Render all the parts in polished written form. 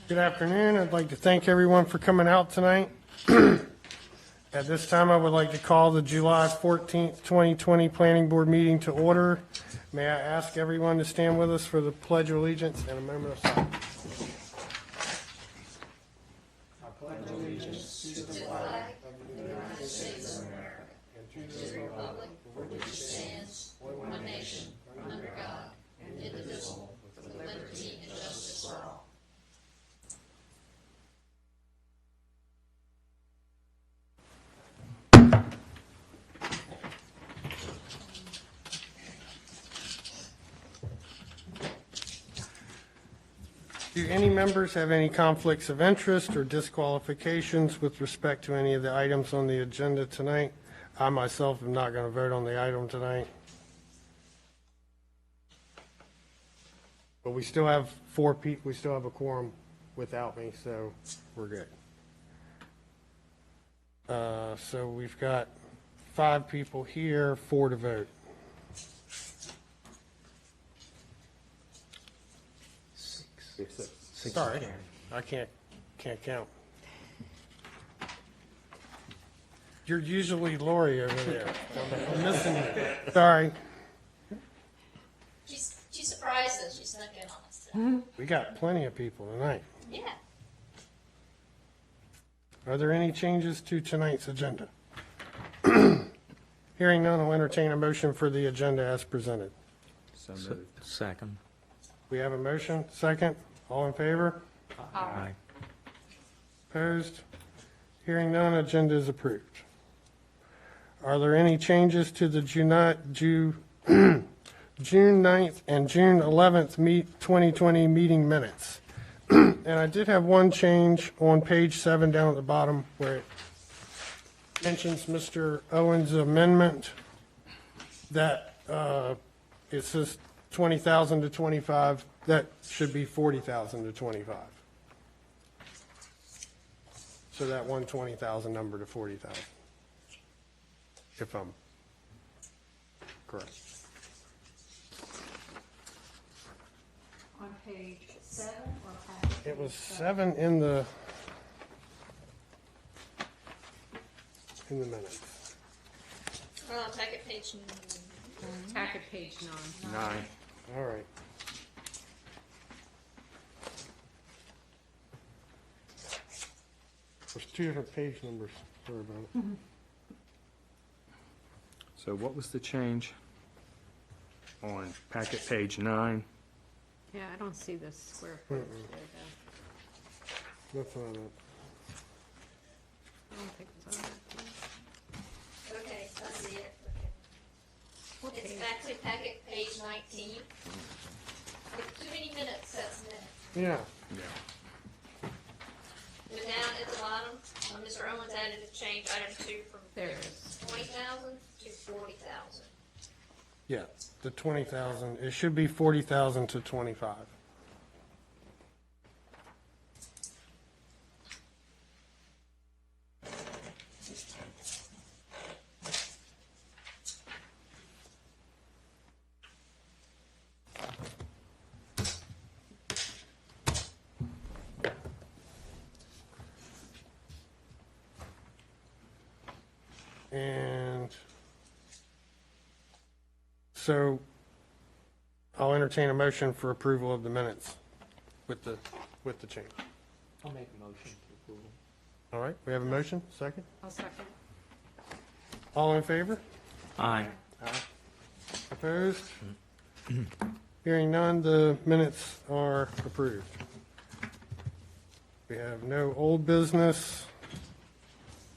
Good afternoon. I'd like to thank everyone for coming out tonight. At this time, I would like to call the July 14th, 2020 Planning Board meeting to order. May I ask everyone to stand with us for the Pledge of Allegiance and a moment of silence. Do any members have any conflicts of interest or disqualifications with respect to any of the items on the agenda tonight? I myself am not going to vote on the item tonight. But we still have 4 people, we still have a quorum without me, so we're good. So we've got 5 people here, 4 to vote. Sorry, I can't count. You're usually Lori over there. I'm missing you. Sorry. She surprised us. She snuck in on us. So. We got plenty of people tonight. Yeah. Are there any changes to tonight's agenda? Hearing none, I'll entertain a motion for the agenda as presented. So moved. Second. We have a motion, second. All in favor? Aye. Opposed? Hearing none, agenda is approved. Are there any changes to the June 9th and June 11th 2020 meeting minutes? And I did have one change on page 7 down at the bottom where it mentions Mr. Owen's amendment that it says 20,000 to 25. That should be 40,000 to 25. So that 120,000 number to 40,000, if I'm correct. On page 7 or packet? It was 7 in the minutes. Packet page. Packet page 9. 9. All right. There's 2 different page numbers. Sorry about it. So what was the change on packet page 9? Yeah, I don't see the square footage there, though. That's not it. I don't think it's on that. Okay, I see it. What It's page? actually packet page 19. With too many minutes, that's minutes. Yeah. Yeah. But down at the bottom, Mr. Owens added a change, item 2, from There it is. 20,000 to 40,000. Yeah, the 20,000. It should be 40,000 to 25. And so I'll entertain a motion for approval of the minutes with the change. I'll make a motion to approve. All right, we have a motion, second? I'll second. All in favor? Aye. Opposed? Hearing none, the minutes are approved. We have no old business.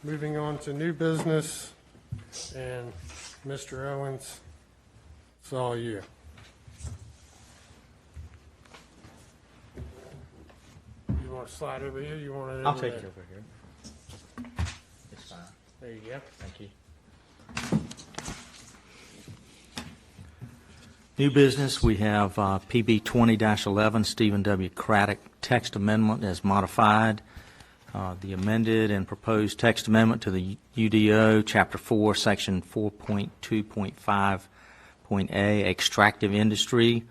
Moving on to new business, and Mr. Owens, it's all you. You want to slide over here? You want it I'll over take there? it over here. It's fine. There you go. Thank you. New business, we have PB 20-11, Stephen W. Currituck text amendment as modified. The amended and proposed text amendment to the UDO, Chapter 4, Section 4.2.5.A, extractive industry,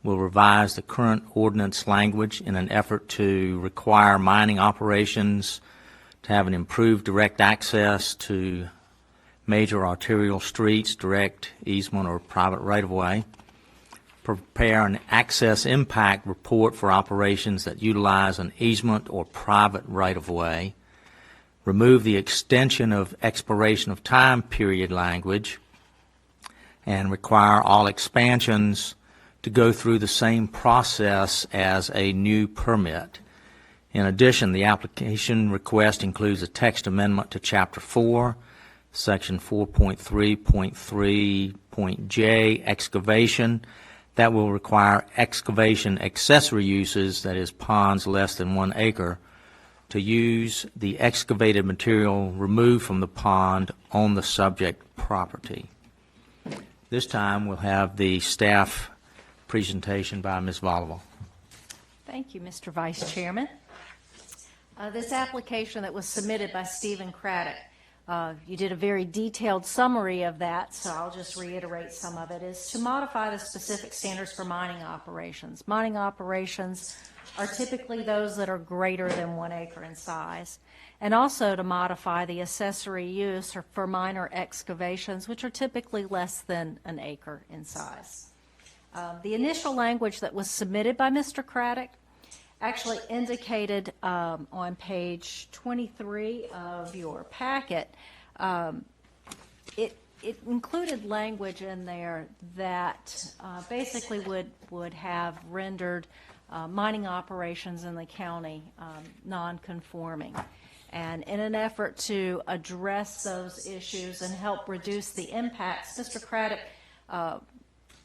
will revise the current ordinance language in an effort to require mining operations to have an improved direct access to major arterial streets, direct easement, or private right-of-way. Prepare an access impact report for operations that utilize an easement or private right-of-way. Remove the extension of expiration of time period language and require all expansions to go through the same process as a new permit. In addition, the application request includes a text amendment to Chapter 4, Section 4.3.3.J, excavation, that will require excavation accessory uses, that is ponds less than 1 acre, to use the excavated material removed from the pond on the subject property. This time we'll have the staff presentation by Ms. Volleyball. Thank you, Mr. Vice Chairman. This application that was submitted by Stephen Craddock, you did a very detailed summary of that, so I'll just reiterate some of it, is to modify the specific standards for mining operations. Mining operations are typically those that are greater than 1 acre in size, and also to modify the accessory use for minor excavations, which are typically less than 1 acre in size. The initial language that was submitted by Mr. Craddock actually indicated on page 23 of your packet, it included language in there that basically would have rendered mining operations in the county non-conforming. And in an effort to address those issues and help reduce the impacts, Mr. Craddock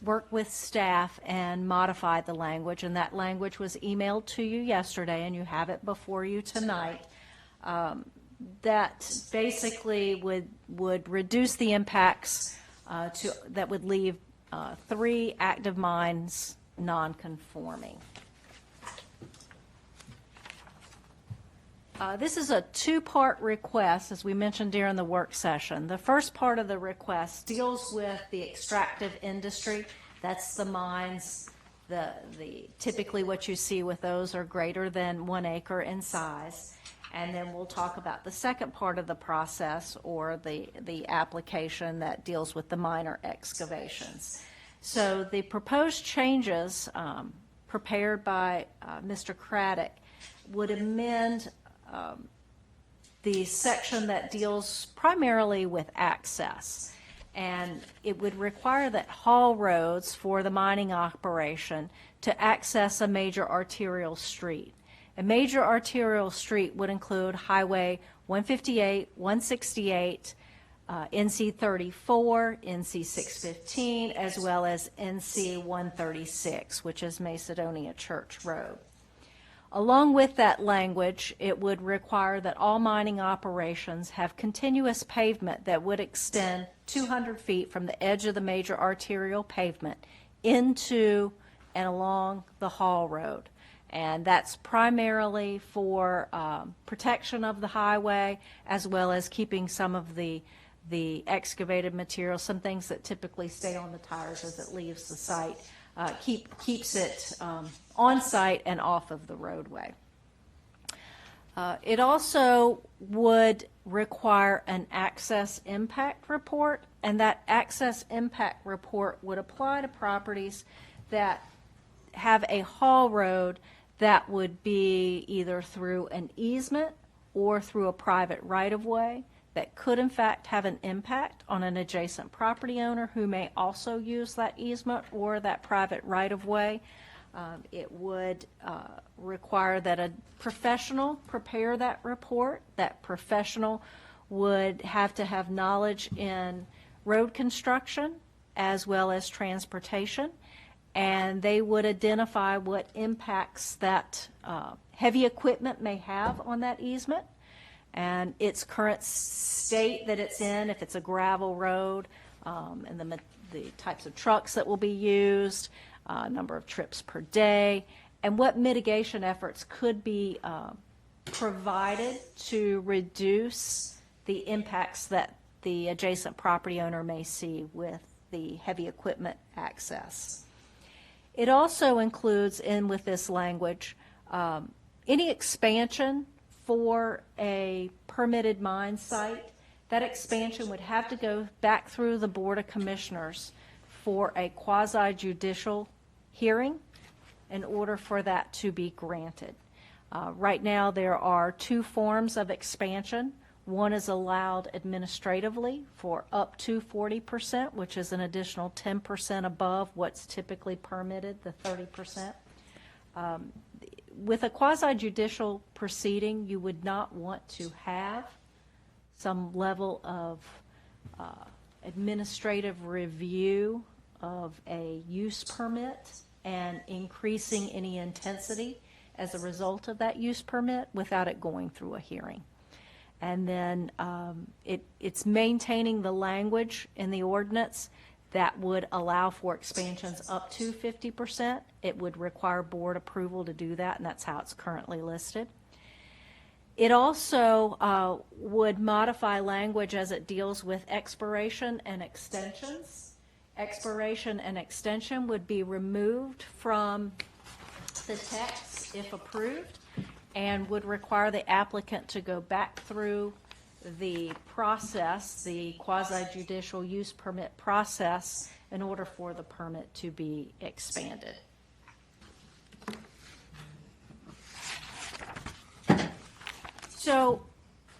worked with staff and modified the language, and that language was emailed to you yesterday, and you have it before you tonight. That basically would reduce the impacts that would leave 3 active mines non-conforming. This is a 2-part request, as we mentioned during the work session. The first part of the request deals with the extractive industry. That's the mines, typically what you see with those are greater than 1 acre in size. And then we'll talk about the second part of the process, or the application that deals with the minor excavations. So the proposed changes prepared by Mr. Craddock would amend the section that deals primarily with access, and it would require that haul roads for the mining operation to access a major arterial street. A major arterial street would include Highway 158, 168, NC 34, NC 615, as well as NC 136, which is Macedonia Church Road. Along with that language, it would require that all mining operations have continuous pavement that would extend 200 feet from the edge of the major arterial pavement into and along the haul road. And that's primarily for protection of the highway, as well as keeping some of the excavated material, some things that typically stay on the tires as it leaves the site, keeps it on site and off of the roadway. It also would require an access impact report, and that access impact report would apply to properties that have a haul road that would be either through an easement or through a private right-of-way that could in fact have an impact on an adjacent property owner who may also use that easement or that private right-of-way. It would require that a professional prepare that report. That professional would have to have knowledge in road construction as well as transportation, and they would identify what impacts that heavy equipment may have on that easement, and its current state that it's in, if it's a gravel road, and the types of trucks that will be used, number of trips per day, and what mitigation efforts could be provided to reduce the impacts that the adjacent property owner may see with the heavy equipment access. It also includes in with this language, any expansion for a permitted mine site, that expansion would have to go back through the Board of Commissioners for a quasi-judicial hearing in order for that to be granted. Right now, there are two forms of expansion. One is allowed administratively for up to 40%, which is an additional 10% above what's typically permitted, the 30%. With a quasi-judicial proceeding, you would not want to have some level of administrative review of a use permit and increasing any intensity as a result of that use permit without it going through a hearing. And then it's maintaining the language in the ordinance that would allow for expansions up to 50%. It would require board approval to do that, and that's how it's currently listed. It also would modify language as it deals with expiration and extensions. Expiration and extension would be removed from the text if approved, and would require the applicant to go back through the process, the quasi-judicial use permit process, in order for the permit to be expanded. So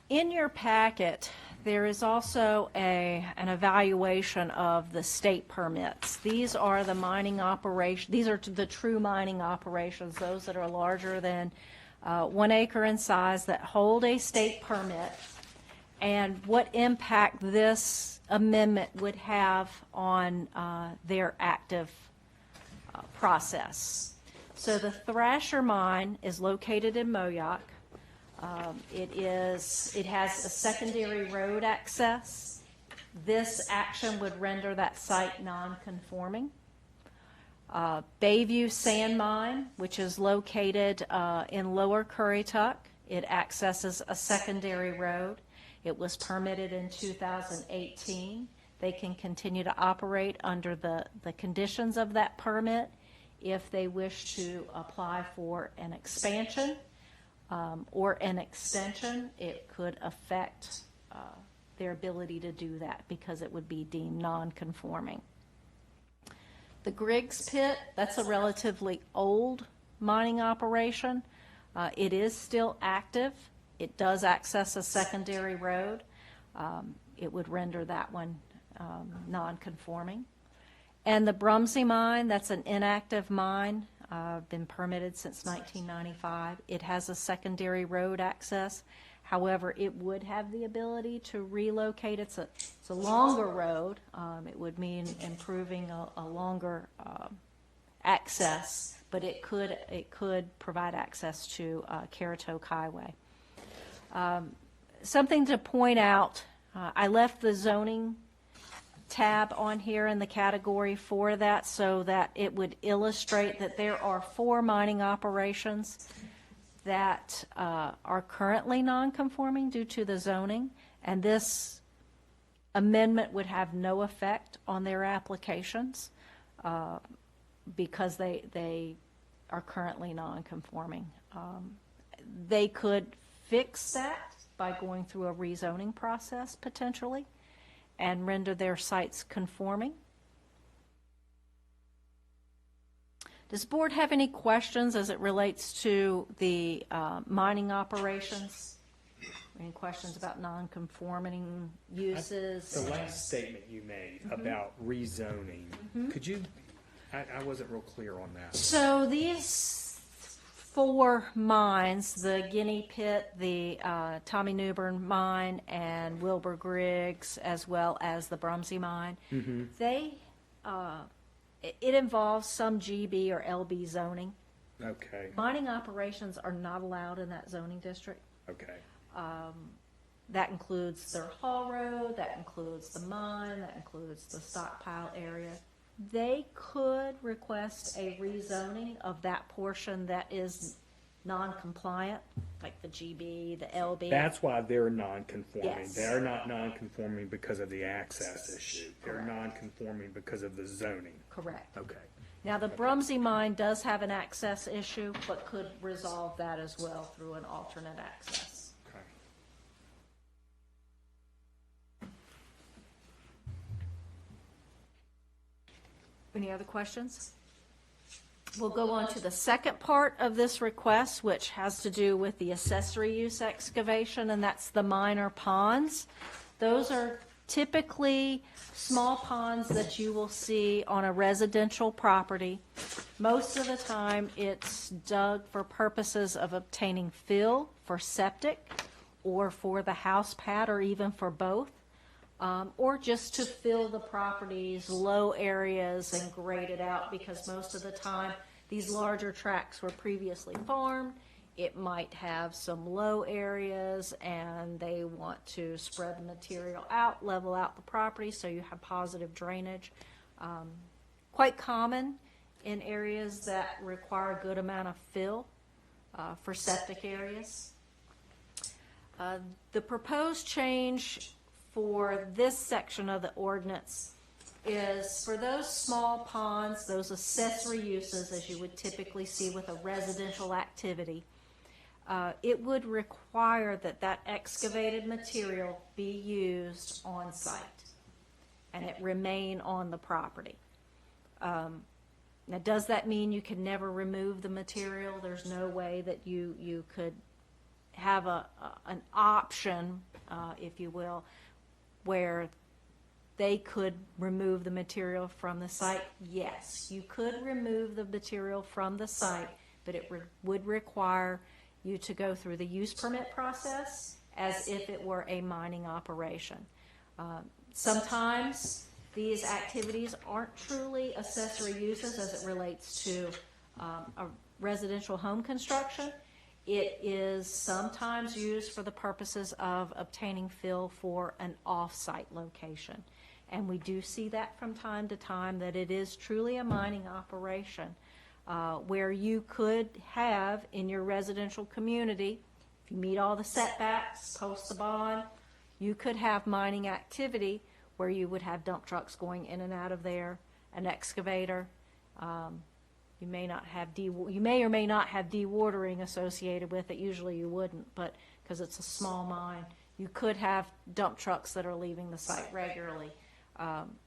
in your packet, there is also an evaluation of the state permits. These are the mining operation. These are the true mining operations, those that are larger than 1 acre in size, that hold a state permit, and what impact this amendment would have on their active process. So the Thrasher mine is located in Moyock. It has a secondary road access. This action would render that site non-conforming. Bayview Sand Mine, which is located in Lower Currituck, it accesses a secondary road. It was permitted in 2018. They can continue to operate under the conditions of that permit. If they wish to apply for an expansion or an extension, it could affect their ability to do that because it would be deemed non-conforming. The Griggs Pit, that's a relatively old mining operation. It is still active. It does access a secondary road. It would render that one non-conforming. And the Brumsey mine, that's an inactive mine, been permitted since 1995. It has a secondary road access. However, it would have the ability to relocate. It's a longer road. It would mean improving a longer access, but it could provide access to Currituck Highway. Something to point out, I left the zoning tab on here in the category for that so that it would illustrate that there are 4 mining operations that are currently non-conforming due to the zoning, and this amendment would have no effect on their applications because they are currently non-conforming. They could fix that by going through a rezoning process potentially and render their sites conforming. Does the board have any questions as it relates to the mining operations? Any questions about non-conforming uses? The last statement you made about rezoning, could you, I wasn't real clear on that. So these 4 mines, the Guinea Pit, the Tommy Newbern mine, and Wilbur Griggs, as well as the Brumsey mine, they it involves some GB or LB zoning. Okay, Mining operations are not allowed in that zoning district. okay. That includes their haul road, that includes the mine, that includes the stockpile area. They could request a rezoning of that portion that is non-compliant, like the GB, the LB. That's why they're non-conforming. Yes. They're not non-conforming because of the access issue. They're Correct. non-conforming because of the zoning. Correct. Okay. Now, the Brumsey mine does have an access issue, but could resolve that as well through an alternate access. Okay. Any other questions? We'll go on to the second part of this request, which has to do with the accessory use excavation, and that's the minor ponds. Those are typically small ponds that you will see on a residential property. Most of the time, it's dug for purposes of obtaining fill for septic or for the house pad or even for both, or just to fill the property's low areas and grade it out, because most of the time, these larger tracts were previously farmed. It might have some low areas, and they want to spread the material out, level out the property, so you have positive drainage. Quite common in areas that require a good amount of fill for septic areas. The proposed change for this section of the ordinance is for those small ponds, those accessory uses, as you would typically see with a residential activity, it would require that that excavated material be used on site and it remain on the property. Now, does that mean you can never remove the material? There's no way that you could have an option, if you will, where they could remove the material from the site? Yes, you could remove the material from the site, but it would require you to go through the use permit process as if it were a mining operation. Sometimes these activities aren't truly accessory uses as it relates to a residential home construction. It is sometimes used for the purposes of obtaining fill for an off-site location. And we do see that from time to time, that it is truly a mining operation where you could have in your residential community, if you meet all the setbacks, post the bond, you could have mining activity where you would have dump trucks going in and out of there, an excavator. You may not have you may or may not have dewatering associated with it. Usually you wouldn't, but because it's a small mine, you could have dump trucks that are leaving the site regularly,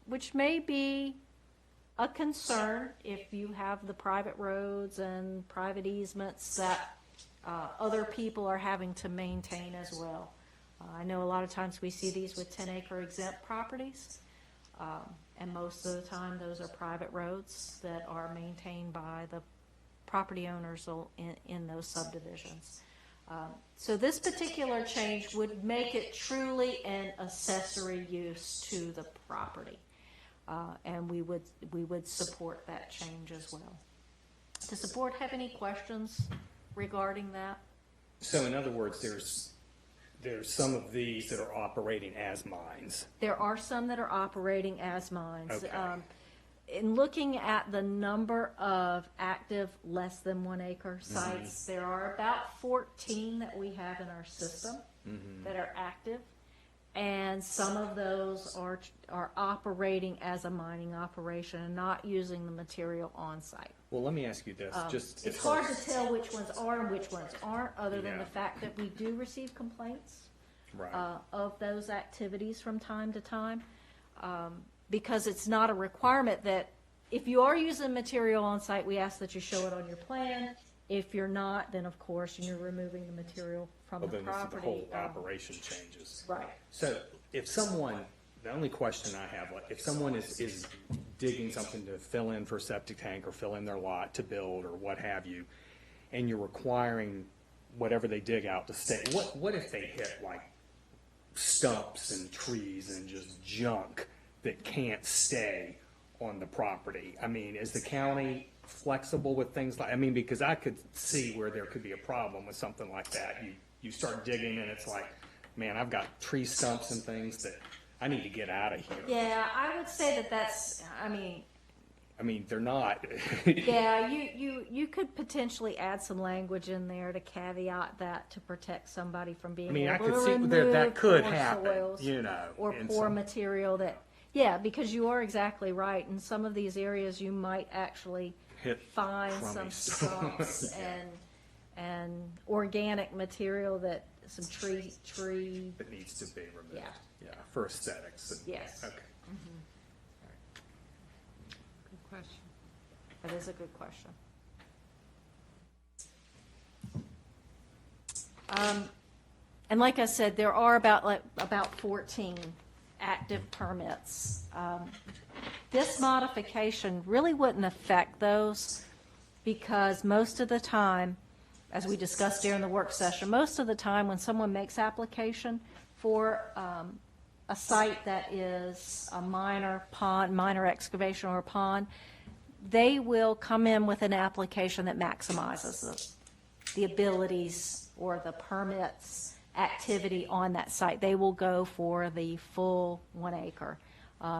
which may be a concern if you have the private roads and private easements that other people are having to maintain as well. I know a lot of times we see these with 10-acre exempt properties. And most of the time, those are private roads that are maintained by the property owners in those subdivisions. So this particular change would make it truly an accessory use to the property. And we would support that change as well. Does the board have any questions regarding that? So in other words, there's some of these that are operating as mines. There are some that are operating as mines. Okay. In looking at the number of active less than 1 acre sites, there are about 14 that we have in our system that are active, and some of those are operating as a mining operation and not using the material on site. Well, let me ask you this. Just It's hard to tell which ones are and which ones aren't, other than Yeah. the fact that we do receive complaints Right. of those activities from time to time, because it's not a requirement that if you are using material on site, we ask that you show it on your plan. If you're not, then of course you're removing the material from Well, the then the property. whole operation changes. Right. So if someone, the only question I have, like if someone is digging something to fill in for a septic tank or fill in their lot to build or what have you, and you're requiring whatever they dig out to stay, what if they hit like stumps and trees and just junk that can't stay on the property? I mean, is the county flexible with things like, I mean, because I could see where there could be a problem with something like that. You start digging and it's like, man, I've got tree stumps and things that I need to get out of here. Yeah, I would say that's, I mean, they're not. yeah, you could potentially add some language in there to caveat that to protect somebody from being I mean, I able could to see remove that could poor happen, soils you know. or in poor some- material that, Yeah, because you are exactly right. In some of these areas, you might actually Hit find crummy some stuff. stumps and organic material that, some tree, It needs to be removed. Yeah. Yeah, for aesthetics. And- Yes. Okay. Good question. that is a good question. And like I said, there are about 14 active permits. This modification really wouldn't affect those because most of the time, as we discussed during the work session, most of the time when someone makes application for a site that is a minor pond, minor excavation or a pond, they will come in with an application that maximizes the abilities or the permits activity on that site. They will go for the full 1 acre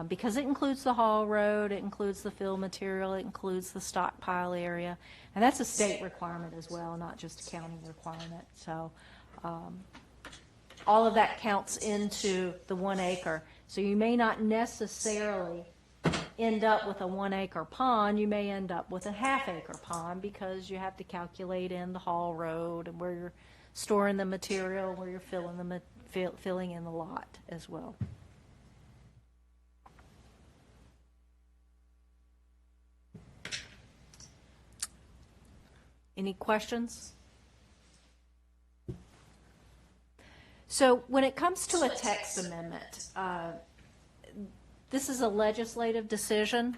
because it includes the haul road, it includes the fill material, it includes the stockpile area, and that's a state requirement as well, not just a county requirement. So all of that counts into the 1 acre. So you may not necessarily end up with a 1 acre pond, you may end up with a half-acre pond because you have to calculate in the haul road and where you're storing the material, where you're filling in the lot as well. Any questions? So when it comes to a text amendment, this is a legislative decision,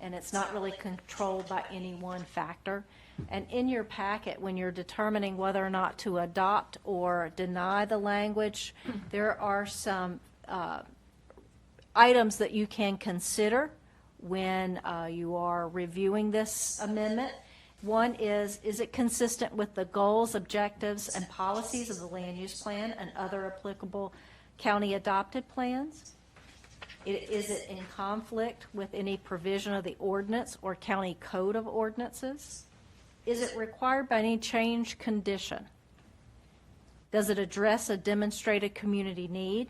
and it's not really controlled by any one factor. And in your packet, when you're determining whether or not to adopt or deny the language, there are some items that you can consider when you are reviewing this amendment. One is it consistent with the goals, objectives, and policies of the land use plan and other applicable county adopted plans? Is it in conflict with any provision of the ordinance or county code of ordinances? Is it required by any change condition? Does it address a demonstrated community need?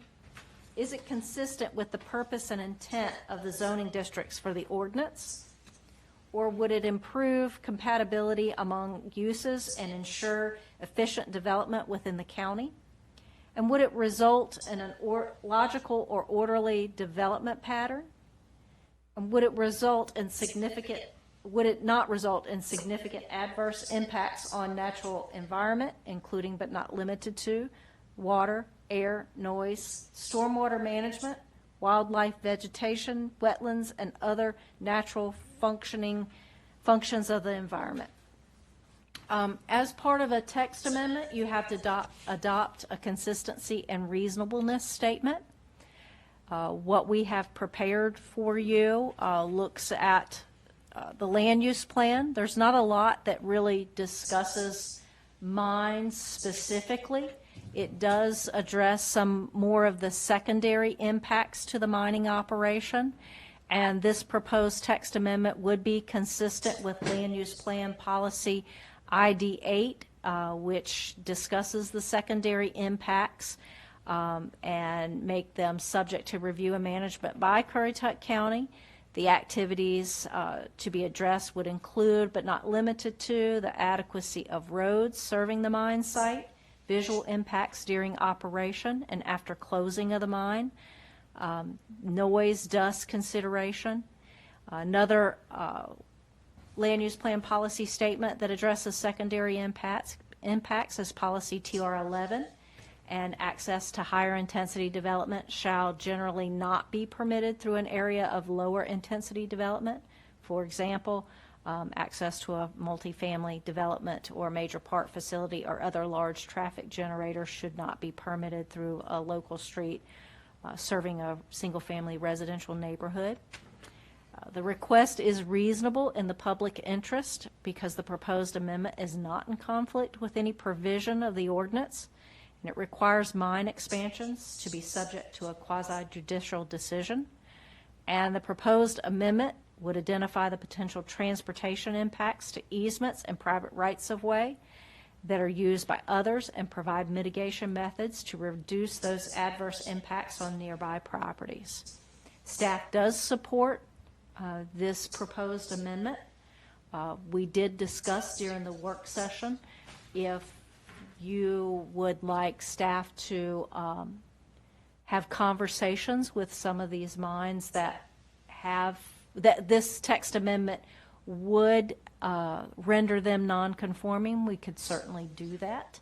Is it consistent with the purpose and intent of the zoning districts for the ordinance? Or would it improve compatibility among uses and ensure efficient development within the county? And would it result in an logical or orderly development pattern? And would it not result in significant adverse impacts on natural environment, including but not limited to water, air, noise, stormwater management, wildlife, vegetation, wetlands, and other natural functions of the environment? As part of a text amendment, you have to adopt a consistency and reasonableness statement. What we have prepared for you looks at the land use plan. There's not a lot that really discusses mines specifically. It does address some more of the secondary impacts to the mining operation. And this proposed text amendment would be consistent with land use plan policy ID 8, which discusses the secondary impacts and make them subject to review and management by Currituck County. The activities to be addressed would include, but not limited to, the adequacy of roads serving the mine site, visual impacts during operation and after closing of the mine, noise, dust consideration. Another land use plan policy statement that addresses secondary impacts is policy TR11, and access to higher intensity development shall generally not be permitted through an area of lower intensity development. For example, access to a multifamily development or major park facility or other large traffic generators should not be permitted through a local street serving a single-family residential neighborhood. The request is reasonable in the public interest because the proposed amendment is not in conflict with any provision of the ordinance, and it requires mine expansions to be subject to a quasi-judicial decision. And the proposed amendment would identify the potential transportation impacts to easements and private rights-of-way that are used by others and provide mitigation methods to reduce those adverse impacts on nearby properties. Staff does support this proposed amendment. We did discuss during the work session if you would like staff to have conversations with some of these mines that this text amendment would render them non-conforming. We could certainly do that,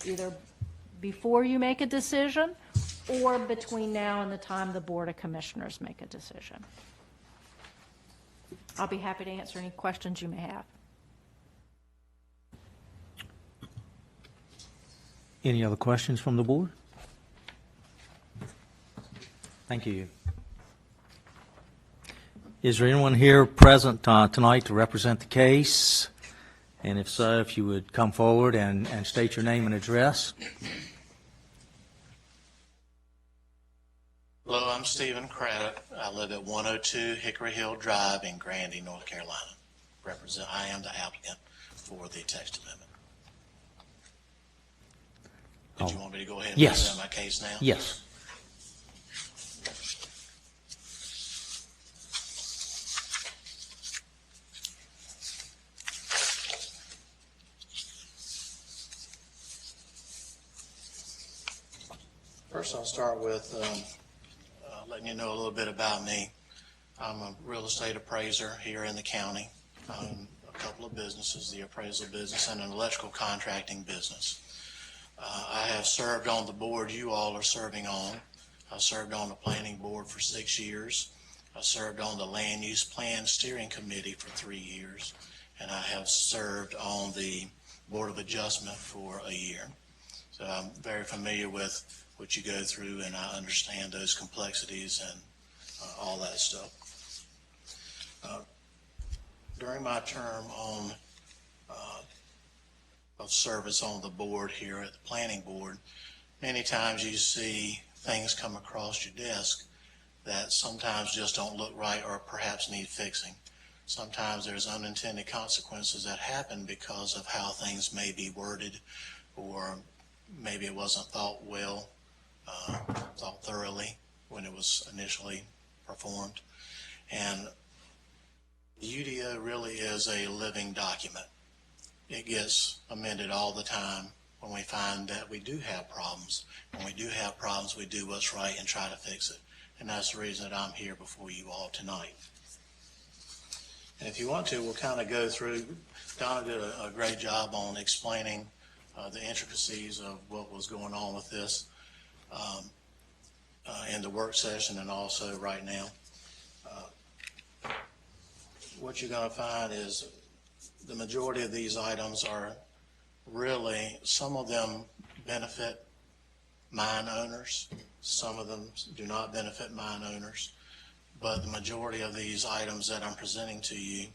either before you make a decision or between now and the time the Board of Commissioners make a decision. I'll be happy to answer any questions you may have. Any other questions from the board? Thank you. Is there anyone here present tonight to represent the case? And if so, if you would come forward and state your name and address. Hello, I'm Stephen Currituck. I live at 102 Hickory Hill Drive in Grandy, North Carolina. I am the applicant for the text amendment. Did you want me to go ahead and Yes. present my case now? Yes. First, I'll start with letting you know a little bit about me. I'm a real estate appraiser here in the county. I own a couple of businesses, the appraisal business and an electrical contracting business. I have served on the board you all are serving on. I served on the planning board for 6 years. I served on the land use plan steering committee for 3 years. And I have served on the board of adjustment for a year. So I'm very familiar with what you go through, and I understand those complexities and all that stuff. During my term of service on the board here at the planning board, many times you see things come across your desk that sometimes just don't look right or perhaps need fixing. Sometimes there's unintended consequences that happen because of how things may be worded, or maybe it wasn't thought thoroughly when it was initially performed. And the UDO really is a living document. It gets amended all the time when we find that we do have problems. When we do have problems, we do what's right and try to fix it. And that's the reason that I'm here before you all tonight. And if you want to, we'll kind of go through. Donna did a great job on explaining the intricacies of what was going on with this in the work session and also right now. What you're going to find is the majority of these items are really, some of them benefit mine owners, some of them do not benefit mine owners, but the majority of these items that I'm presenting to you,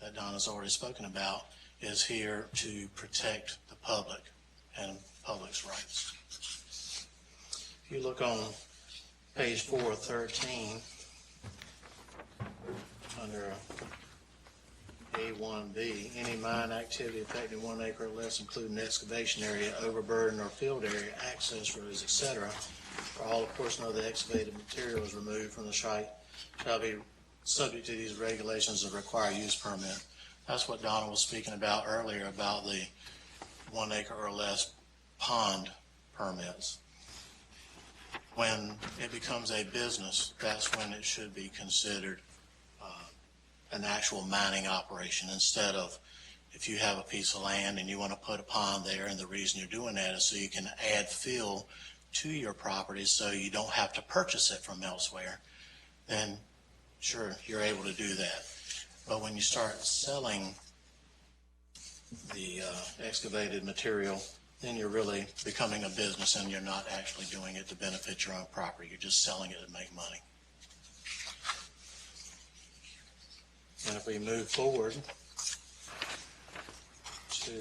that Donna's already spoken about, is here to protect the public and public's rights. If you look on page 413, under A1B, any mine activity affecting 1 acre or less, including excavation area, overburden or field area, access roads, etc., for all a portion of the excavated material is removed from the site, shall be subject to these regulations and require use permit. That's what Donna was speaking about earlier about the 1 acre or less pond permits. When it becomes a business, that's when it should be considered an actual mining operation, instead of if you have a piece of land and you want to put a pond there, and the reason you're doing that is so you can add fill to your property so you don't have to purchase it from elsewhere, then sure, you're able to do that. But when you start selling the excavated material, then you're really becoming a business and you're not actually doing it to benefit your own property. You're just selling it to make money. And if we move forward to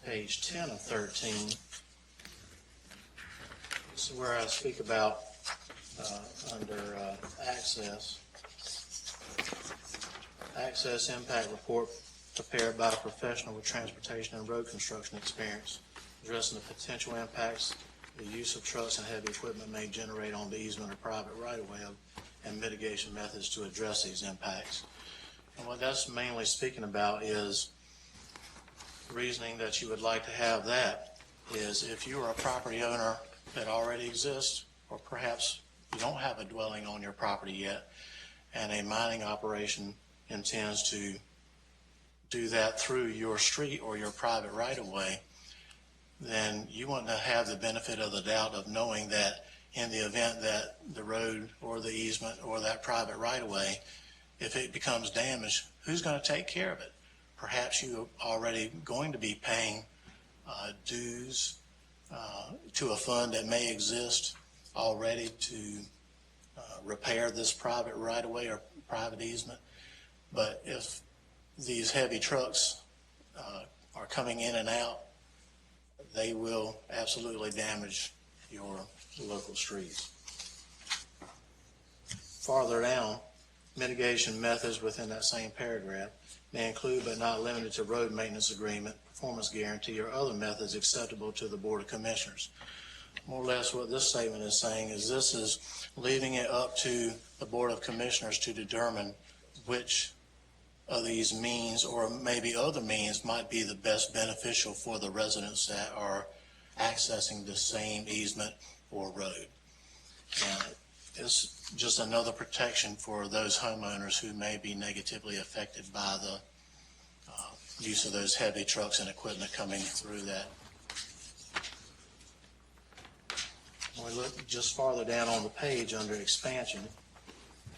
page 10 of 13, this is where I speak about under access impact report prepared by a professional with transportation and road construction experience. addressing the potential impacts the use of trucks and heavy equipment may generate on the easement or private right-of-way, and mitigation methods to address these impacts. And what that's mainly speaking about is reasoning that you would like to have that is if you are a property owner that already exists, or perhaps you don't have a dwelling on your property yet, and a mining operation intends to do that through your street or your private right-of-way, then you want to have the benefit of the doubt of knowing that in the event that the road or the easement or that private right-of-way, if it becomes damaged, who's going to take care of it? Perhaps you are already going to be paying dues to a fund that may exist already to repair this private right-of-way or private easement. But if these heavy trucks are coming in and out, they will absolutely damage your local streets. Farther down, mitigation methods within that same paragraph may include but not limited to road maintenance agreement, performance guarantee, or other methods acceptable to the Board of Commissioners. More or less what this statement is saying is this is leaving it up to the Board of Commissioners to determine which of these means or maybe other means might be the best beneficial for the residents that are accessing the same easement or road. And it's just another protection for those homeowners who may be negatively affected by the use of those heavy trucks and equipment coming through that. When we look just farther down on the page under expansion,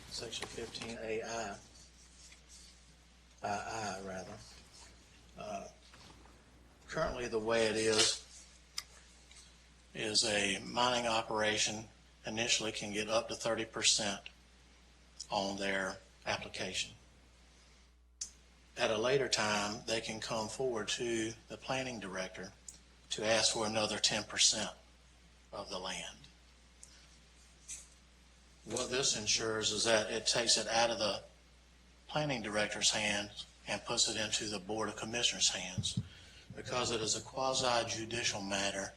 section 15AI, currently the way it is a mining operation initially can get up to 30% on their application. At a later time, they can come forward to the planning director to ask for another 10% of the land. What this ensures is that it takes it out of the planning director's hands and puts it into the Board of Commissioners' hands. Because it is a quasi-judicial matter,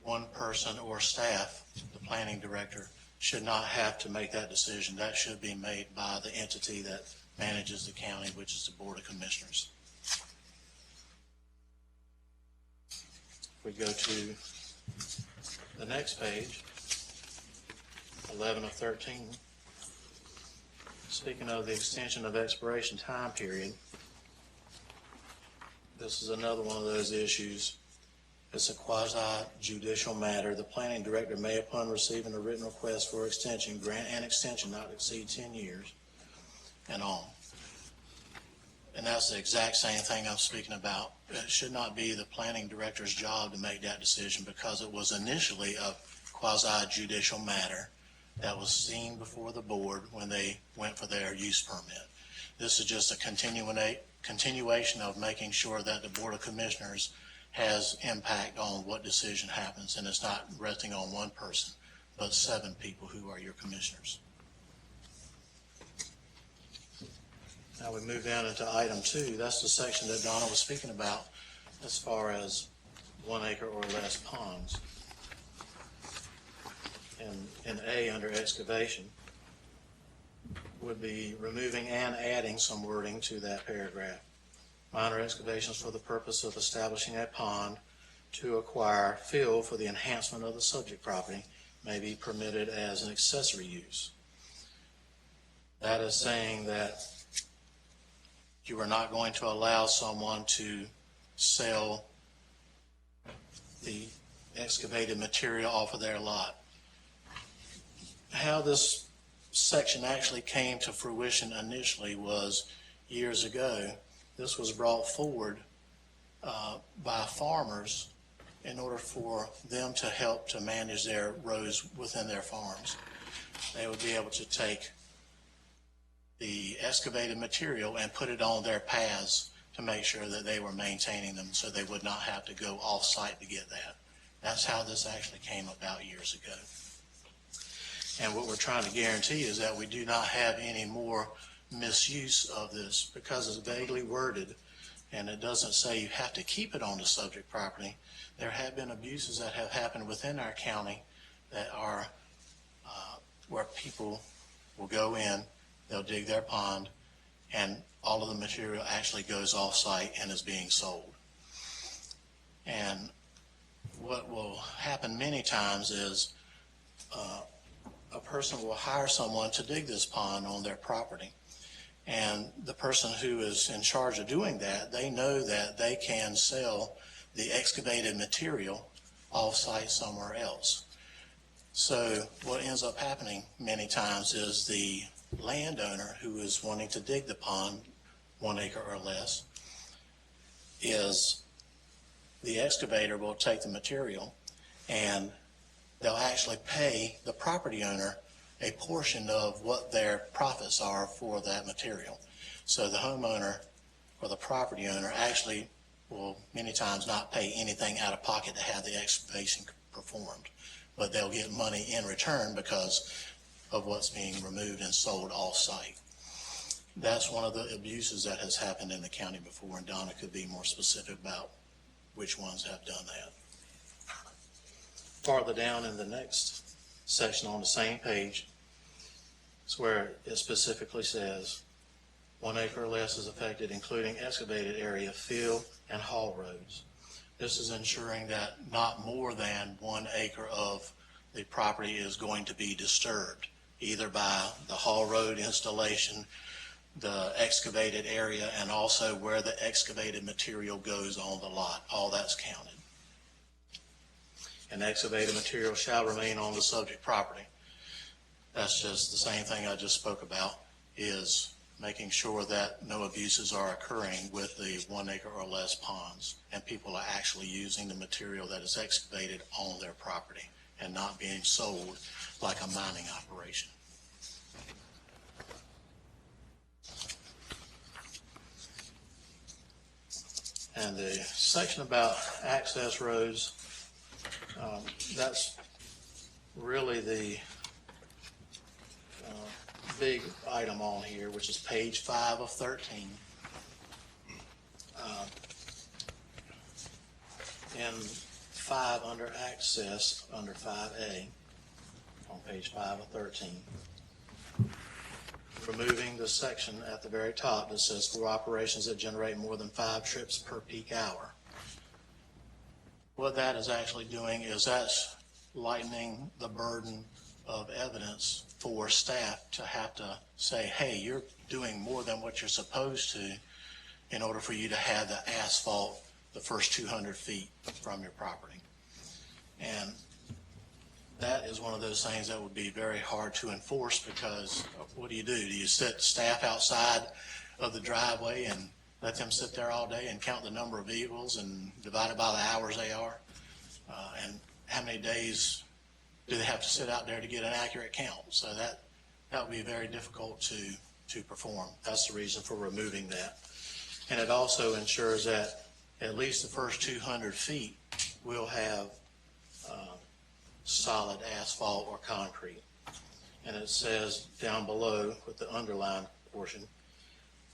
one person or staff, the planning director, should not have to make that decision. That should be made by the entity that manages the county, which is the Board of Commissioners. If we go to the next page, 11 of 13, speaking of the extension of expiration time period, this is another one of those issues. It's a quasi-judicial matter. The planning director may, upon receiving a written request for extension, grant an extension not to exceed 10 years and on. And that's the exact same thing I'm speaking about. It should not be the planning director's job to make that decision because it was initially a quasi-judicial matter that was seen before the board when they went for their use permit. This is just a continuation of making sure that the Board of Commissioners has impact on what decision happens, and it's not resting on one person, but 7 people who are your commissioners. Now we move down into item 2. That's the section that Donna was speaking about as far as 1 acre or less ponds. In A, under excavation, would be removing and adding some wording to that paragraph. Minor excavations for the purpose of establishing a pond to acquire fill for the enhancement of the subject property may be permitted as an accessory use. That is saying that you are not going to allow someone to sell the excavated material off of their lot. How this section actually came to fruition initially was years ago. This was brought forward by farmers in order for them to help to manage their roads within their farms. They would be able to take the excavated material and put it on their paths to make sure that they were maintaining them so they would not have to go off-site to get that. That's how this actually came about years ago. And what we're trying to guarantee is that we do not have any more misuse of this because it's vaguely worded And it doesn't say you have to keep it on the subject property. There have been abuses that have happened within our county that are where people will go in, they'll dig their pond, and all of the material actually goes off-site and is being sold. And what will happen many times is a person will hire someone to dig this pond on their property. And the person who is in charge of doing that, they know that they can sell the excavated material off-site somewhere else. So what ends up happening many times is the landowner who is wanting to dig the pond, 1 acre or less, is the excavator will take the material and they'll actually pay the property owner a portion of what their profits are for that material. So the homeowner or the property owner actually will many times not pay anything out of pocket to have the excavation performed, but they'll get money in return because of what's being removed and sold off-site. That's one of the abuses that has happened in the county before, and Donna could be more specific about which ones have done that. Farther down in the next section on the same page, it's where it specifically says 1 acre or less is affected, including excavated area, field, and haul roads. This is ensuring that not more than 1 acre of the property is going to be disturbed, either by the haul road installation, the excavated area, and also where the excavated material goes on the lot. All that's counted. And excavated material shall remain on the subject property. That's just the same thing I just spoke about, is making sure that no abuses are occurring with the 1 acre or less ponds, and people are actually using the material that is excavated on their property and not being sold like a mining operation. And the section about access roads, that's really the big item on here, which is page 5 of 13. In 5 under access, under 5A, on page 5 of 13, removing the section at the very top that says for operations that generate more than 5 trips per peak hour. What that is actually doing is that's lightening the burden of evidence for staff to have to say, hey, you're doing more than what you're supposed to in order for you to have the asphalt the first 200 feet from your property. And that is one of those things that would be very hard to enforce, because what do? Do you set staff outside of the driveway and let them sit there all day and count the number of vehicles and divide it by the hours they are? And how many days do they have to sit out there to get an accurate count? So that would be very difficult to perform. That's the reason for removing that. And it also ensures that at least the first 200 feet will have solid asphalt or concrete. And it says down below with the underlined portion,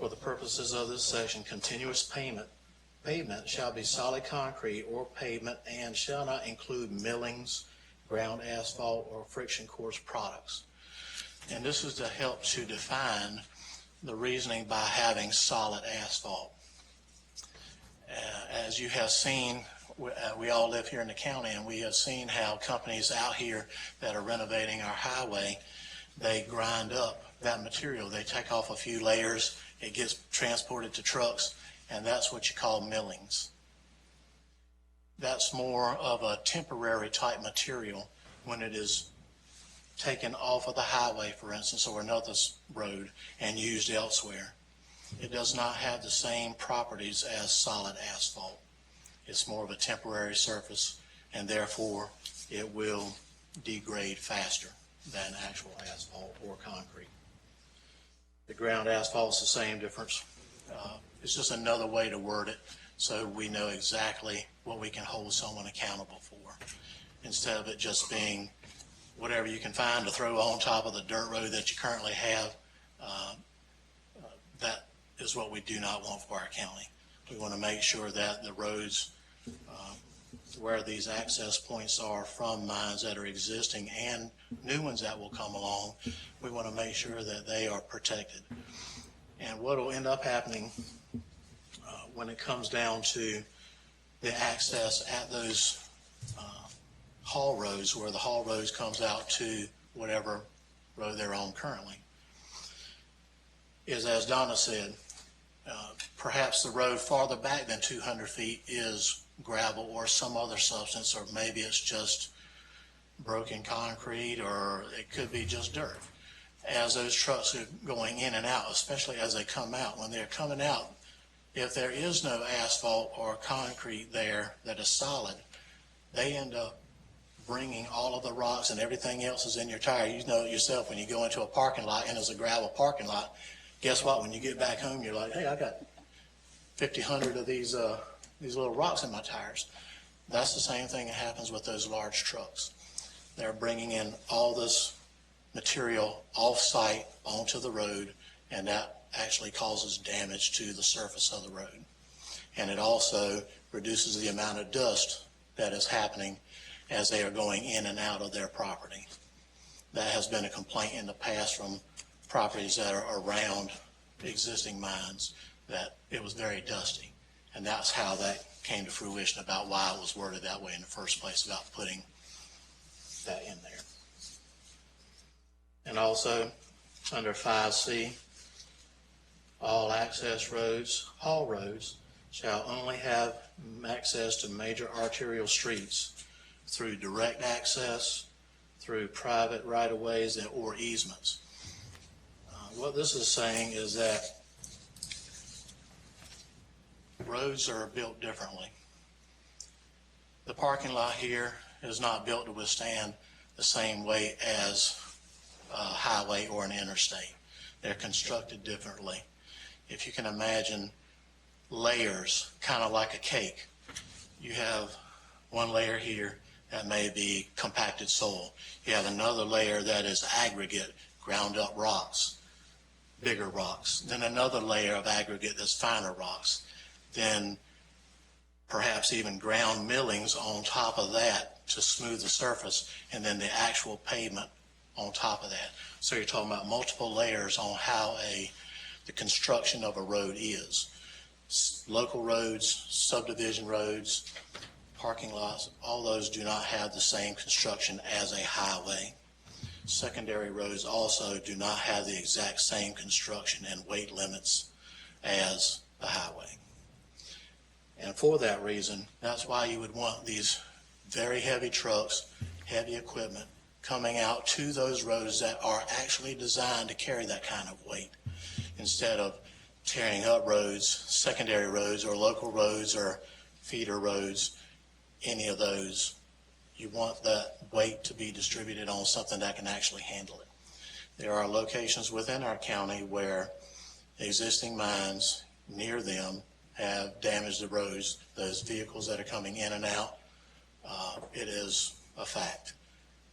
for the purposes of this section, continuous pavement shall be solid concrete or pavement and shall not include millings, ground asphalt, or friction coarse products. And this is to help to define the reasoning by having solid asphalt. As you have seen, we all live here in the county, and we have seen how companies out here that are renovating our highway, they grind up that material. They take off a few layers, it gets transported to trucks, and that's what you call millings. That's more of a temporary type material when it is taken off of the highway, for instance, or another road and used elsewhere. It does not have the same properties as solid asphalt. It's more of a temporary surface, and therefore it will degrade faster than actual asphalt or concrete. The ground asphalt's the same difference. It's just another way to word it so we know exactly what we can hold someone accountable for, instead of it just being whatever you can find to throw on top of the dirt road that you currently have. That is what we do not want for our county. We want to make sure that the roads where these access points are from mines that are existing and new ones that will come along, we want to make sure that they are protected. And what will end up happening when it comes down to the access at those haul roads, where the haul roads comes out to whatever road they're on currently, is, as Donna said, perhaps the road farther back than 200 feet is gravel or some other substance, or maybe it's just broken concrete, or it could be just dirt. As those trucks are going in and out, especially as they come out, when they're coming out, if there is no asphalt or concrete there that is solid, they end up bringing all of the rocks and everything else is in your tire. You know it yourself when you go into a parking lot and it's a gravel parking lot. Guess what? When you get back home, you're like, hey, I got 50, 100 of these little rocks in my tires. That's the same thing that happens with those large trucks. They're bringing in all this material off-site onto the road, and that actually causes damage to the surface of the road. And it also reduces the amount of dust that is happening as they are going in and out of their property. That has been a complaint in the past from properties that are around existing mines, that it was very dusty. And that's how that came to fruition, about why it was worded that way in the first place, about putting that in there. And also, under 5C, all access roads, haul roads, shall only have access to major arterial streets through direct access, through private right-of-ways or easements. What this is saying is that roads are built differently. The parking lot here is not built to withstand the same weight as a highway or an interstate. They're constructed differently. If you can imagine layers, kind of like a cake, you have one layer here that may be compacted soil. You have another layer that is aggregate, ground up rocks, bigger rocks. Then another layer of aggregate that's finer rocks. Then perhaps even ground millings on top of that to smooth the surface, and then the actual pavement on top of that. So you're talking about multiple layers on how the construction of a road is. Local roads, subdivision roads, parking lots, all those do not have the same construction as a highway. Secondary roads also do not have the exact same construction and weight limits as the highway. And for that reason, that's why you would want these very heavy trucks, heavy equipment coming out to those roads that are actually designed to carry that kind of weight, instead of tearing up roads, secondary roads or local roads or feeder roads, any of those. You want that weight to be distributed on something that can actually handle it. There are locations within our county where existing mines near them have damaged the roads. Those vehicles that are coming in and out, it is a fact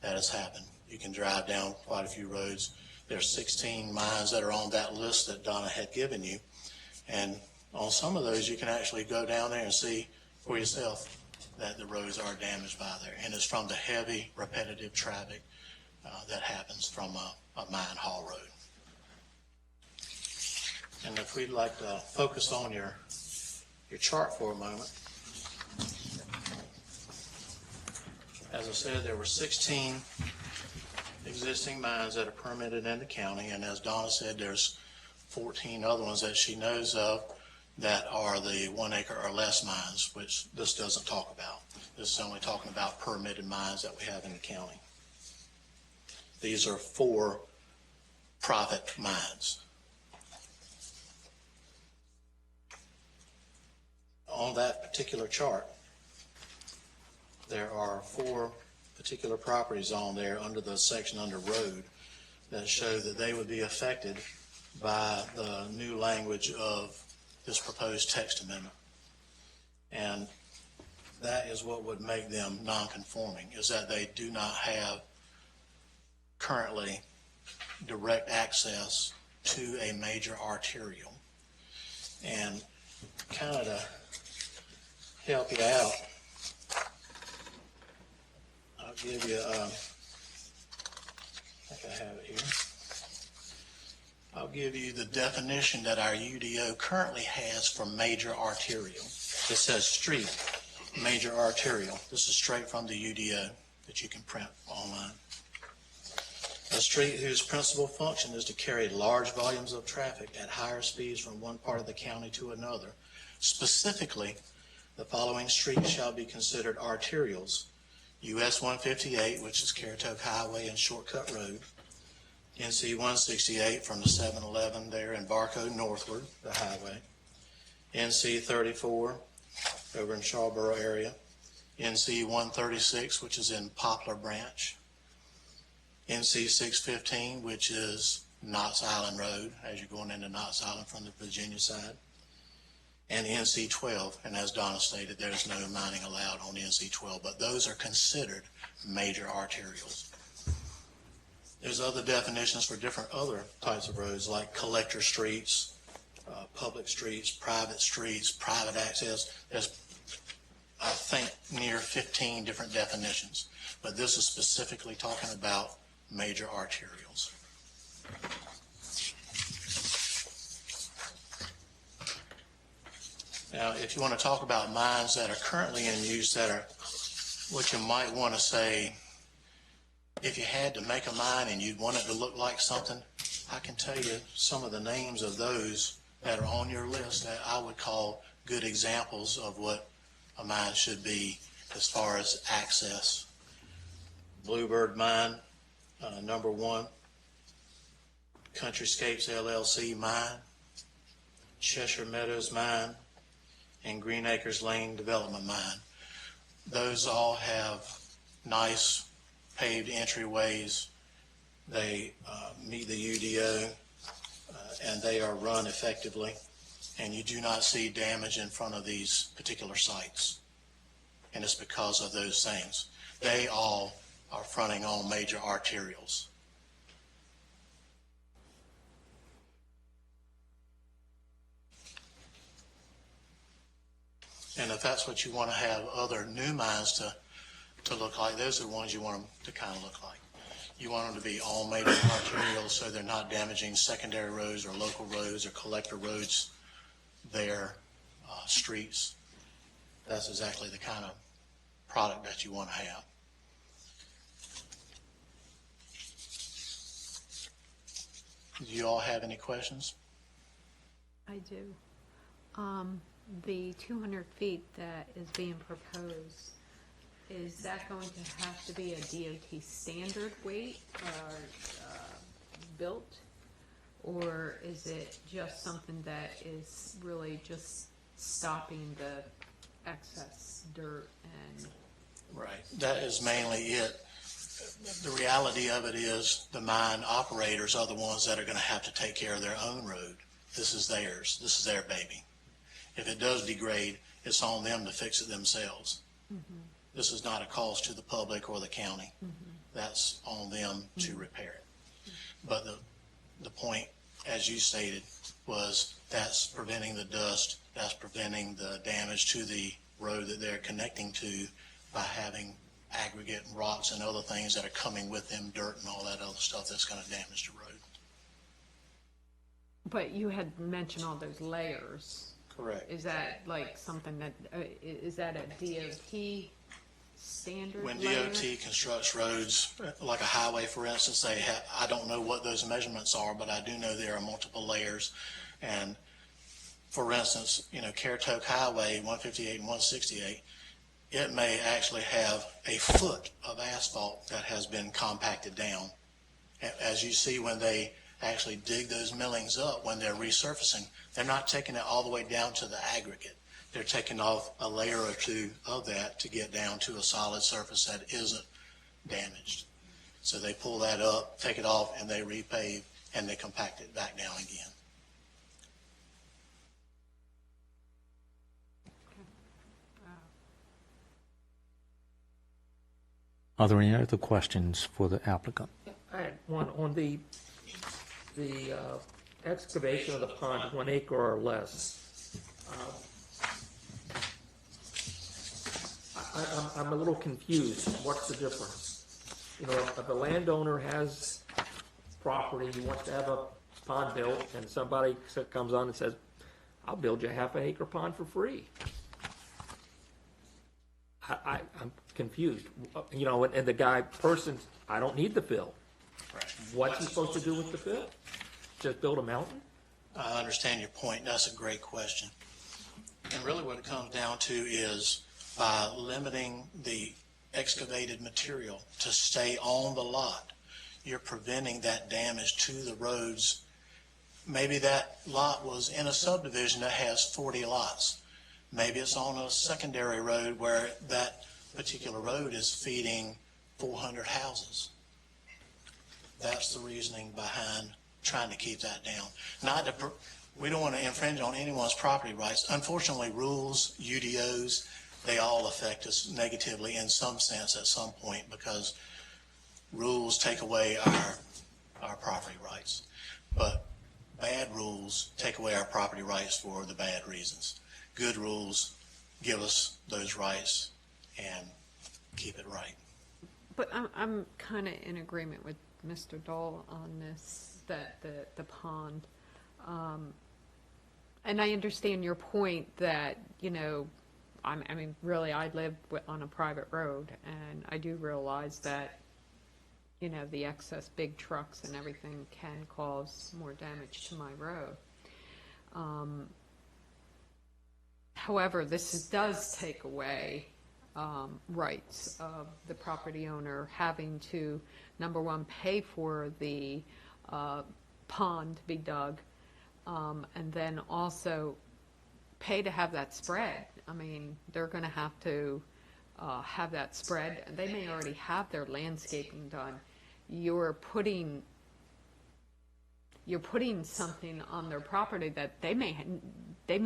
that has happened. You can drive down quite a few roads. There's 16 mines that are on that list that Donna had given you. And on some of those, you can actually go down there and see for yourself that the roads are damaged by there. And it's from the heavy, repetitive traffic that happens from a mine haul road. And if we'd like to focus on your chart for a moment. As I said, there were 16 existing mines that are permitted in the county, and as Donna said, there's 14 other ones that she knows of that are the 1 acre or less mines, which this doesn't talk about. This is only talking about permitted mines that we have in the county. These are 4 private mines. On that particular chart, there are 4 particular properties on there under the section under road that show that they would be affected by the new language of this proposed text amendment. And that is what would make them non-conforming, is that they do not have currently direct access to a major arterial. And kind of to help you out, I'll give you, I think I have it here. I'll give you the definition that our UDO currently has for major arterial. It says street, major arterial. This is straight from the UDO that you can print online. A street whose principal function is to carry large volumes of traffic at higher speeds from one part of the county to another. Specifically, the following streets shall be considered arterials: US 158, which is Currituck Highway and Shortcut Road; NC 168 from the 7-Eleven there in Barco northward, the highway; NC 34 over in Shawboro area; NC 136, which is in Poplar Branch; NC 615, which is Knott's Island Road, as you're going into Knott's Island from the Virginia side; and NC 12, and as Donna stated, there's no mining allowed on NC 12, but those are considered major arterials. There's other definitions for different other types of roads, like collector streets, public streets, private access. There's, I think, near 15 different definitions, but this is specifically talking about major arterials. Now, if you want to talk about mines that are currently in use that are what you might want to say, if you had to make a mine and you'd want it to look like something, I can tell you some of the names of those that are on your list that I would call good examples of what a mine should be as far as access. Bluebird Mine, number 1. Countryscapes LLC Mine, Cheshire Meadows Mine, and Green Acres Lane Development Mine. Those all have nice paved entryways. They meet the UDO, and they are run effectively, and you do not see damage in front of these particular sites, and it's because of those things. They all are fronting on major arterials. And if that's what you want to have other new mines to look like, those are the ones you want them to kind of look like. You want them to be all major arterials so they're not damaging secondary roads or local roads or collector roads, their streets. That's exactly the kind of product that you want to have. Do you all have any questions? I do. The 200 feet that is being proposed, is that going to have to be a DOT standard weight or built? Or is it just something that is really just stopping the excess dirt and? Right, that is mainly it. The reality of it is the mine operators are the ones that are going to have to take care of their own road. This is theirs. This is their baby. If it does degrade, it's on them to fix it themselves. Mm-hmm. This is not a cost to the public or the county. Mm-hmm. That's on them to repair it. Mm-hmm. But the point, as you stated, was that's preventing the dust, that's preventing the damage to the road that they're connecting to by having aggregate and rocks and other things that are coming with them, dirt and all that other stuff that's going to damage the road. But you had mentioned all those layers. Correct. Is that like something that, is that a DOT standard When layer? DOT constructs roads, like a highway, for instance, I don't know what those measurements are, but I do know there are multiple layers. And for instance, Currituck Highway 158 and 168, it may actually have a foot of asphalt that has been compacted down. As you see, when they actually dig those millings up, when they're resurfacing, they're not taking it all the way down to the aggregate. They're taking off a layer or two of that to get down to a solid surface that isn't damaged. So they pull that up, take it off, and they repave, and they compact it back down again. Are there any other questions for the applicant? I had one on the excavation of the pond, 1 acre or less. I'm a little confused. What's the difference? You know, if a landowner has property, he wants to have a pond built, and somebody comes on and says, I'll build you a half-acre pond for free. I'm confused. You know, and the person, I don't need the fill. Right. What's he supposed to do with the fill? Just build a mountain? I understand your point. That's a great question. And really what it comes down to is by limiting the excavated material to stay on the lot, you're preventing that damage to the roads. Maybe that lot was in a subdivision that has 40 lots. Maybe it's on a secondary road where that particular road is feeding 400 houses. That's the reasoning behind trying to keep that down. We don't want to infringe on anyone's property rights. Unfortunately, rules, UDOs, they all affect us negatively in some sense at some point because rules take away our property rights. But bad rules take away our property rights for the bad reasons. Good rules give us those rights and keep it right. But I'm kind of in agreement with Mr. Dahl on this, that the pond. And I understand your point that, you know, I mean, really, I live on a private road, and I do realize that, you know, the excess big trucks and everything can cause more damage to my road. However, this does take away rights of the property owner having to, number one, pay for the pond to be dug, and then also pay to have that spread. I mean, they're going to have to have that spread. They may already have their landscaping done. You're putting something on their property that they may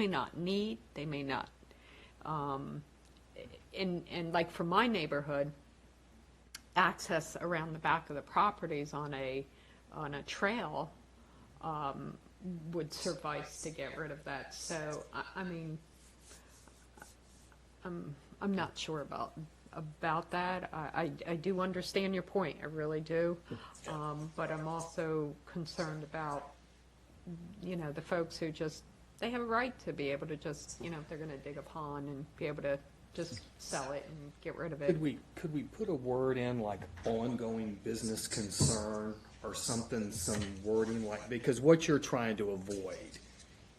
not need, they may not. And like for my neighborhood, access around the back of the properties on a trail would suffice to get rid of that. So I mean, I'm not sure about that. I do understand your point, I really do. But I'm also concerned about, you know, the folks who just, they have a right to be able to just, you know, if they're going to dig a pond and be able to just sell it and get rid of it. Could we put a word in like ongoing business concern or something, some wording like, because what you're trying to avoid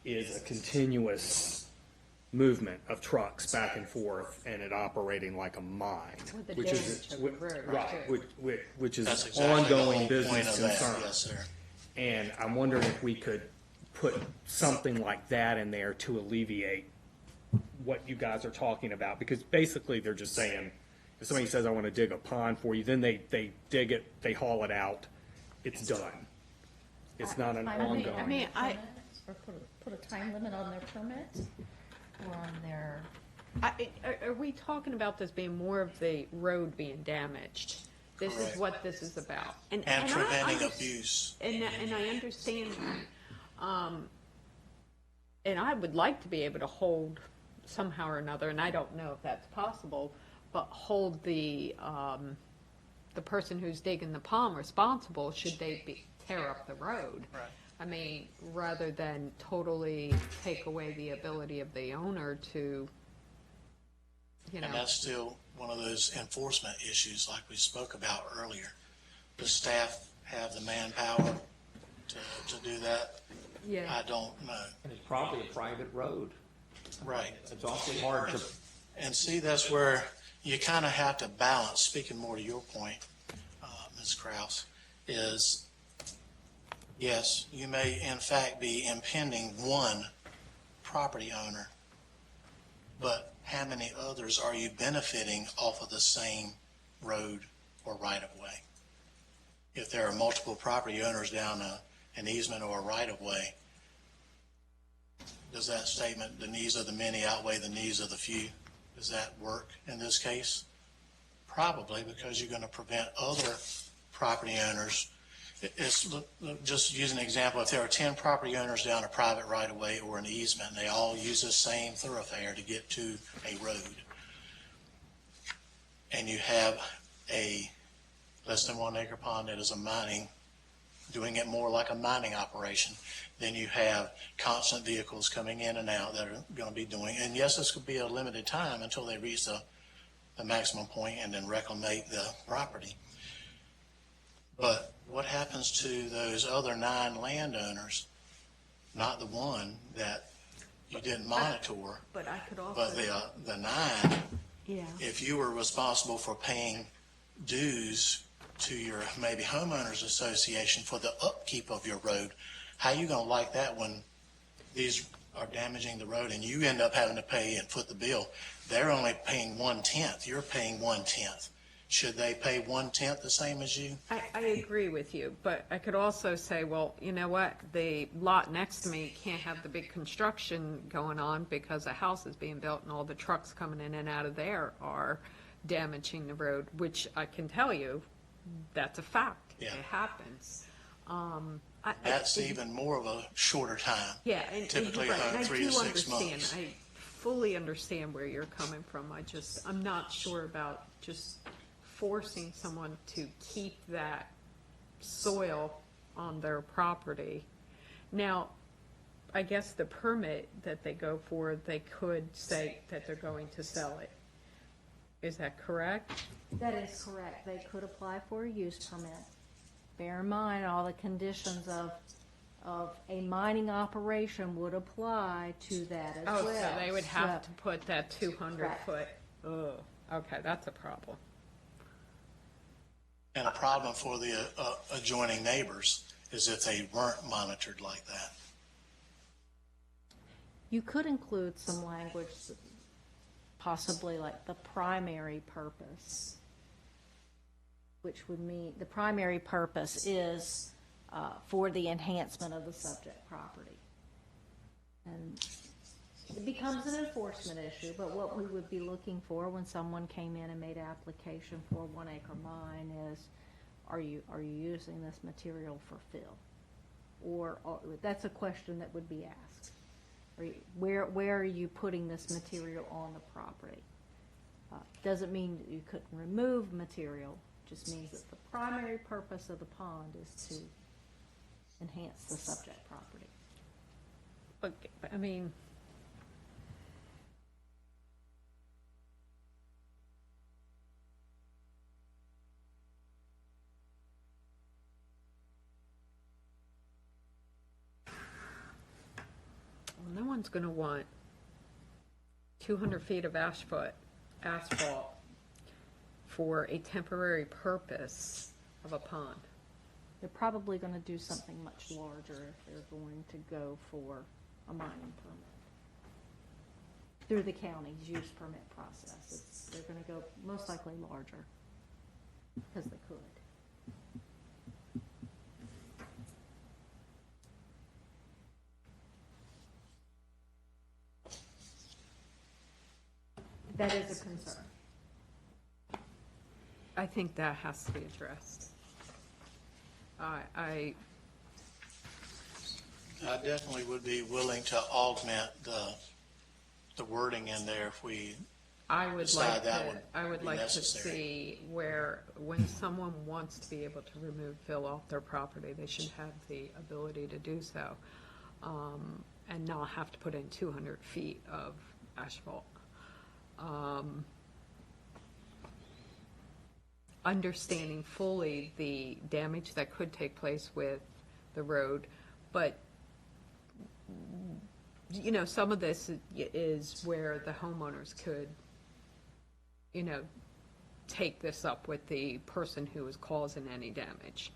is a continuous movement of trucks back and forth and it operating like a mine, With the which is, damage of the road, right, too. which is That's exactly the ongoing whole business point of that. concern. Yes, sir. And I'm wondering if we could put something like that in there to alleviate what you guys are talking about, because basically they're just saying, if somebody says, I want to dig a pond for you, then they dig it, they haul it out, it's done. It's not an ongoing. I mean, Or put a time limit on their permit or on their, are we talking about this being more of the road being damaged? This Correct. is what this is about. And I preventing under- abuse. And I understand that. And I would like to be able to hold somehow or another, and I don't know if that's possible, but hold the person who's digging the pond responsible should they tear up the road. Right. I mean, rather than totally take away the ability of the owner to, you know. And that's still one of those enforcement issues like we spoke about earlier. Does staff have the manpower to do that? Yeah. I don't know. And it's probably a private road. Right. It's awfully hard to, And see, that's where you kind of have to balance, speaking more to your point, Ms. Kraus, is yes, you may in fact be impeding one property owner, but how many others are you benefiting off of the same road or right-of-way? If there are multiple property owners down an easement or a right-of-way, does that statement, the needs of the many outweigh the needs of the few, does that work in this case? Probably, because you're going to prevent other property owners It's, just use an example, if there are 10 property owners down a private right-of-way or an easement, and they all use the same thoroughfare to get to a road, and you have a less than 1 acre pond that is a mining, doing it more like a mining operation, then you have constant vehicles coming in and out that are going to be doing, and yes, this could be a limited time until they reach the maximum point and then reclamate the property. But what happens to those other 9 landowners, not the one that you didn't monitor, But I could also. but the 9, Yeah. if you were responsible for paying dues to your maybe homeowners association for the upkeep of your road, how you gonna like that when these are damaging the road and you end up having to pay and foot the bill? They're only paying 1/10, you're paying 1/10. Should they pay 1/10 the same as you? I agree with you, but I could also say, well, you know what, the lot next to me can't have the big construction going on because a house is being built and all the trucks coming in and out of there are damaging the road, which I can tell you, that's a fact. Yeah. It happens. That's even more of a shorter time. Yeah, and Typically you're right, and I 3 do to 6 understand. months. I fully understand where you're coming from. I'm not sure about just forcing someone to keep that soil on their property. Now, I guess the permit that they go for, they could say that they're going to sell it. Is that correct? That is correct. They could apply for a use permit. Bear in mind, all the conditions of a mining operation would apply to that as well. Oh, so they would have So- to put that 200 Correct. foot. Oh, okay, that's a problem. And a problem for the adjoining neighbors is if they weren't monitored like that. You could include some language, possibly like the primary purpose, which would mean, the primary purpose is for the enhancement of the subject property. And it becomes an enforcement issue, but what we would be looking for when someone came in and made an application for a 1 acre mine is, are you using this material for fill? Or that's a question that would be asked. Where are you putting this material on the property? Doesn't mean that you couldn't remove material, just means that the primary purpose of the pond is to enhance the subject property. But, I mean, well, no one's gonna want 200 feet of asphalt for a temporary purpose of a pond. They're probably gonna do something much larger if they're going to go for a mining permit. Through the county's use permit process. They're gonna go most likely larger, because they could. That is a concern. I think that has to be addressed. I I definitely would be willing to augment the wording in there if we would decide like that to, would I would be like to necessary. see where, when someone wants to be able to remove fill off their property, they should have the ability to do so, and not have to put in 200 feet of asphalt. Understanding fully the damage that could take place with the road, but, you know, some of this is where the homeowners could, you know, take this up with the person who is causing any damage.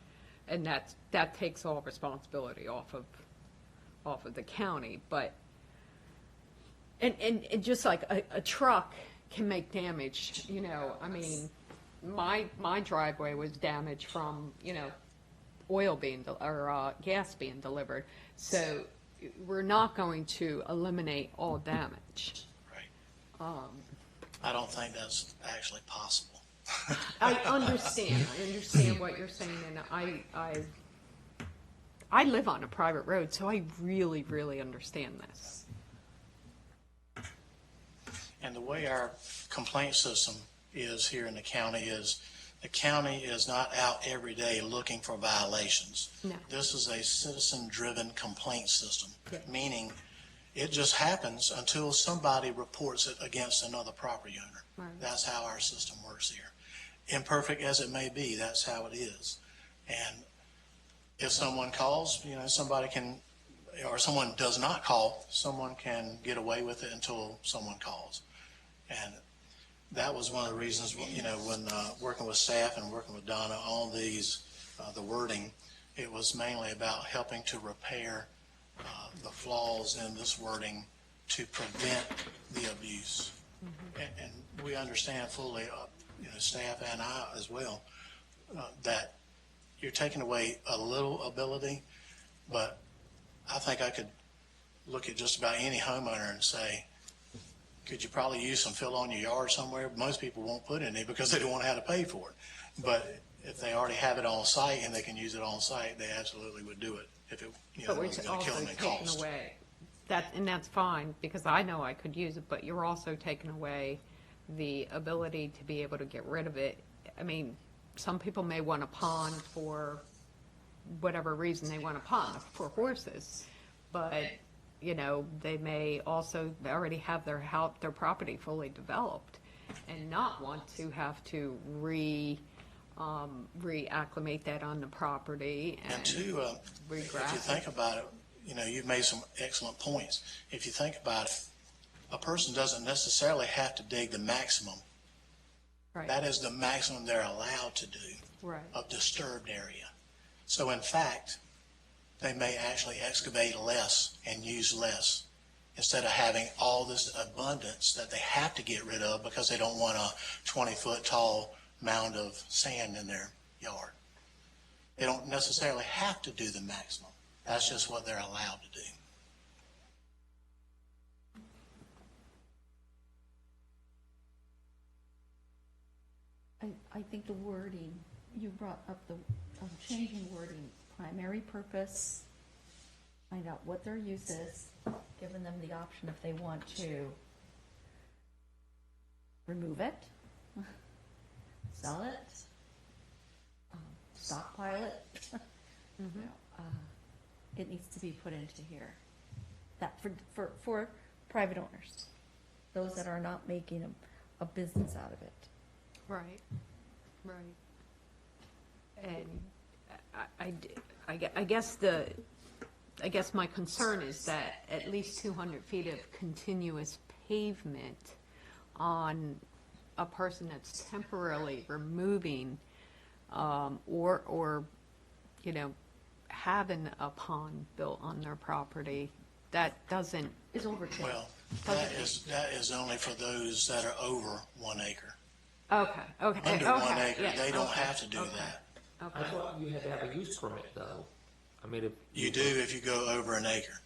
And that takes all responsibility off of the county, but, and just like a truck can make damage, you know, I mean, my driveway was damaged from, you know, oil being, or gas being delivered. So we're not going to eliminate all damage. Right. I don't think that's actually possible. I understand what you're saying, and I live on a private road, so I really, really understand this. And the way our complaint system is here in the county is, the county is not out every day looking for violations. No. This is a citizen-driven complaint system, Yeah. meaning it just happens until somebody reports it against another property owner. Right. That's how our system works here. Imperfect as it may be, that's how it is. And if someone calls, somebody can, or someone does not call, someone can get away with it until someone calls. And that was one of the reasons, when working with staff and working with Donna on these, the wording, it was mainly about helping to repair the flaws in this wording to prevent the abuse. And we understand fully, staff and I as well, that you're taking away a little ability, but I think I could look at just about any homeowner and say, could you probably use some fill on your yard somewhere? Most people won't put any because they don't want to have to pay for it. But if they already have it on site and they can use it on site, they absolutely would do it if it, But we're wasn't going to kill also them in taking cost. away, and that's fine, because I know I could use it, but you're also taking away the ability to be able to get rid of it. I mean, some people may want a pond for whatever reason they want a pond, for horses, but, they may also already have their property fully developed and not want to have to reacclimate that on the property And and two, if you regrass think about it, you've made some excellent points. If you think about it, a person doesn't necessarily have to dig the maximum. Right. That is the maximum they're allowed to do Right. of disturbed area. So in fact, they may actually excavate less and use less instead of having all this abundance that they have to get rid of because they don't want a 20-foot tall mound of sand in their yard. They don't necessarily have to do the maximum. That's just what they're allowed to do. I think the wording, you brought up the, changing wording, primary purpose, find out what their use is, giving them the option if they want to remove it, sell it, stockpile it. It needs to be put into here. That for private owners, those that are not making a business out of it. Right, right. And I guess my concern is that at least 200 feet of continuous pavement on a person that's temporarily removing, or, having a pond built on their property, that doesn't, Is overkill. Well, that is only for those that are over 1 acre. okay. Under 1 acre, yeah, they don't okay, have to do okay, that. I Okay, thought you had to have a use permit, though. I mean, if. You do if you go over 1 acre.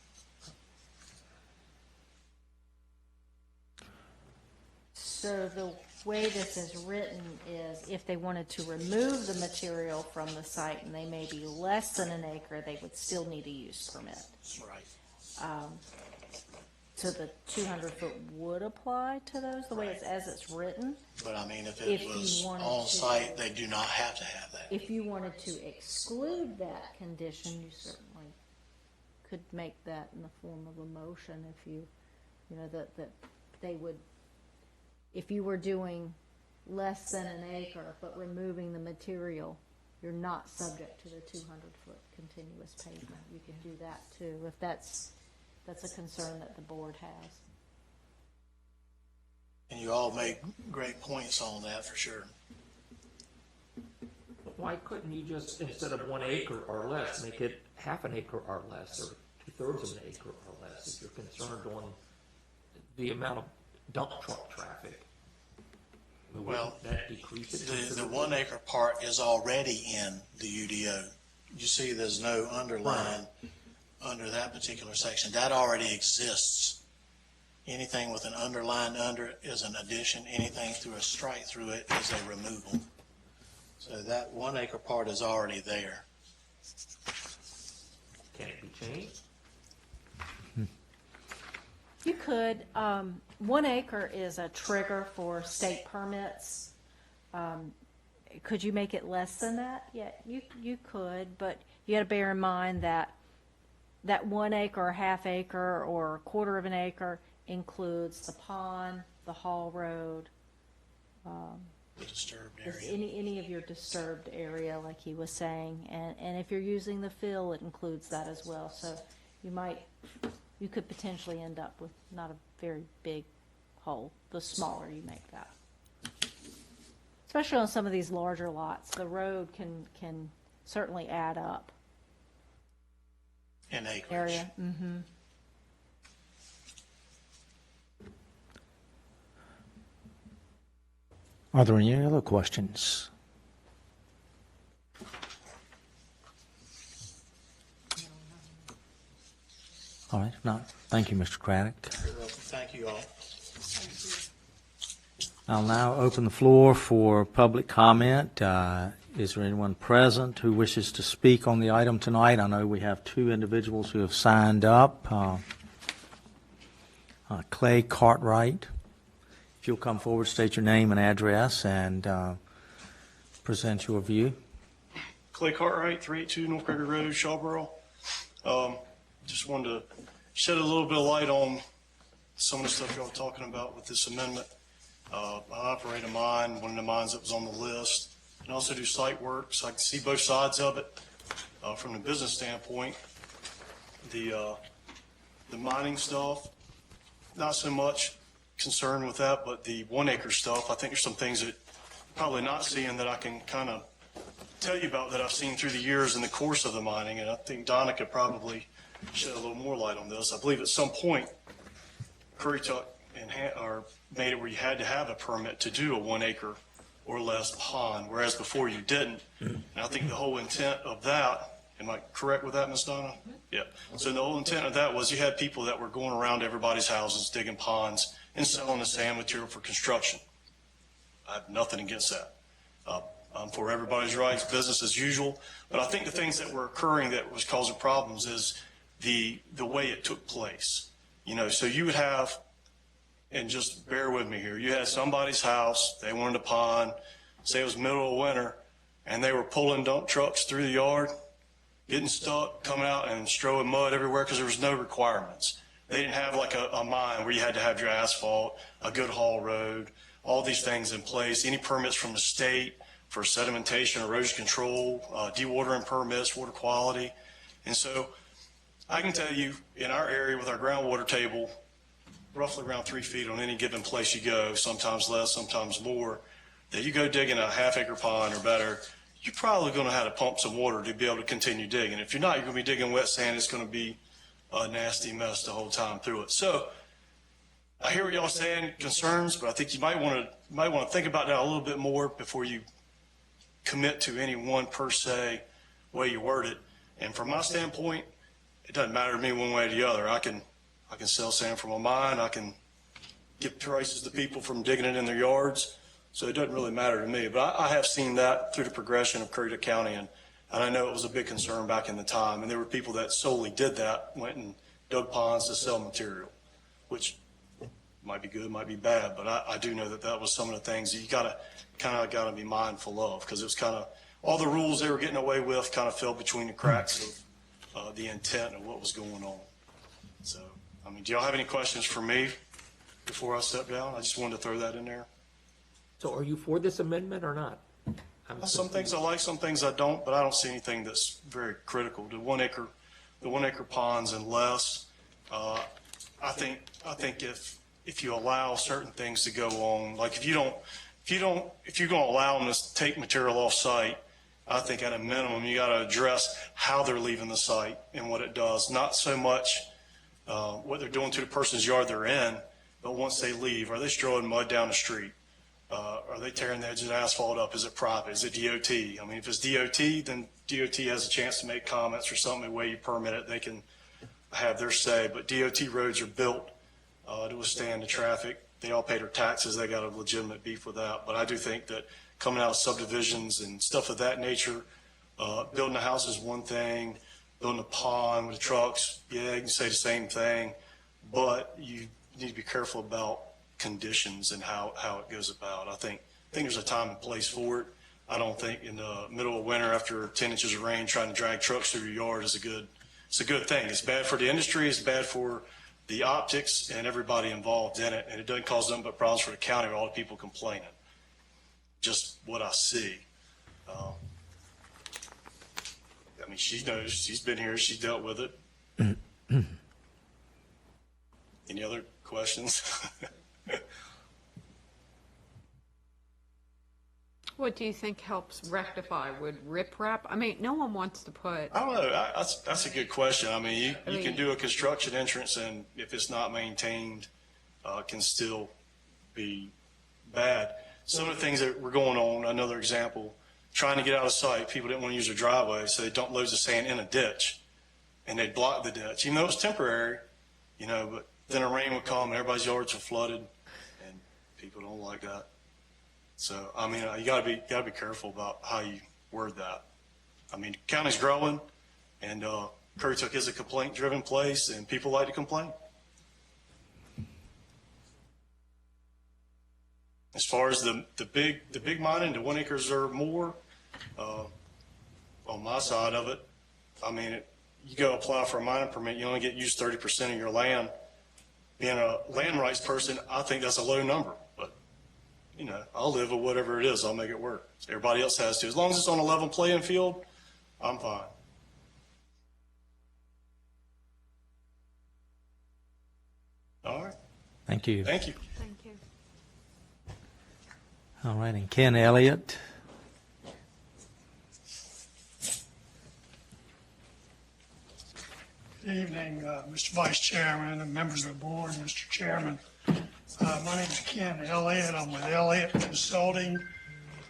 So the way this is written is if they wanted to remove the material from the site and they may be less than 1 acre, they would still need a use permit. Right. So the 200-foot would apply to those, the way it's, as it's written? But I mean, if If it you was wanted on to- site, they do not have to have that. If you wanted to exclude that condition, you certainly could make that in the form of a motion if you, that they would, if you were doing less than 1 acre, but removing the material, you're not subject to the 200-foot continuous pavement. You could do that too, if that's a concern that the board has. And you all make great points on that for sure. Why couldn't you just, instead of 1 acre or less, make it half an acre or less, or 2/3 of an acre or less, if you're concerned on the amount of dump truck traffic? Well, Wouldn't that decrease it? The considerably? 1 acre part is already in the UDO. You see there's no underline under that particular section. That already exists. Anything with an underline under it is an addition. Anything through a strike through it is a removal. So that 1 acre part is already there. change? You could, 1 acre is a trigger for state permits. Could you make it less than that? Yeah, you could, but you gotta bear in mind that 1 acre or half acre or a quarter of an acre includes the pond, the haul road, The disturbed if area. any of your disturbed area, like he was saying, and if you're using the fill, it includes that as well. So you could potentially end up with not a very big hole, the smaller you make that. Especially on some of these larger lots, the road can certainly add up. In acreage. Area, mm-hmm. Are there any other questions? All right, if not, thank you, Mr. Craddock. You're welcome. Thank you all. I'll now open the floor for public comment. Is there anyone present who wishes to speak on the item tonight? I know we have 2 individuals who have signed up. Clay Cartwright, if you'll come forward, state your name and address, and present your view. Clay Cartwright, 382 North Gregory Road, Shawboro. Just wanted to shed a little bit of light on some of the stuff y'all were talking about with this amendment. I operate a mine, one of the mines that was on the list, and also do site work, so I can see both sides of it. From the business standpoint, the mining stuff, not so much concerned with that, but the 1 acre stuff, I think there's some things that you're probably not seeing that I can kind of tell you about that I've seen through the years in the course of the mining, and I think Donna could probably shed a little more light on this. I believe at some point, Currituck made it where you had to have a permit to do a 1 acre or less pond, whereas before you didn't. And I think the whole intent of that, am I correct with that, Ms. Donna? Yeah. So the whole intent of that was you had people that were going around everybody's houses digging ponds and selling the sand material for construction. I have nothing against that. I'm for everybody's rights, business as usual. But I think the things that were occurring that was causing problems is the way it took place. You know, so you would have, and just bear with me here, you had somebody's house, they wanted a pond, say it was middle of winter, and they were pulling dump trucks through the yard, getting stuck, coming out and strewing mud everywhere because there was no requirements. They didn't have like a mine where you had to have your asphalt, a good haul road, all these things in place, any permits from the state for sedimentation, erosion control, dewatering permits, water quality. And so I can tell you in our area with our groundwater table, roughly around 3 feet on any given place you go, sometimes less, sometimes more, that you go digging a half acre pond or better, you're probably going to have to pump some water to be able to continue digging. If you're not, you're going to be digging wet sand. It's going to be a nasty mess the whole time through it. So I hear what y'all saying, concerns, but I think you might want to think about that a little bit more before you commit to any one per se way you word it. And from my standpoint, it doesn't matter to me one way or the other. I can sell sand from a mine. I can give prices to people from digging it in their yards. So it doesn't really matter to me. But I have seen that through the progression of Currituck County, and I know it was a big concern back in the time. And there were people that solely did that, went and dug ponds to sell material, which might be good, might be bad. But I do know that was some of the things that you got to be mindful of, because it was kind of all the rules they were getting away with kind of fell between the cracks of the intent of what was going on. So, I mean, do y'all have any questions for me before I step down? I just wanted to throw that in there. So are you for this amendment or not? Some things I like, some things I don't, but I don't see anything that's very critical. The 1 acre ponds and less, I think if you allow certain things to go on, like if you're going to allow them to take material off site, I think at a minimum you got to address how they're leaving the site and what it does. Not so much what they're doing to the person's yard they're in, but once they leave, are they strewing mud down the street? Are they tearing the edge of the asphalt up? Is it private? Is it DOT? I mean, if it's DOT, then DOT has a chance to make comments or something. The way you permit it, they can have their say. But DOT roads are built to withstand the traffic. They all pay their taxes. They got a legitimate beef with that. But I do think that coming out of subdivisions and stuff of that nature, building a house is one thing. building a pond with the trucks, yeah, you can say the same thing, but you need to be careful about conditions and how it goes about. I think there's a time and place for it. I don't think in the middle of winter after 10 inches of rain, trying to drag trucks through your yard is a good thing. It's bad for the industry. It's bad for the optics and everybody involved in it. And it doesn't cause nothing but problems for the county with all the people complaining. Just what I see. I mean, she knows. She's been here. She's dealt with it. Any other questions? What do you think helps rectify? Would riprap? I mean, no one wants to put, I don't know. That's a good question. I mean, you can do a construction entrance, and if it's not maintained, it can still be bad. Some of the things that were going on, another example, trying to get out of sight, people didn't want to use their driveway, so they dumped loads of sand in a ditch, and they'd block the ditch, even though it was temporary, but then a rain would come, and everybody's yards were flooded, and people don't like that. So, I mean, you gotta be careful about how you word that. I mean, the county's growing, and Currituck is a complaint-driven place, and people like to complain. As far as the big mining, the 1 acres or more, on my side of it, I mean, you go apply for a mining permit, you only get used 30% of your land. Being a land rights person, I think that's a low number, but I'll live with whatever it is. I'll make it work. Everybody else has to. As long as it's on a level playing field, I'm fine. All right. Thank you. Thank you. thank you. All right, and Ken Elliott. Good evening, Mr. Vice Chairman and members of the board, Mr. Chairman. My name is Ken Elliott. I'm with Elliott Consulting.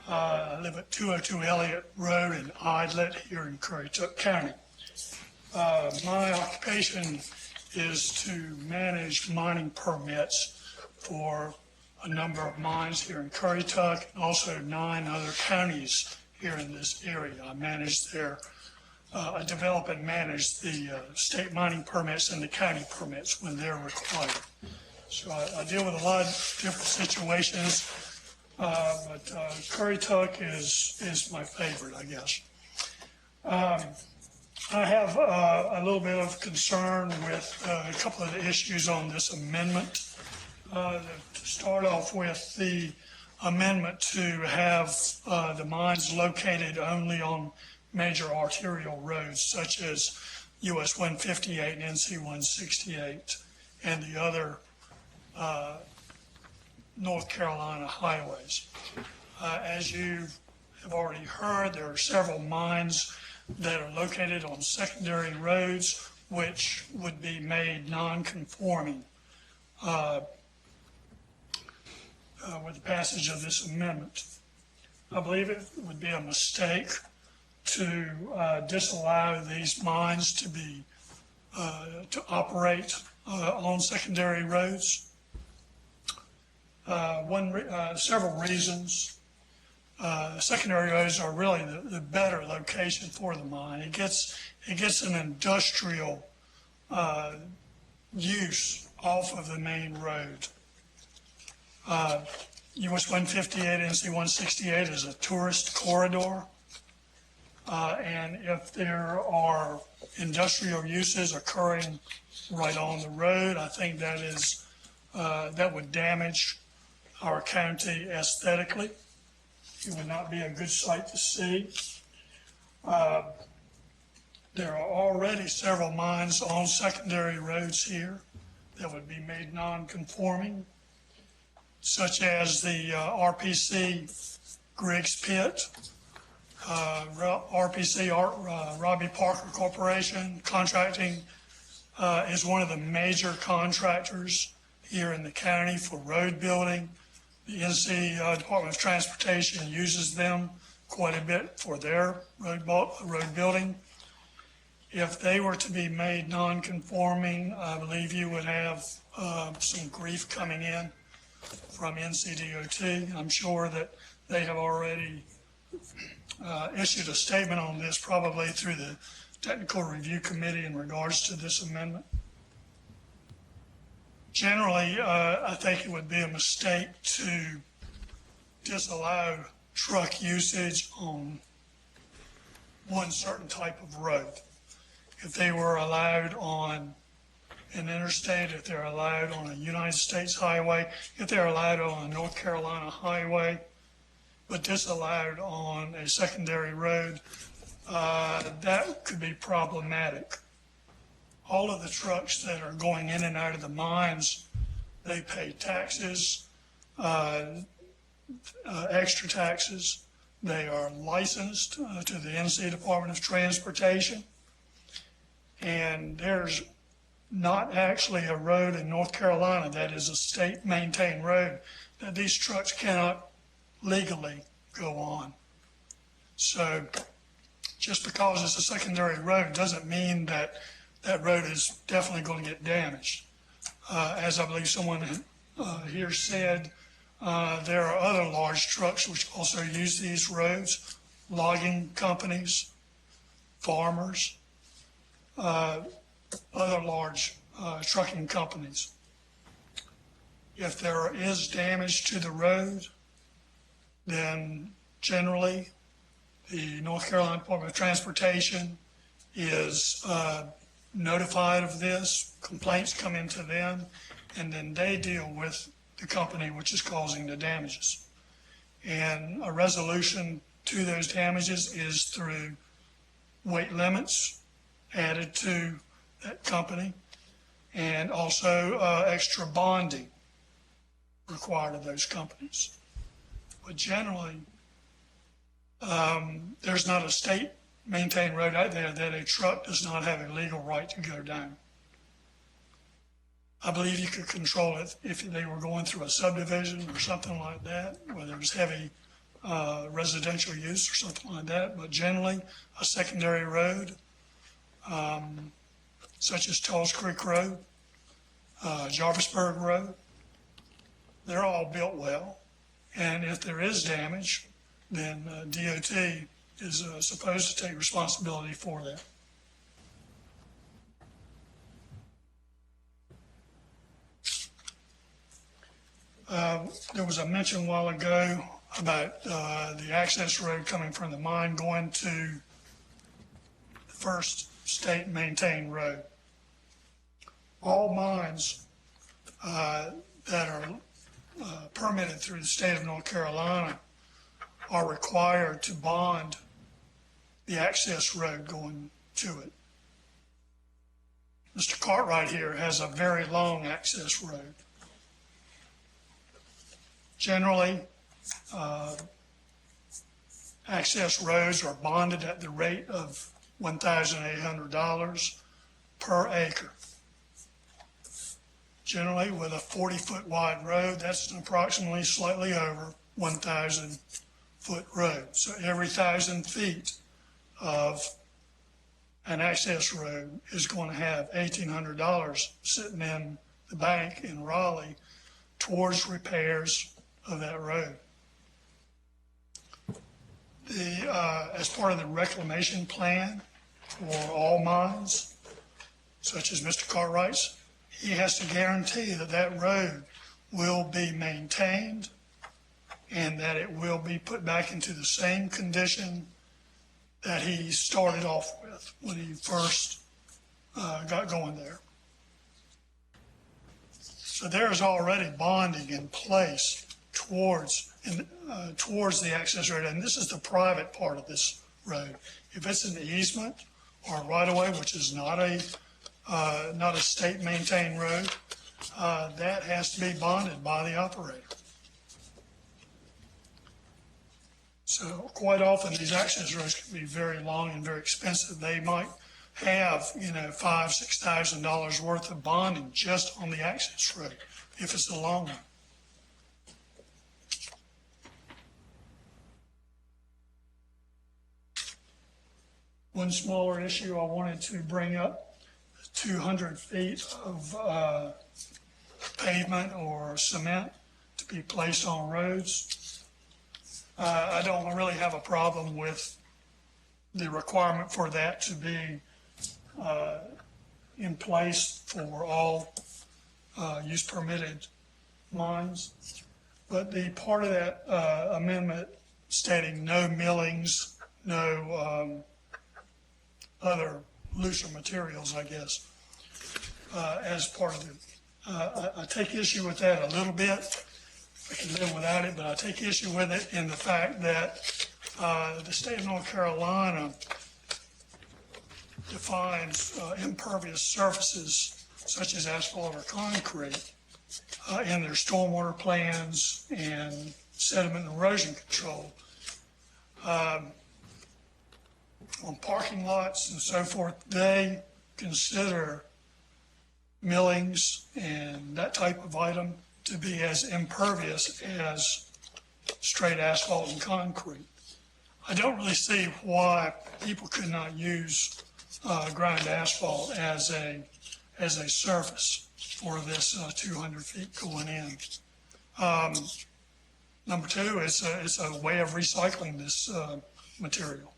I live at 202 Elliott Road in Idlet here in Currituck County. My occupation is to manage mining permits for a number of mines here in Currituck and also 9 other counties here in this area. I develop and manage the state mining permits and the county permits when they're required. So I deal with a lot of different situations, but Currituck is my favorite, I guess. I have a little bit of concern with a couple of the issues on this amendment. To start off with, the amendment to have the mines located only on major arterial roads such as US 158 and NC 168 and the other North Carolina highways. As you have already heard, there are several mines that are located on secondary roads which would be made non-conforming with the passage of this amendment. I believe it would be a mistake to disallow these mines to be to operate on secondary roads. Several reasons. Secondary roads are really the better location for the mine. It gets an industrial use off of the main road. US 158 NC 168 is a tourist corridor. And if there are industrial uses occurring right on the road, I think that would damage our county aesthetically. It would not be a good sight to see. There are already several mines on secondary roads here that would be made non-conforming, such as the RPC Griggs Pit, RPC Robbie Parker Corporation Contracting is one of the major contractors here in the county for road building. The NC Department of Transportation uses them quite a bit for their road building. If they were to be made non-conforming, I believe you would have some grief coming in from NCDOT. I'm sure that they have already issued a statement on this, probably through the technical review committee in regards to this amendment. Generally, I think it would be a mistake to disallow truck usage on one certain type of road. If they were allowed on an interstate, if they're allowed on a United States highway, if they're allowed on a North Carolina highway, but disallowed on a secondary road, that could be problematic. All of the trucks that are going in and out of the mines, they pay taxes, extra taxes. They are licensed to the NC Department of Transportation. And there's not actually a road in North Carolina that is a state-maintained road that these trucks cannot legally go on. So just because it's a secondary road doesn't mean that that road is definitely going to get damaged. As I believe someone here said, there are other large trucks which also use these roads, logging companies, farmers, other large trucking companies. If there is damage to the road, then generally the North Carolina Department of Transportation is notified of this, complaints come into them, and then they deal with the company which is causing the damages. And a resolution to those damages is through weight limits added to that company, and also extra bonding required of those companies. But generally, there's not a state-maintained road out there that a truck does not have a legal right to go down. I believe you could control it if they were going through a subdivision or something like that, where there was heavy residential use or something like that. But generally, a secondary road, such as Tulls Creek Road, Jarvisburg Road, they're all built well. And if there is damage, then DOT is supposed to take responsibility for that. There was a mention a while ago about the access road coming from the mine going to the first state-maintained road. All mines that are permitted through the state of North Carolina are required to bond the access road going to it. Mr. Cartwright here has a very long access road. Generally, access roads are bonded at the rate of $1,800 per acre. Generally, with a 40-foot wide road, that's approximately slightly over 1,000-foot road. So every 1,000 feet of an access road is going to have $1,800 sitting in the bank in Raleigh towards repairs of that road. As part of the reclamation plan for all mines, such as Mr. Cartwright's, he has to guarantee that that road will be maintained and that it will be put back into the same condition that he started off with when he first got going there. So there is already bonding in place towards the access road, and this is the private part of this road. If it's an easement or a right-of-way, which is not a state-maintained road, that has to be bonded by the operator. So quite often these access roads can be very long and very expensive. They might have, $5,000, $6,000 worth of bonding just on the access road if it's a long one. One smaller issue I wanted to bring up, 200 feet of pavement or cement to be placed on roads. I don't really have a problem with the requirement for that to be in place for all use permitted mines. But the part of that amendment stating no millings, no other looser materials, I guess, as part of it. I take issue with that a little bit. I can live without it, but I take issue with it in the fact that the state of North Carolina defines impervious surfaces such as asphalt or concrete in their stormwater plans and sediment and erosion control. On parking lots and so forth, they consider millings and that type of item to be as impervious as straight asphalt and concrete. I don't really see why people could not use ground asphalt as a surface for this 200 feet going in. Number two, it's a way of recycling this material.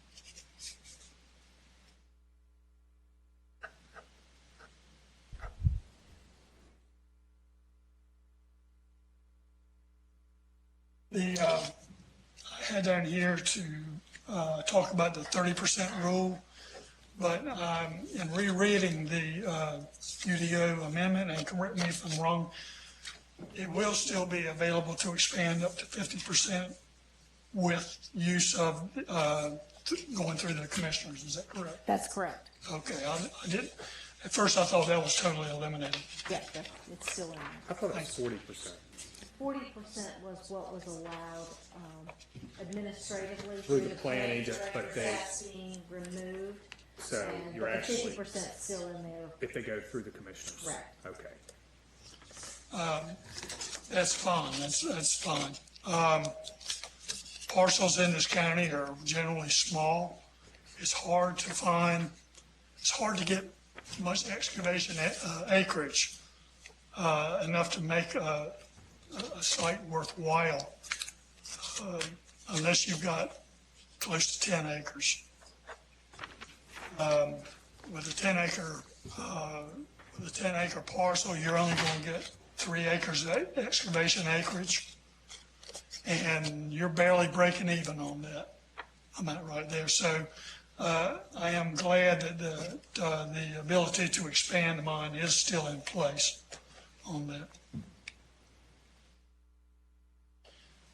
I had down here to talk about the 30% rule, but in rereading the UDO amendment, and correct me if I'm wrong, it will still be available to expand up to 50% with use of going through the commissioners. Is that correct? That's correct. Okay, I did. At first, I thought that was totally eliminated. Yeah, it's still in there. I thought it was 40%. 40% was what was allowed administratively Through the planning, but they- That's being removed. So And you're but the actually, 50% still in there. if they go through the commissioners. Correct. Okay. That's fine, that's fine. Parcels in this county are generally small. It's hard to find, it's hard to get much excavation acreage enough to make a site worthwhile unless you've got close to 10 acres. With a 10 acre parcel, you're only going to get 3 acres of excavation acreage, and you're barely breaking even on that amount right there. So I am glad that the ability to expand the mine is still in place on that.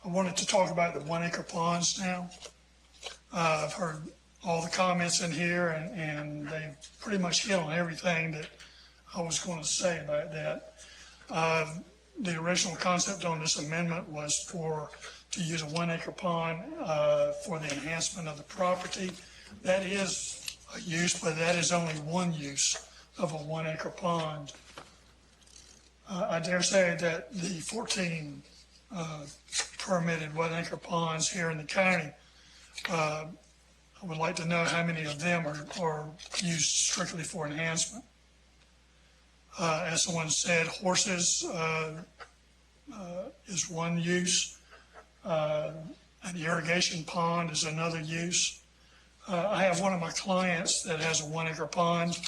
I wanted to talk about the 1 acre ponds now. I've heard all the comments in here, and they pretty much hit on everything that I was going to say about that. The original concept on this amendment was to use a 1 acre pond for the enhancement of the property. That is a use, but that is only one use of a 1 acre pond. I dare say that the 14 permitted 1 acre ponds here in the county, I would like to know how many of them are used strictly for enhancement. As someone said, horses is one use. An irrigation pond is another use. I have one of my clients that has a 1 acre pond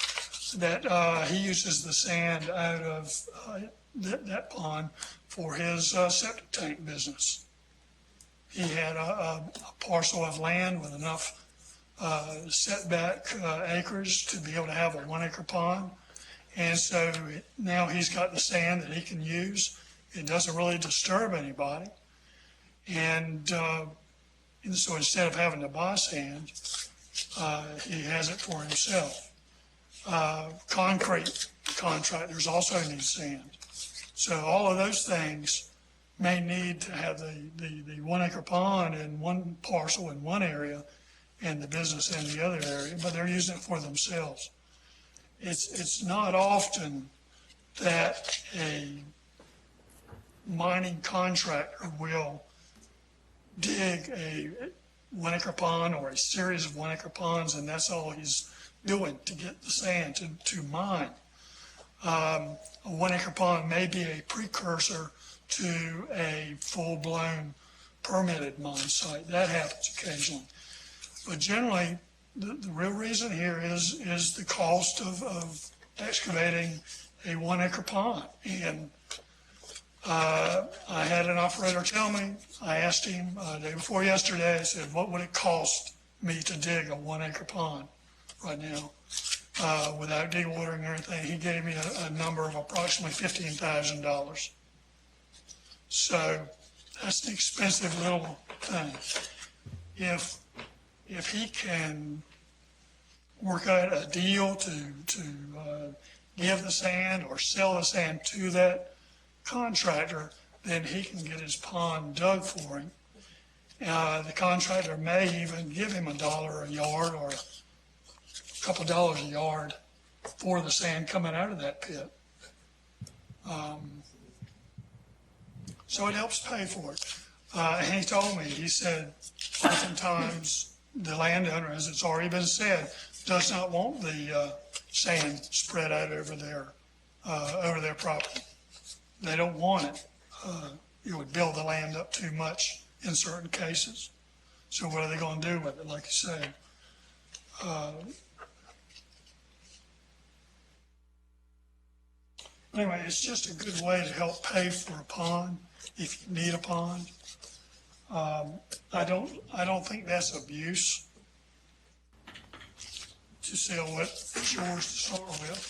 that he uses the sand out of that pond for his septic tank business. He had a parcel of land with enough setback acres to be able to have a 1 acre pond. And so now he's got the sand that he can use. It doesn't really disturb anybody. And so instead of having to buy sand, he has it for himself. Concrete contractors also need sand. So all of those things may need to have the 1 acre pond in one parcel in one area and the business in the other area, but they're using it for themselves. It's not often that a mining contractor will dig a 1 acre pond or a series of 1 acre ponds, and that's all he's doing to get the sand to mine. A 1 acre pond may be a precursor to a full-blown permitted mine site. That happens occasionally. But generally, the real reason here is the cost of excavating a 1 acre pond. And I had an operator tell me, I asked him day before yesterday, I said, what would it cost me to dig a 1 acre pond right now without dewatering or anything? He gave me a number of approximately $15,000. So that's an expensive little thing. If he can work out a deal to give the sand or sell the sand to that contractor, then he can get his pond dug for him. The contractor may even give him $1 a yard or a couple dollars a yard for the sand coming out of that pit. So it helps pay for it. And he told me, he said, oftentimes the landowner, as it's already been said, does not want the sand spread out over their property. They don't want it. It would build the land up too much in certain cases. So what are they going to do with it, like you say? Anyway, it's just a good way to help pay for a pond if you need a pond. I don't think that's abuse to sell wet shores to start with,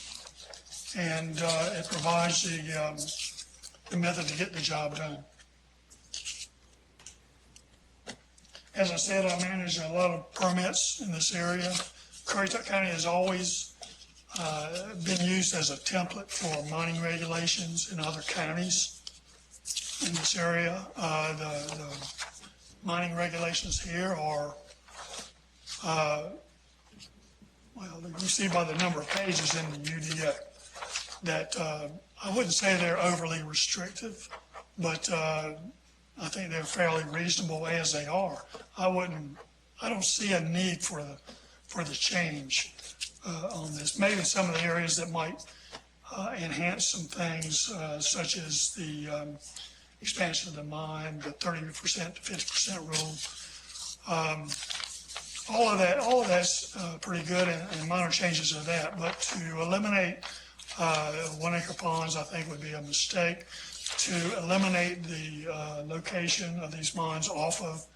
and it provides the method to get the job done. As I said, I manage a lot of permits in this area. Currituck County has always been used as a template for mining regulations in other counties in this area. The mining regulations here are, well, you see by the number of pages in the UDO that I wouldn't say they're overly restrictive, but I think they're fairly reasonable as they are. I don't see a need for the change on this. Maybe some of the areas that might enhance some things, such as the expansion of the mine, the 30% to 50% rule. All of that's pretty good, and minor changes of that. But to eliminate 1 acre ponds, I think would be a mistake. To eliminate the location of these mines off of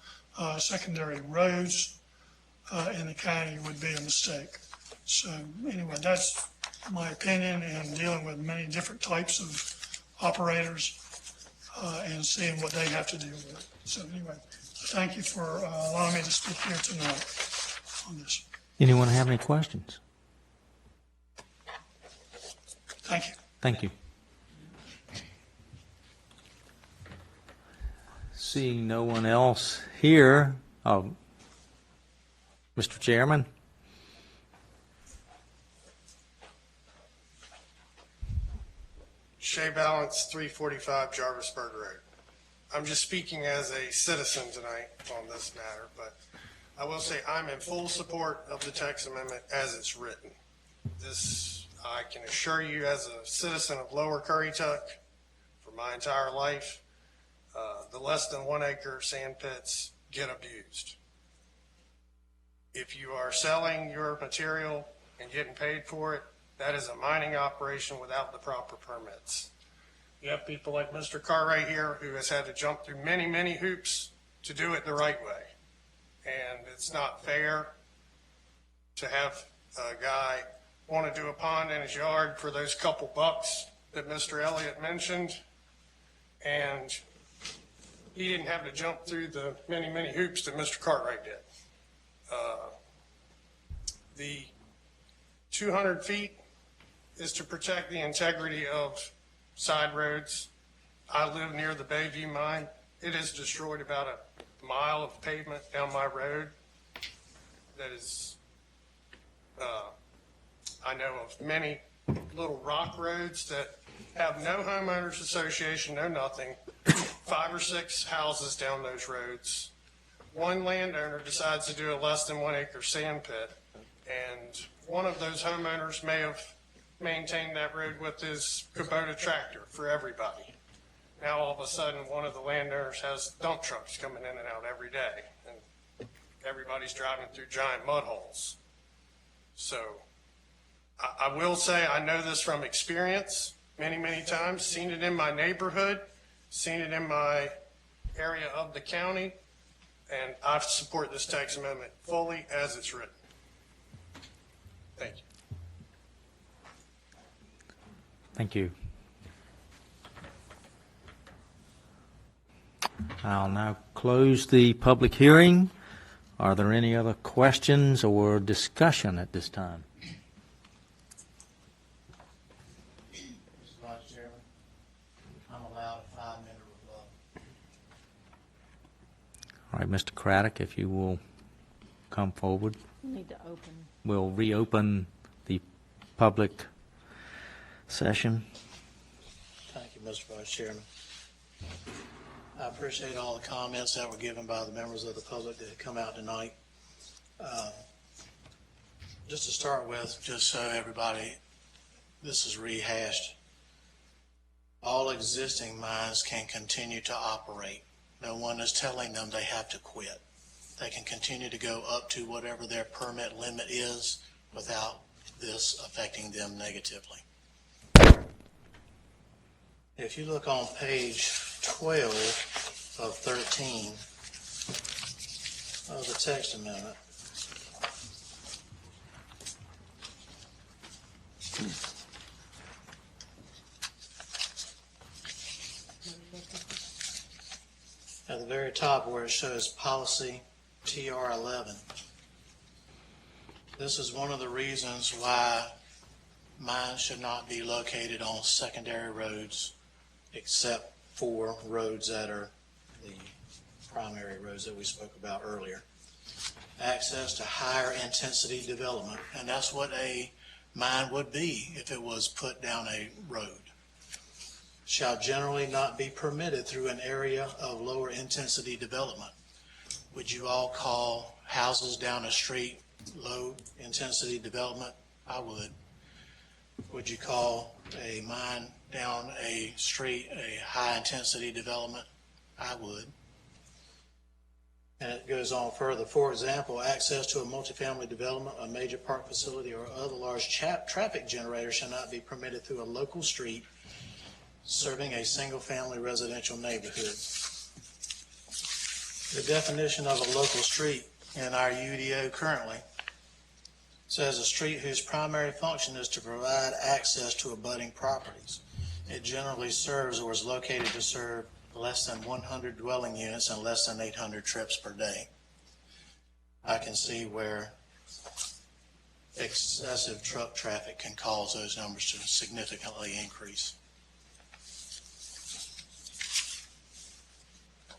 secondary roads in the county would be a mistake. So anyway, that's my opinion in dealing with many different types of operators and seeing what they have to deal with. So anyway, thank you for allowing me to speak here tonight on this. Anyone have any questions? Thank you. Thank you. Seeing no one else here, Mr. Chairman. Shea Balance, 345 Jarvisburg Road. I'm just speaking as a citizen tonight on this matter, but I will say I'm in full support of the text amendment as it's written. This, I can assure you, as a citizen of Lower Currituck for my entire life, the less than 1 acre sand pits get abused. If you are selling your material and getting paid for it, that is a mining operation without the proper permits. You have people like Mr. Cartwright here who has had to jump through many, many hoops to do it the right way. And it's not fair to have a guy want to do a pond in his yard for those couple bucks that Mr. Elliott mentioned, and he didn't have to jump through the many, many hoops that Mr. Cartwright did. The 200 feet is to protect the integrity of side roads. I live near the Bayview mine. It has destroyed about a mile of pavement down my road. That is, I know of many little rock roads that have no homeowners association, no nothing, 5 or 6 houses down those roads. One landowner decides to do a less than 1 acre sand pit, and one of those homeowners may have maintained that road with his Kubota tractor for everybody. Now all of a sudden one of the landowners has dump trucks coming in and out every day, and everybody's driving through giant mud holes. So I will say, I know this from experience many, many times, seen it in my neighborhood, seen it in my area of the county, and I support this text amendment fully as it's written. Thank you. Thank you. I'll now close the public hearing. Are there any other questions or discussion at this time? Mr. Vice Chairman, I'm allowed a 5-minute rebuttal. All right, Mr. Craddock, if you will come forward. Need to open. We'll reopen the public session. Thank you, Mr. Vice Chairman. I appreciate all the comments that were given by the members of the public that have come out tonight. Just to start with, just so everybody, this is rehashed. All existing mines can continue to operate. No one is telling them they have to quit. They can continue to go up to whatever their permit limit is without this affecting them negatively. If you look on page 12 of 13 of the text amendment, at the very top where it shows policy TR11, this is one of the reasons why mines should not be located on secondary roads except for roads that are the primary roads that we spoke about earlier. Access to higher intensity development, and that's what a mine would be if it was put down a road, shall generally not be permitted through an area of lower intensity development. Would you all call houses down a street low intensity development? I would. Would you call a mine down a street a high intensity development? I would. And it goes on further. For example, access to a multifamily development, a major park facility, or other large traffic generator shall not be permitted through a local street serving a single-family residential neighborhood. The definition of a local street in our UDO currently says a street whose primary function is to provide access to abutting properties. It generally serves or is located to serve less than 100 dwelling units and less than 800 trips per day. I can see where excessive truck traffic can cause those numbers to significantly increase.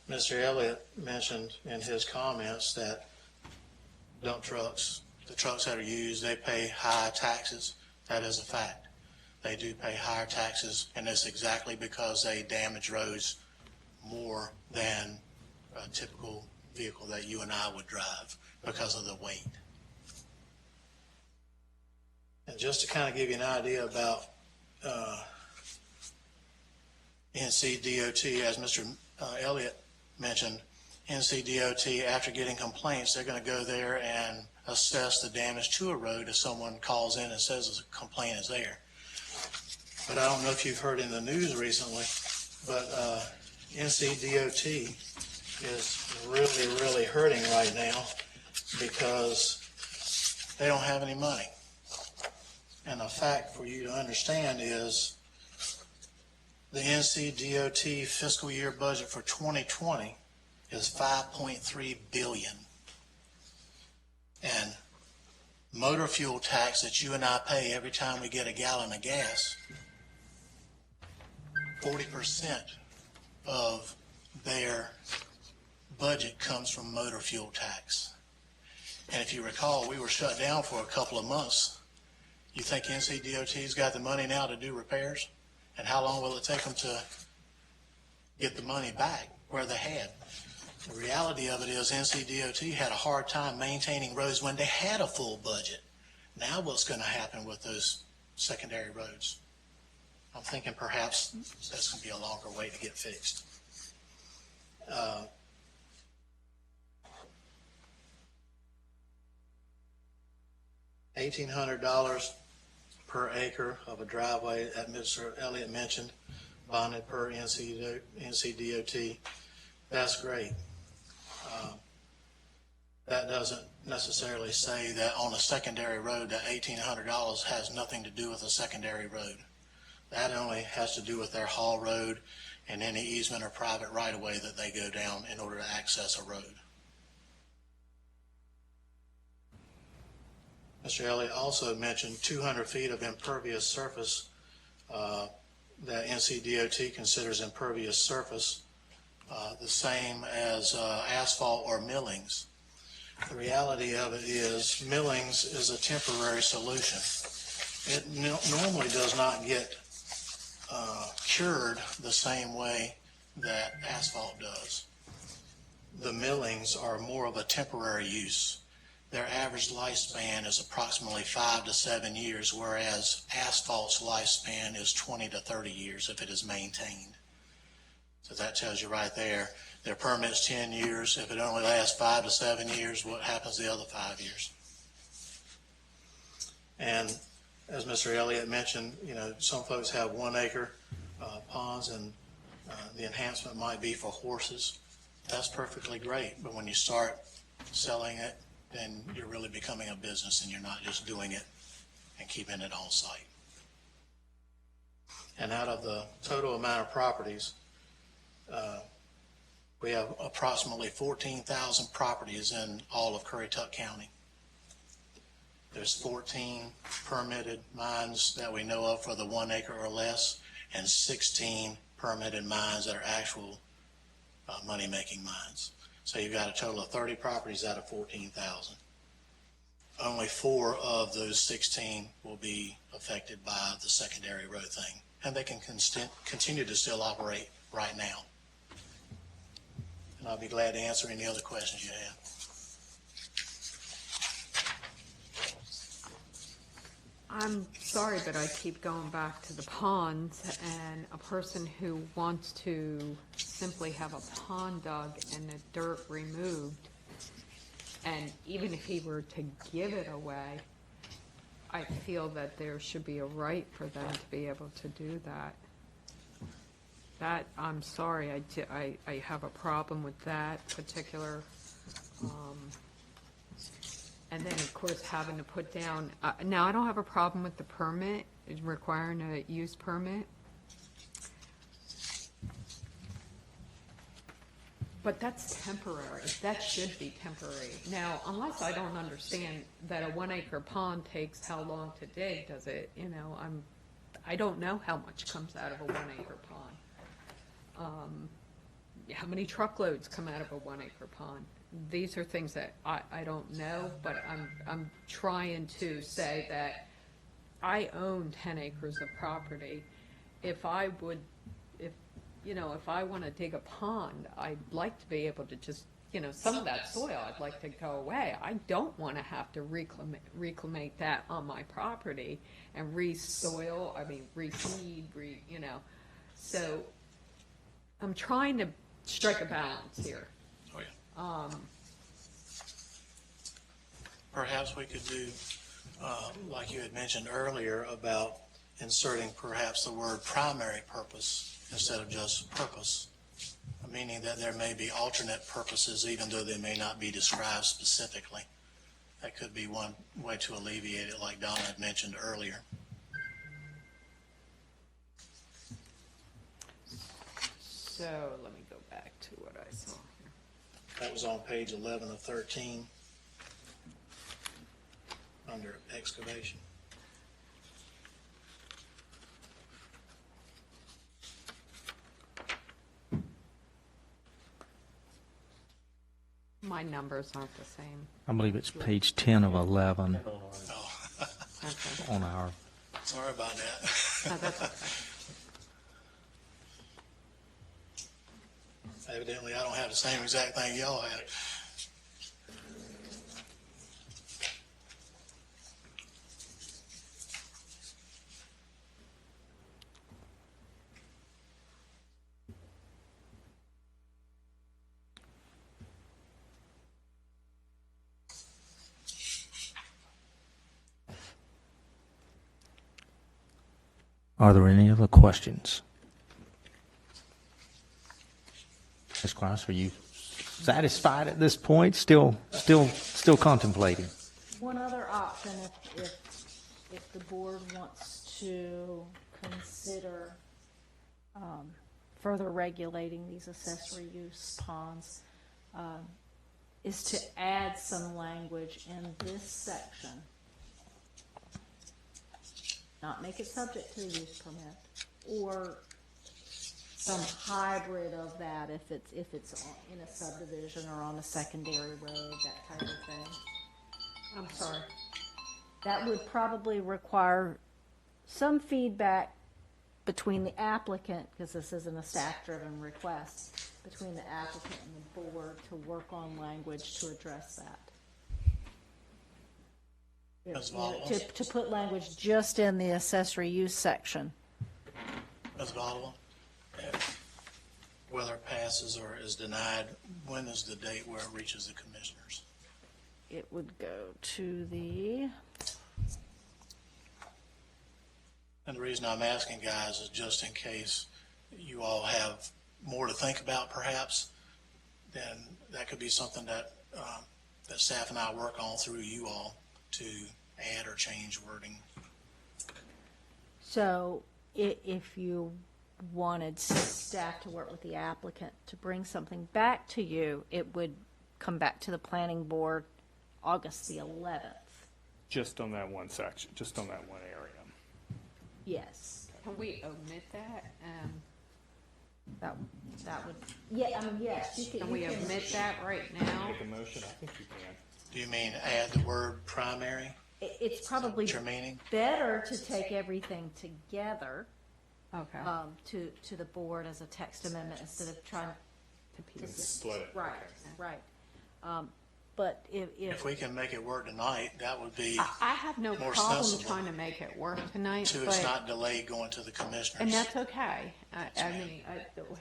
Mr. Elliott mentioned in his comments that dump trucks, the trucks that are used, they pay high taxes. That is a fact. They do pay higher taxes, and it's exactly because they damage roads more than a typical vehicle that you and I would drive because of the weight. And just to kind of give you an idea about NCDOT, as Mr. Elliott mentioned, NCDOT, after getting complaints, they're going to go there and assess the damage to a road if someone calls in and says a complaint is there. But I don't know if you've heard in the news recently, but NCDOT is really, really hurting right now because they don't have any money. And a fact for you to understand is the NCDOT fiscal year budget for 2020 is $5.3 billion. And motor fuel tax that you and I pay every time we get a gallon of gas, 40% of their budget comes from motor fuel tax. And if you recall, we were shut down for a couple of months. You think NCDOT's got the money now to do repairs? And how long will it take them to get the money back where they had? The reality of it is NCDOT had a hard time maintaining roads when they had a full budget. Now what's going to happen with those secondary roads? I'm thinking perhaps that's going to be a longer way to get fixed. $1,800 per acre of a driveway that Mr. Elliott mentioned, bonded per NCDOT. That's great. That doesn't necessarily say that on a secondary road, that $1,800 has nothing to do with a secondary road. That only has to do with their haul road and any easement or private right-of-way that they go down in order to access a road. Mr. Elliott also mentioned 200 feet of impervious surface that NCDOT considers impervious surface, the same as asphalt or millings. The reality of it is millings is a temporary solution. It normally does not get cured the same way that asphalt does. The millings are more of a temporary use. Their average lifespan is approximately 5 to 7 years, whereas asphalt's lifespan is 20 to 30 years if it is maintained. So that tells you right there, their permit's 10 years. If it only lasts 5 to 7 years, what happens the other 5 years? And as Mr. Elliott mentioned, some folks have 1 acre ponds, and the enhancement might be for horses. That's perfectly great, but when you start selling it, then you're really becoming a business and you're not just doing it and keeping it on site. And out of the total amount of properties, we have approximately 14,000 properties in all of Currituck County. There's 14 permitted mines that we know of for the 1 acre or less, and 16 permitted mines that are actual money-making mines. So you've got a total of 30 properties out of 14,000. Only 4 of those 16 will be affected by the secondary road thing, and they can continue to still operate right now. And I'll be glad to answer any other questions you have. I'm sorry, but I keep going back to the ponds, and a person who wants to simply have a pond dug and the dirt removed, and even if he were to give it away, I feel that there should be a right for them to be able to do that. That, I'm sorry, I have a problem with that particular, and then, of course, having to put down, now, I don't have a problem with the permit, requiring a use permit. But that's temporary. That should be temporary. Now, unless I don't understand that a 1 acre pond takes how long to dig, does it? I don't know how much comes out of a 1 acre pond. How many truckloads come out of a 1 acre pond? These are things that I don't know, but I'm trying to say that I own 10 acres of property. If I want to dig a pond, I'd like to be able to just, some of that soil I'd like to go away. I don't want to have to reclimate that on my property and reseed, So I'm trying to strike a balance here. Oh, yeah. Perhaps we could do, like you had mentioned earlier, about inserting perhaps the word primary purpose instead of just purpose, meaning that there may be alternate purposes even though they may not be described specifically. That could be one way to alleviate it, like Donna had mentioned earlier. So let me go back to what I saw here. That was on page 11 of 13 under excavation. My numbers aren't the same. I believe it's page 10 of 11 Oh, Okay. on our, sorry about that. No, that's okay. Evidently, I don't have the same exact thing y'all have. Are there any other questions? Ms. Cross, are you satisfied at this point? Still contemplating? One other option, if the board wants to consider further regulating these accessory use ponds, is to add some language in this section. Not make it subject to the use permit, or some hybrid of that if it's in a subdivision or on a secondary road, that type of thing. I'm sorry. That would probably require some feedback between the applicant, because this isn't a staff-driven request, between the applicant and the board to work on language to address that. Ms. Baldwin? To put language just in the accessory use section. Ms. Baldwin, whether it passes or is denied, when is the date where it reaches the commissioners? It would go to the, And the reason I'm asking, guys, is just in case you all have more to think about, perhaps, then that could be something that that staff and I work on through you all to add or change wording. so if you wanted staff to work with the applicant to bring something back to you, it would come back to the planning board August the 11th. Just on that one section, just on that one area. Yes. Can we omit that? That would, yeah, I mean, yes, you Can we omit that right now? Make a motion, I think you can. Do you mean add the word primary? It's probably What's your meaning? better to take everything together Okay. to the board as a text amendment instead of trying To pieces. Split it. right. But if If we can make it work tonight, that would be, I have no more problem sensible. trying to make it work tonight, so it's but, not delayed going to the commissioners. and that's okay. I mean,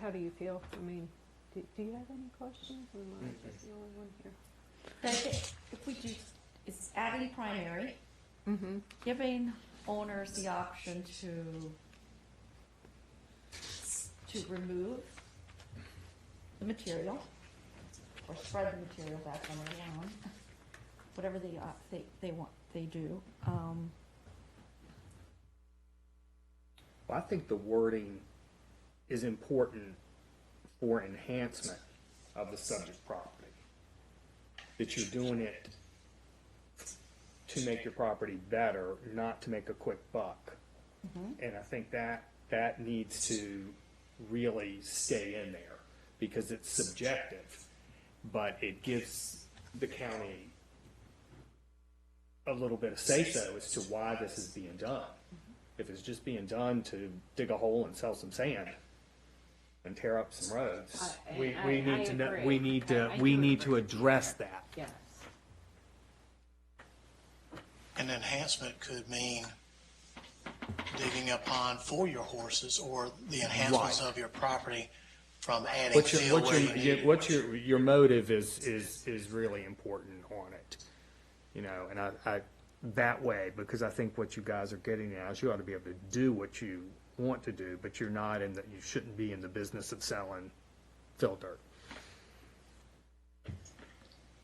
how do you feel? I mean, do you have any questions? Or am I just the only one here? If we do, it's adding primary, Mm-hmm. giving owners the option to remove the material or spread the material back on their lawn, whatever they want, they do. Well, I think the wording is important for enhancement of the subject property. That you're doing it to make your property better, not to make a quick buck. And I think that needs to really stay in there, because it's subjective, but it gives the county a little bit of say-so as to why this is being done. If it's just being done to dig a hole and sell some sand and tear up some roads, we need to know, agree. we need to address that. Yes. An enhancement could mean digging a pond for your horses, or the enhancements Right. of your property from adding What's field where you need. what's your motive is really important on it, you know, and I that way, because I think what you guys are getting at is you ought to be able to do what you want to do, but you're not in that, you shouldn't be in the business of selling fill dirt.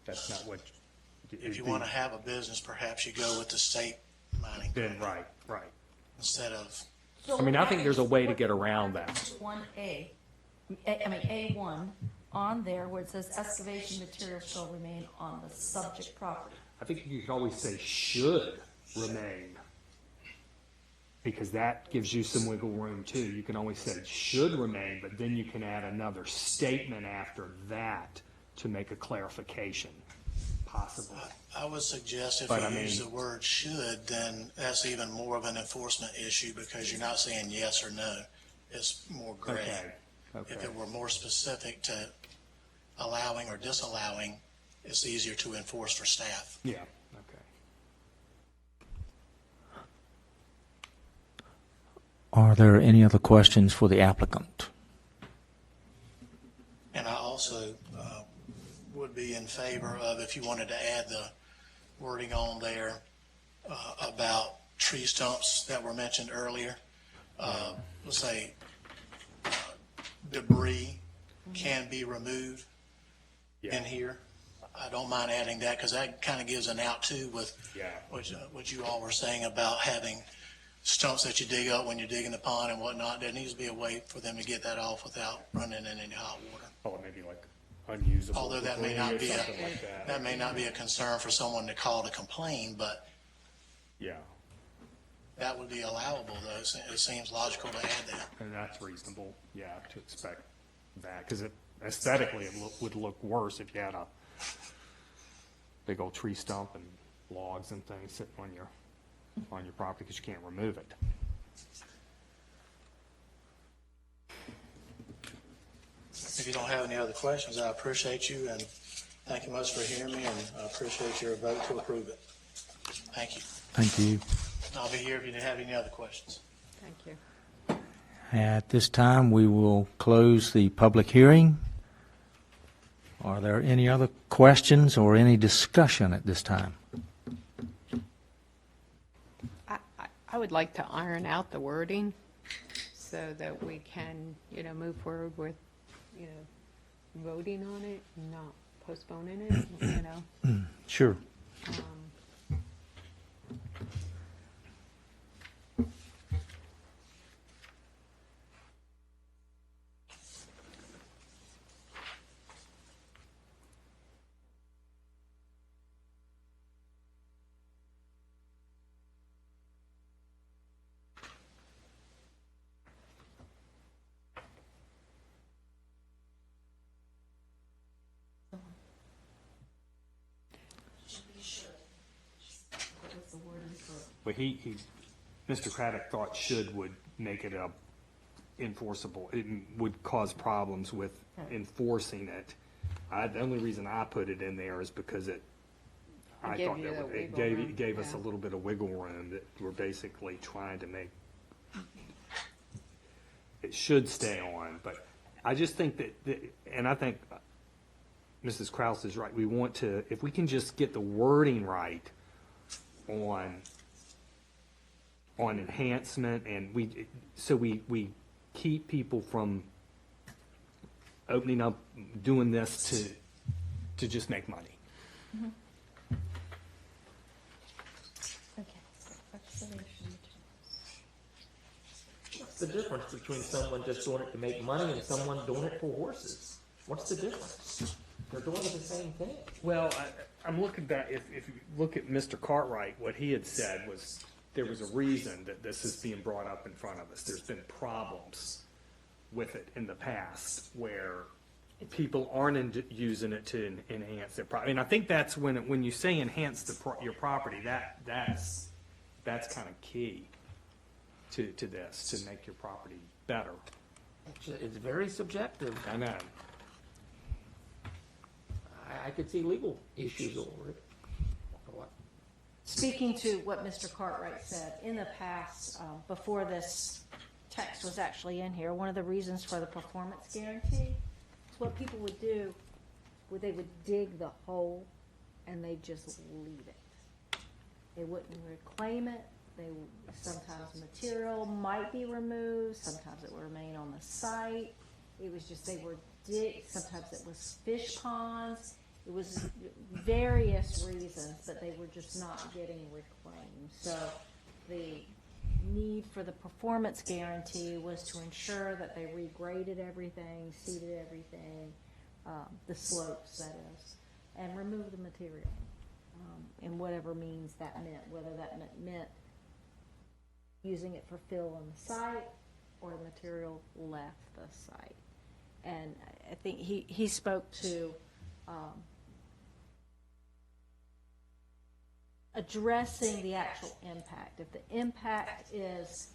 That's not what. If you want to have a business, perhaps you go with the state mining Then, permit right. instead of, I mean, I think there's a way to get around that. 1A, A1 on there where it says excavation material shall remain on the subject property. I think you could always say should remain, because that gives you some wiggle room too. You can always say should remain, but then you can add another statement after that to make a clarification, possibly. I would suggest if But I you use mean- the word should, then that's even more of an enforcement issue, because you're not saying yes or no. It's more gray. If Okay. it were more specific to allowing or disallowing, it's easier to enforce for staff. Yeah, okay. Are there any other questions for the applicant? And I also would be in favor of, if you wanted to add the wording on there about tree stumps that were mentioned earlier, let's say, debris can be removed Yeah. in here. I don't mind adding that, because that kind of gives an out too with Yeah. what you all were saying about having stumps that you dig up when you're digging the pond and whatnot. There needs to be a way for them to get that off without running in any hot water. Oh, maybe like unusable. Although that may debris not or be something like that may not be a concern for someone to call to complain, but Yeah, that would be allowable, though. It seems logical to add that. and that's reasonable, yeah, to expect that, because aesthetically, it would look worse if you had a big old tree stump and logs and things sitting on your property, because you can't remove it. If you don't have any other questions, I appreciate you, and thank you much for hearing me, and I appreciate your vote to approve it. Thank you. Thank you. I'll be here if you have any other questions. Thank you. At this time, we will close the public hearing. Are there any other questions or any discussion at this time? I would like to iron out the wording so that we can, move forward with, voting on it, and not postponing it, Sure. But Mr. Craddock thought should would make it enforceable. It would cause problems with enforcing it. The only reason I put it in there is because I gave thought you that the it wiggle room, gave us a yeah. little bit of wiggle room, that we're basically trying to make. It should stay on, but I just think and I think Mrs. Kraus is right. We want to, if we can just get the wording right on enhancement, and we keep people from opening up, doing this to just make money. What's the difference between someone just doing it to make money and someone doing it for horses? What's the difference? They're doing the same thing. Well, I'm looking back, if you look at Mr. Cartwright, what he had said was there was a reason that this is being brought up in front of us. There's been problems with it in the past where people aren't using it to enhance their property. And I think that's when you say enhance your property, that's kind of key to this, to make your property better. It's very subjective. I know. I could see legal issues over it. What? Speaking to what Mr. Cartwright said, in the past, before this text was actually in here, one of the reasons for the performance guarantee is what people would do, they would dig the hole and they'd just leave it. They wouldn't reclaim it. Sometimes material might be removed, sometimes it would remain on the site. It was just, sometimes it was fish ponds. It was various reasons that they were just not getting reclaimed. So the need for the performance guarantee was to ensure that they regraded everything, seeded everything, the slopes, that is, and remove the material in whatever means that meant, whether that meant using it for fill on the site or the material left the site. And I think he spoke to addressing the actual impact. If the impact is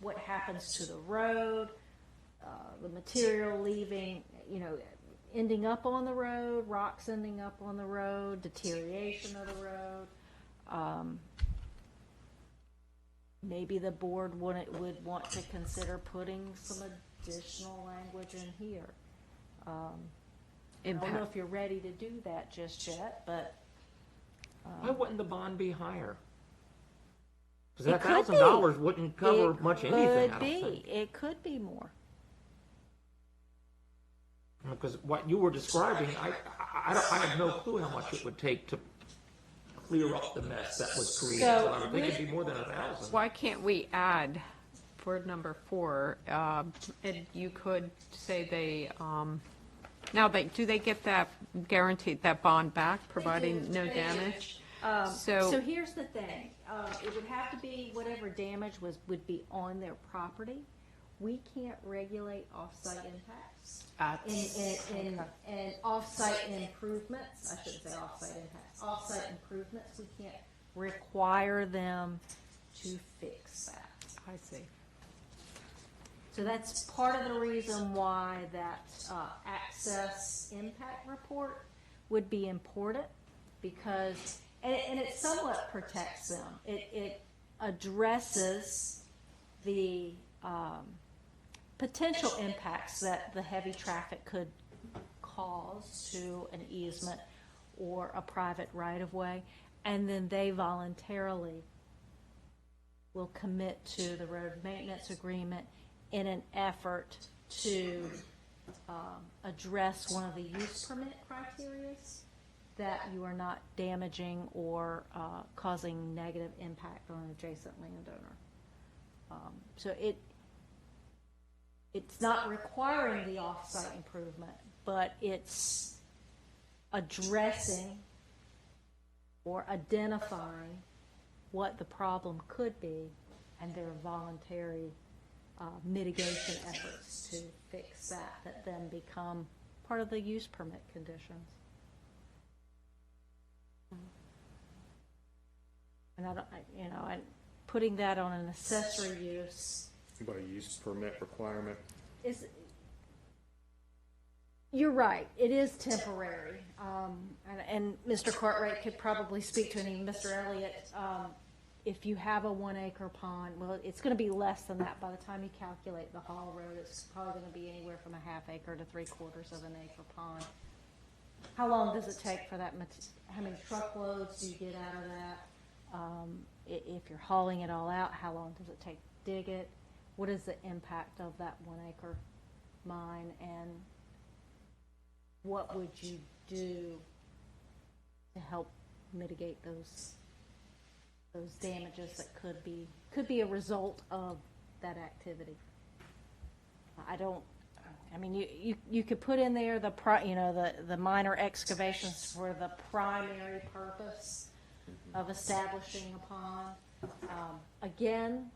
what happens to the road, the material leaving, ending up on the road, rocks ending up on the road, deterioration of the road, maybe the board would want to consider putting some additional language in here. I don't know if you're ready to do that just yet, but Why wouldn't the bond be higher? Because that It could be. $1,000 wouldn't cover It much anything, I could don't be. think. It could be more. Because what you were describing, I have no clue how much it would take to clear up the mess that was created. So, But I would think it'd be more than 1,000. Why can't we add for number 4, and you could say they, now do they get that guaranteed, that bond back, providing no damage? So here's the thing, it would have to be whatever damage would be on their property. We can't regulate off-site impacts. And off-site improvements, I shouldn't say off-site impacts, off-site improvements, we can't require them to fix that. I see. So that's part of the reason why that access impact report would be important, because, and it somewhat protects them. It addresses the potential impacts that the heavy traffic could cause to an easement or a private right-of-way, and then they voluntarily will commit to the road maintenance agreement in an effort to address one of the use permit criteria, that you are not damaging or causing negative impact on an adjacent landowner. So it's not requiring the off-site improvement, but it's addressing or identifying what the problem could be, and there are voluntary mitigation efforts to fix that then become part of the use permit conditions. And putting that on an accessory use About a use permit requirement? is, you're right, it is temporary. And Mr. Cartwright could probably speak to it, and even Mr. Elliott. If you have a 1 acre pond, well, it's going to be less than that by the time you calculate the haul road. It's probably going to be anywhere from a half acre to 3/4 of an acre pond. How long does it take for that? How many truckloads do you get out of that? If you're hauling it all out, how long does it take to dig it? What is the impact of that 1 acre mine, and what would you do to help mitigate those damages that could be a result of that activity? You could put in there the minor excavations for the primary purpose of establishing a pond. Again,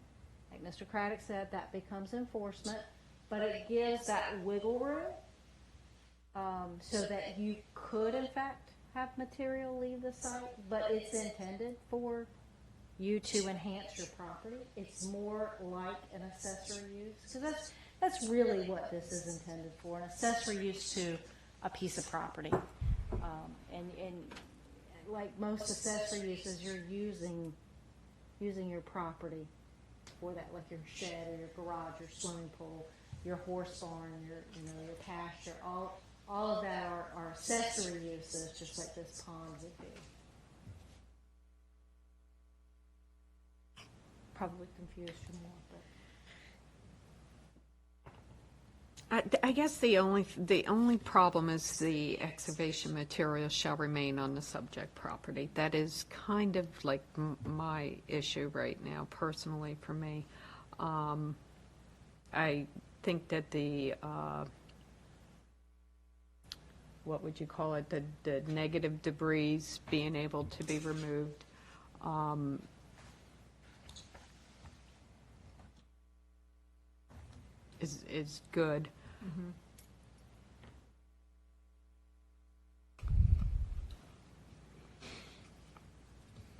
like Mr. Craddock said, that becomes enforcement, but it gives that wiggle room so that you could in fact have material leave the site, but it's intended for you to enhance your property. It's more like an accessory use, because that's really what this is intended for, an accessory use to a piece of property. And like most accessory uses, you're using your property for that, like your shed or your garage, your swimming pool, your horse barn, your pasture. All of that are accessory uses, just like this pond would be. Probably confused you more, but I guess the only problem is the excavation material shall remain on the subject property. That is kind of like my issue right now, personally, for me. I think that the what would you call it? The negative debris being able to be removed. Is good.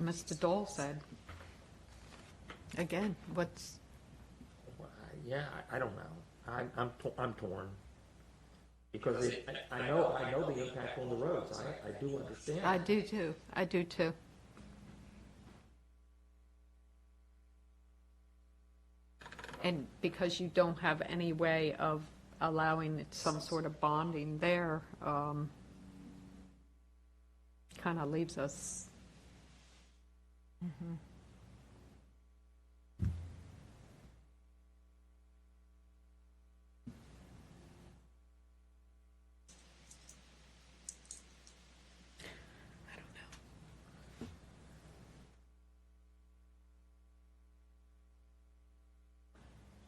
Mr. Dole said, again, what's, Yeah, I don't know. I'm torn. Because I know the impact on the roads. I do understand. I do too. And because you don't have any way of allowing some sort of bonding there, kind of leaves us.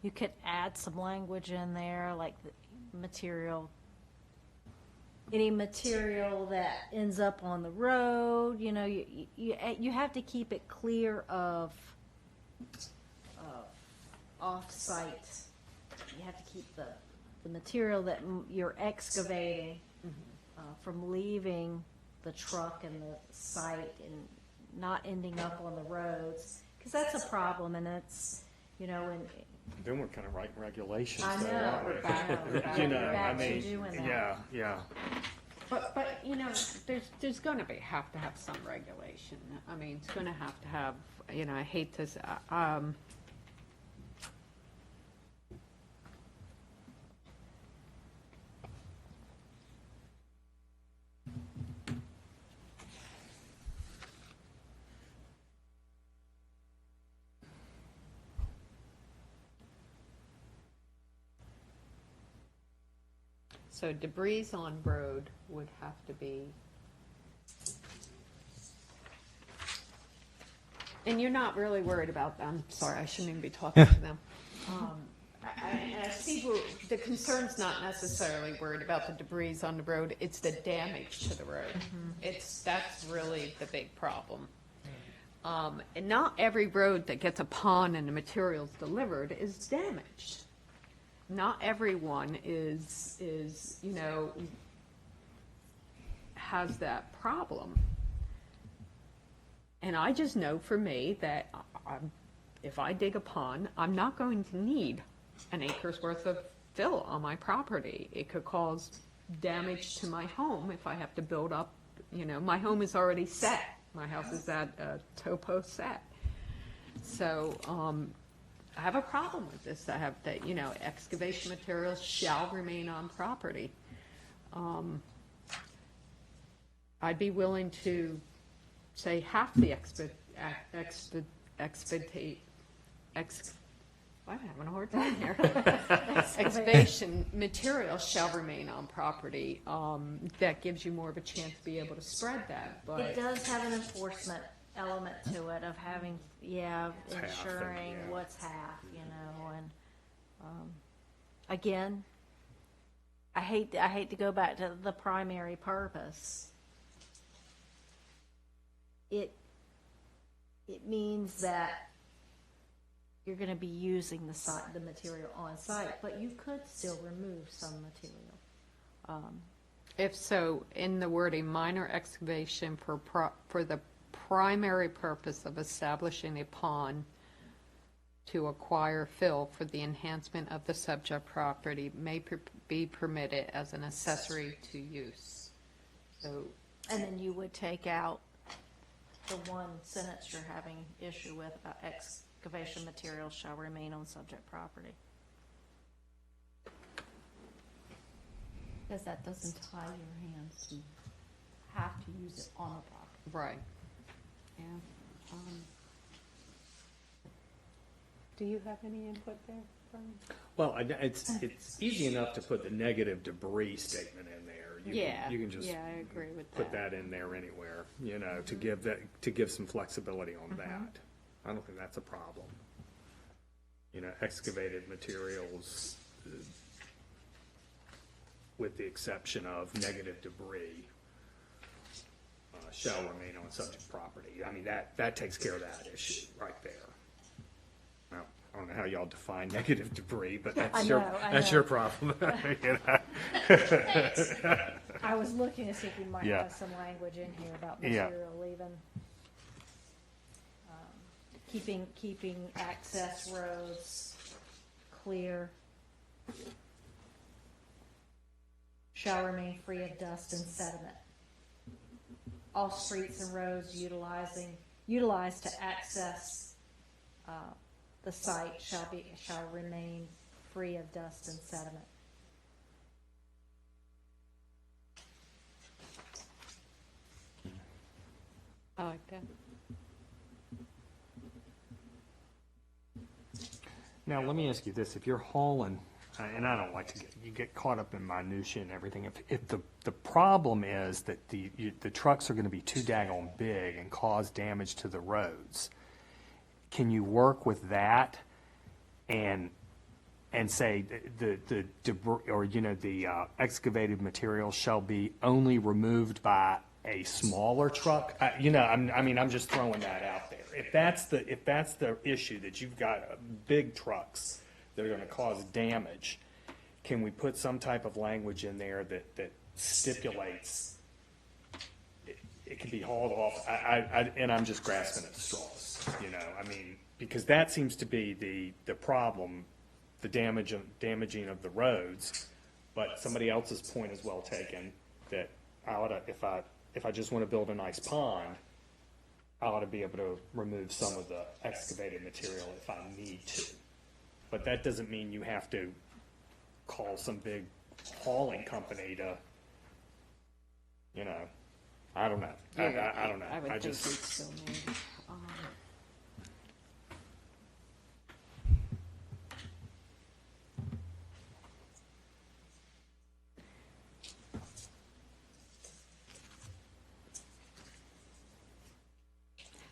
You could add some language in there, like the material, any material that ends up on the road, you have to keep it clear of off-site. You have to keep the material that you're excavating from leaving the truck and the site and not ending up on the roads, because that's a problem, and it's, and Then we're kind of writing regulations. I though, know, aren't we? we're back You know, back I to mean, doing that. yeah. But there's gonna have to have some regulation. I mean, it's gonna have to have, I hate to, so debris on road would have to be, and you're not really worried about them. Sorry, I shouldn't even be talking to them. I see the concern's not necessarily worried about the debris on the road, it's the damage to the road. That's really the big problem. And not every road that gets a pond and the materials delivered is damaged. Not everyone is has that problem. And I just know for me that if I dig a pond, I'm not going to need an acre's worth of fill on my property. It could cause damage to my home if I have to build up, my home is already set. My house is at topo set. So, I have a problem with this. I have that, excavation materials shall remain on property. I'd be willing to say half the I'm having a hard time here. Excavation materials shall remain on property. That gives you more of a chance to be able to spread that, but. It does have an enforcement element to it of having, ensuring yeah. what's half, and, again, I hate to go back to the primary purpose. It means that you're gonna be using the material on site, but you could still remove some material. If so, in the wording, minor excavation for the primary purpose of establishing a pond to acquire fill for the enhancement of the subject property may be permitted as an accessory to use. So, And then you would take out the one sentence you're having issue with about excavation materials shall remain on subject property. Because that doesn't tie your hands to have to use it on the property. right, yeah. Do you have any input there, Brian? Well, it's easy enough to put the negative debris statement in there. You can just I agree with put that in there anywhere, to give some flexibility on that. I don't think that's a problem. Excavated materials, with the exception of negative debris, shall remain on subject property. I mean, that takes care of that issue right there. Now, I don't know how y'all define negative debris, but that's your problem. I was looking to see if we might Yeah. have some language in here about Yeah. material leaving. Keeping access roads clear. Shall remain free of dust and sediment. All streets and roads utilized to access the site shall remain free of dust and sediment. I like that. Now, let me ask you this, if you're hauling, and I don't like to get caught up in minutia and everything, if the problem is that the trucks are gonna be too daggone big and cause damage to the roads, can you work with that and and say the debris, or, the excavated material shall be only removed by a smaller truck? I'm just throwing that out there. If that's the issue, that you've got big trucks that are gonna cause damage, can we put some type of language in there that stipulates it can be hauled off? And I'm just grasping at straws, because that seems to be the problem, the damaging of the roads. But somebody else's point is well taken, that I ought to, if I just want to build a nice pond, I ought to be able to remove some of the excavated material if I need to. But that doesn't mean you have to call some big hauling company to, I don't know. I don't know. I would I think just. we'd still need,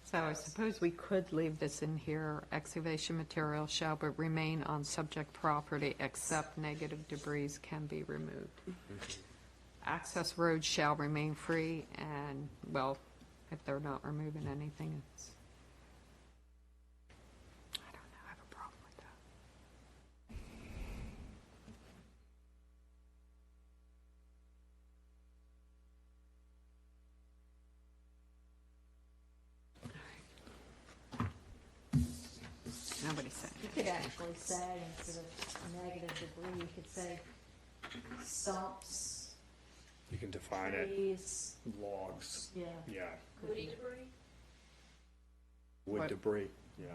So I suppose we could leave this in here, excavation material shall but remain on subject property except negative debris can be removed. Access roads shall remain free, and, well, if they're not removing anything, it's, I don't know, I have a problem with that. Nobody said You could actually say, instead of negative debris, you could say stumps, You can define it, trees, logs, yeah. yeah, Woody debris? wood What? debris, yeah,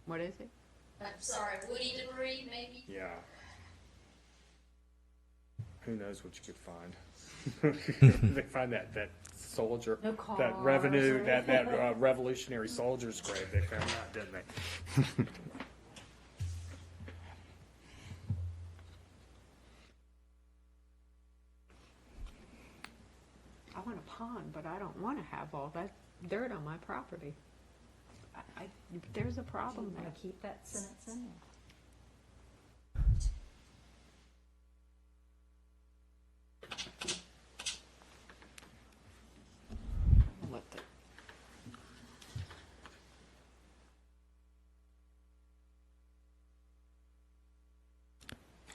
What is it? I'm sorry, woody debris, maybe? yeah. Who knows what you could find? They find that soldier, No that cars revenue, or that revolutionary soldier's grave, they found that, didn't they? I want a pond, but I don't want to have all that dirt on my property. There's a Do you problem there. want to keep that sentence in there? Let the-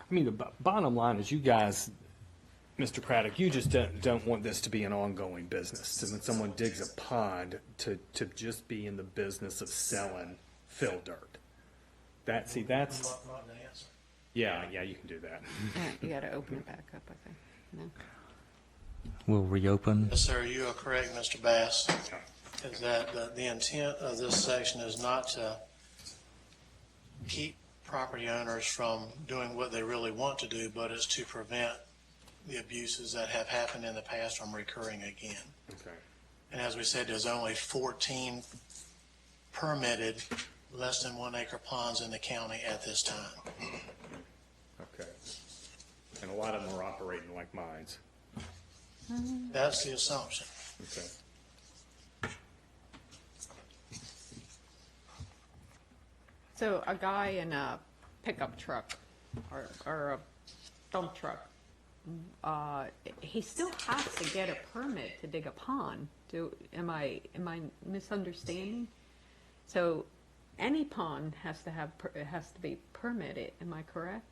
I mean, the bottom line is, you guys, Mr. Craddock, you just don't want this to be an ongoing business. So when someone digs a pond, to just be in the business of selling fill dirt. That's, Not the answer. yeah, you can do that. You gotta open it back up, I think. No? We'll reopen. Yes, sir, you are correct, Mr. Bass, is that the intent of this section is not to keep property owners from doing what they really want to do, but is to prevent the abuses that have happened in the past from recurring again. Okay. And as we said, there's only 14 permitted less than 1 acre ponds in the county at this time. Okay. And a lot of them are operating like mines. That's the assumption. Okay. So a guy in a pickup truck or a dump truck, he still has to get a permit to dig a pond. Am I misunderstanding? So any pond has to be permitted, am I correct?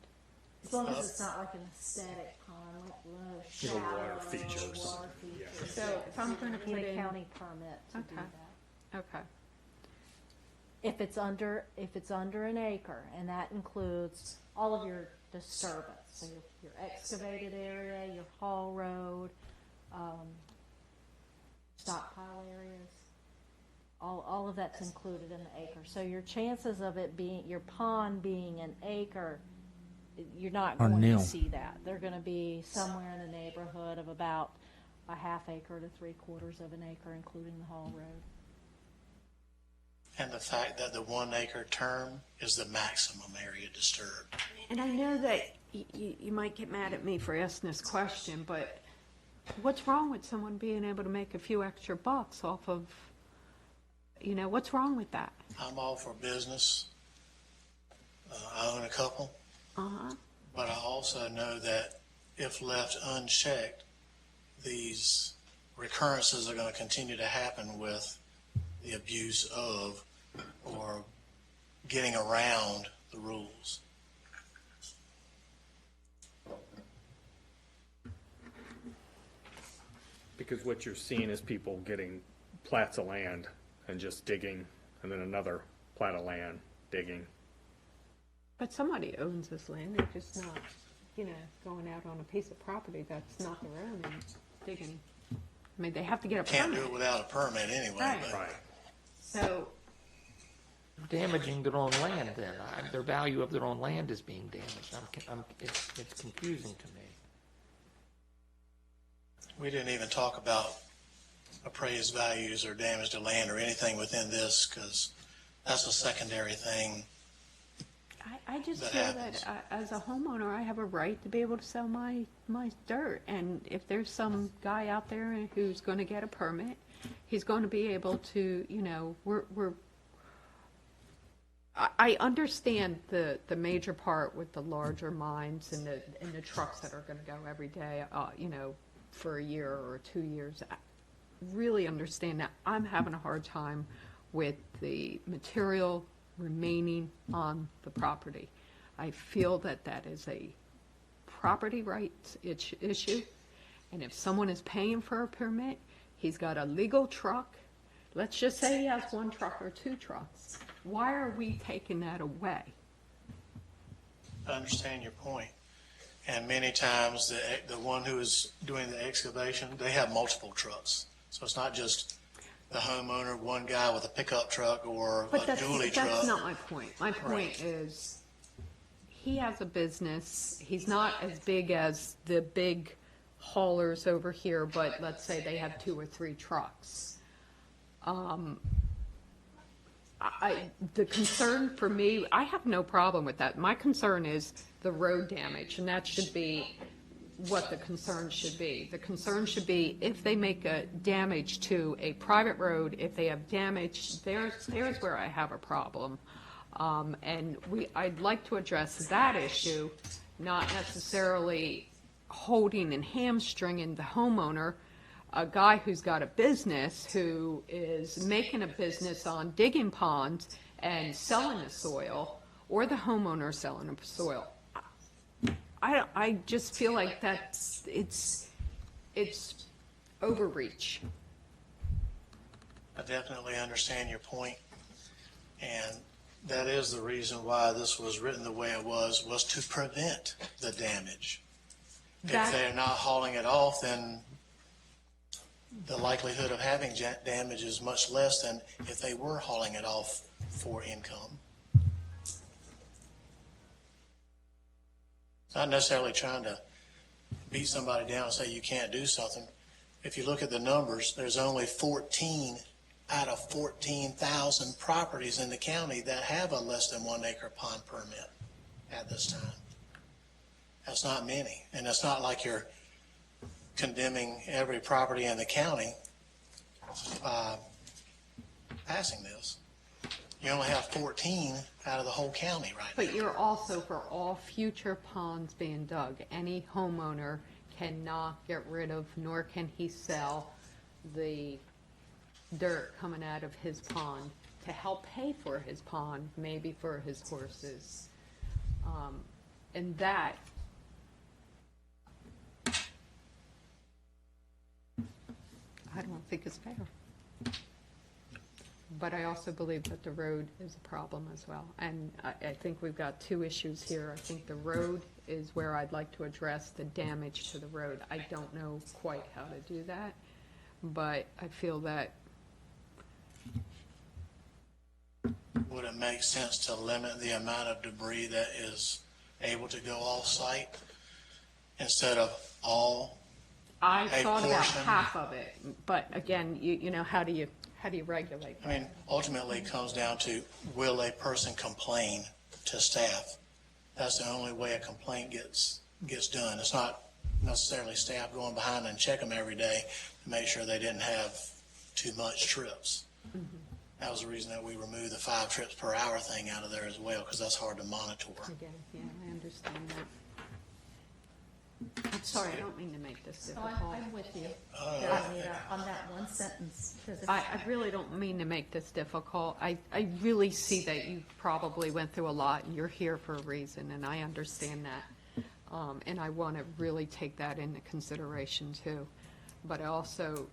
As long as it's not like an aesthetic pond, like Little shallow water features. water features. So if I'm gonna You put need a in, county permit to do Okay. that. okay, If it's under an acre, and that includes all of your disturbance, so your excavated area, your haul road, stockpile areas, all of that's included in the acre. So your chances of it being, your pond being an acre, you're not Are going nil. to see that. They're gonna be somewhere in the neighborhood of about a half acre to 3/4 of an acre, including the haul road. And the fact that the 1 acre term is the maximum area disturbed. and I know that you might get mad at me for asking this question, but what's wrong with someone being able to make a few extra bucks off of, what's wrong with that? I'm all for business, I own a couple, but I also know that if left unchecked, these recurrences are going to continue to happen with the abuse of or getting around the rules. Because what you're seeing is people getting plats of land and just digging, and then another plat of land, digging. But somebody owns this land, they're just not, going out on a piece of property that's not their own and digging. I mean, they have to get a Can't do permit. it without a permit anyway. Right. But Right. So, Damaging their own land then. Their value of their own land is being damaged. It's confusing to me. we didn't even talk about appraised values or damage to land or anything within this, because that's a secondary thing. I just That feel happens. that as a homeowner, I have a right to be able to sell my dirt. And if there's some guy out there who's going to get a permit, he's going to be able to, I understand the major part with the larger mines and the trucks that are going to go every day, for a year or 2 years. I really understand that. I'm having a hard time with the material remaining on the property. I feel that that is a property rights issue, and if someone is paying for a permit, he's got a legal truck. Let's just say he has 1 truck or 2 trucks. Why are we taking that away? I understand your point. And many times the one who is doing the excavation, they have multiple trucks. So it's not just the homeowner, one guy with a pickup truck or But a that's dually truck. not my point. My point is, he has a business. He's not as big as the big haulers over here, but let's say they have 2 or 3 trucks. The concern for me, I have no problem with that. My concern is the road damage, and that should be what the concern should be. The concern should be if they make a damage to a private road, if they have damage, there's where I have a problem. And I'd like to address that issue, not necessarily holding and hamstringing the homeowner, a guy who's got a business who is making a business on digging ponds and selling the soil, or the homeowner selling the soil. I just feel like it's overreach. I definitely understand your point, and that is the reason why this was written the way it was to prevent the damage. If they're not hauling it off, then the likelihood of having damage is much less than if they were hauling it off for income. Not necessarily trying to beat somebody down and say you can't do something. If you look at the numbers, there's only 14 out of 14,000 properties in the county that have a less than 1 acre pond permit at this time. That's not many. And it's not like you're condemning every property in the county by passing this. You only have 14 out of the whole county right now. But you're also, for all future ponds being dug, any homeowner cannot get rid of, nor can he sell the dirt coming out of his pond to help pay for his pond, maybe for his horses. And that, I don't think is fair. But I also believe that the road is a problem as well. And I think we've got 2 issues here. I think the road is where I'd like to address the damage to the road. I don't know quite how to do that, but I feel that Would it make sense to limit the amount of debris that is able to go off-site instead of all? I A thought about portion. half of it, but again, you know, how do you regulate I mean, ultimately it comes down to, will a person complain to staff? That's the only way a complaint gets done. It's not necessarily staff going behind and check them every day to make sure they didn't have too much trips. That was the reason that we removed the 5 trips per hour thing out of there as well, because that's hard to monitor. I get it, yeah, I understand that. I'm sorry, I don't mean to make this So difficult. I'm with you, Oh. on that one sentence. 'Cause if- I really don't mean to make this difficult. I really see that you probably went through a lot, and you're here for a reason, and I understand that. And I want to really take that into consideration too. But also,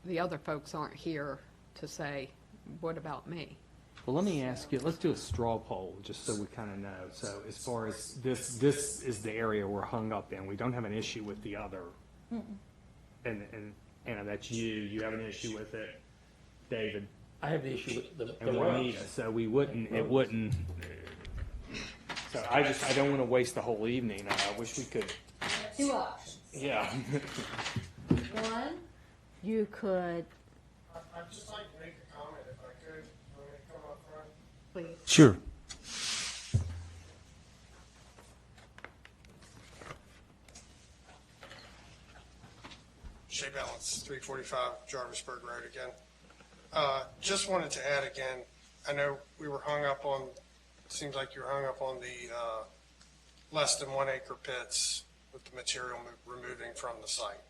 the other folks aren't here to say, what about me? Well, let me ask you, let's do a straw poll, just so we kind of know. So as far as this is the area we're hung up in. We don't have an issue with the other. And Anna, that's you have an issue with it. David, I have the issue with the and road. Juanita, so we wouldn't, it wouldn't. So I don't want to waste the whole evening. I wish we could, 2 options. yeah. One, you could, I'd just like to make a comment if I could, when I come up front. Please. Sure. Shea Balance, 345 Jarvisburg Road again. Just wanted to add again, I know we were hung up on, seems like you were hung up on the less than 1 acre pits with the material removing from the site.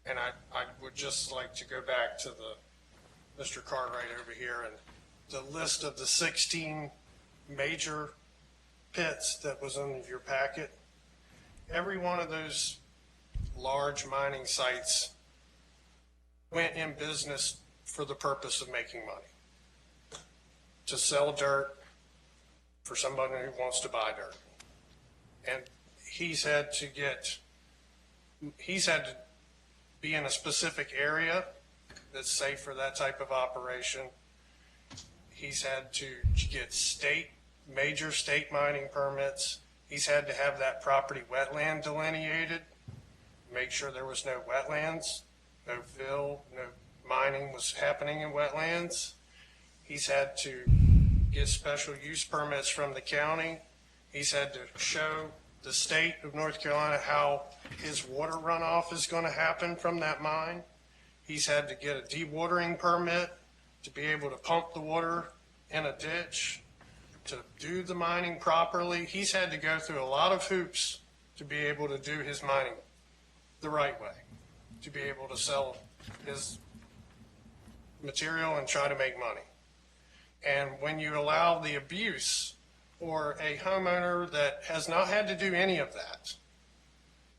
And I would just like to go back to Mr. Cartwright over here and the list of the 16 major pits that was in your packet. Every one of those large mining sites went in business for the purpose of making money, to sell dirt for somebody who wants to buy dirt. And he's had to be in a specific area that's safe for that type of operation. He's had to get major state mining permits. He's had to have that property wetland delineated, make sure there was no wetlands, no fill, no mining was happening in wetlands. He's had to get special use permits from the county. He's had to show the state of North Carolina how his water runoff is going to happen from that mine. He's had to get a dewatering permit to be able to pump the water in a ditch, to do the mining properly. He's had to go through a lot of hoops to be able to do his mining the right way, to be able to sell his material and try to make money. And when you allow the abuse or a homeowner that has not had to do any of that,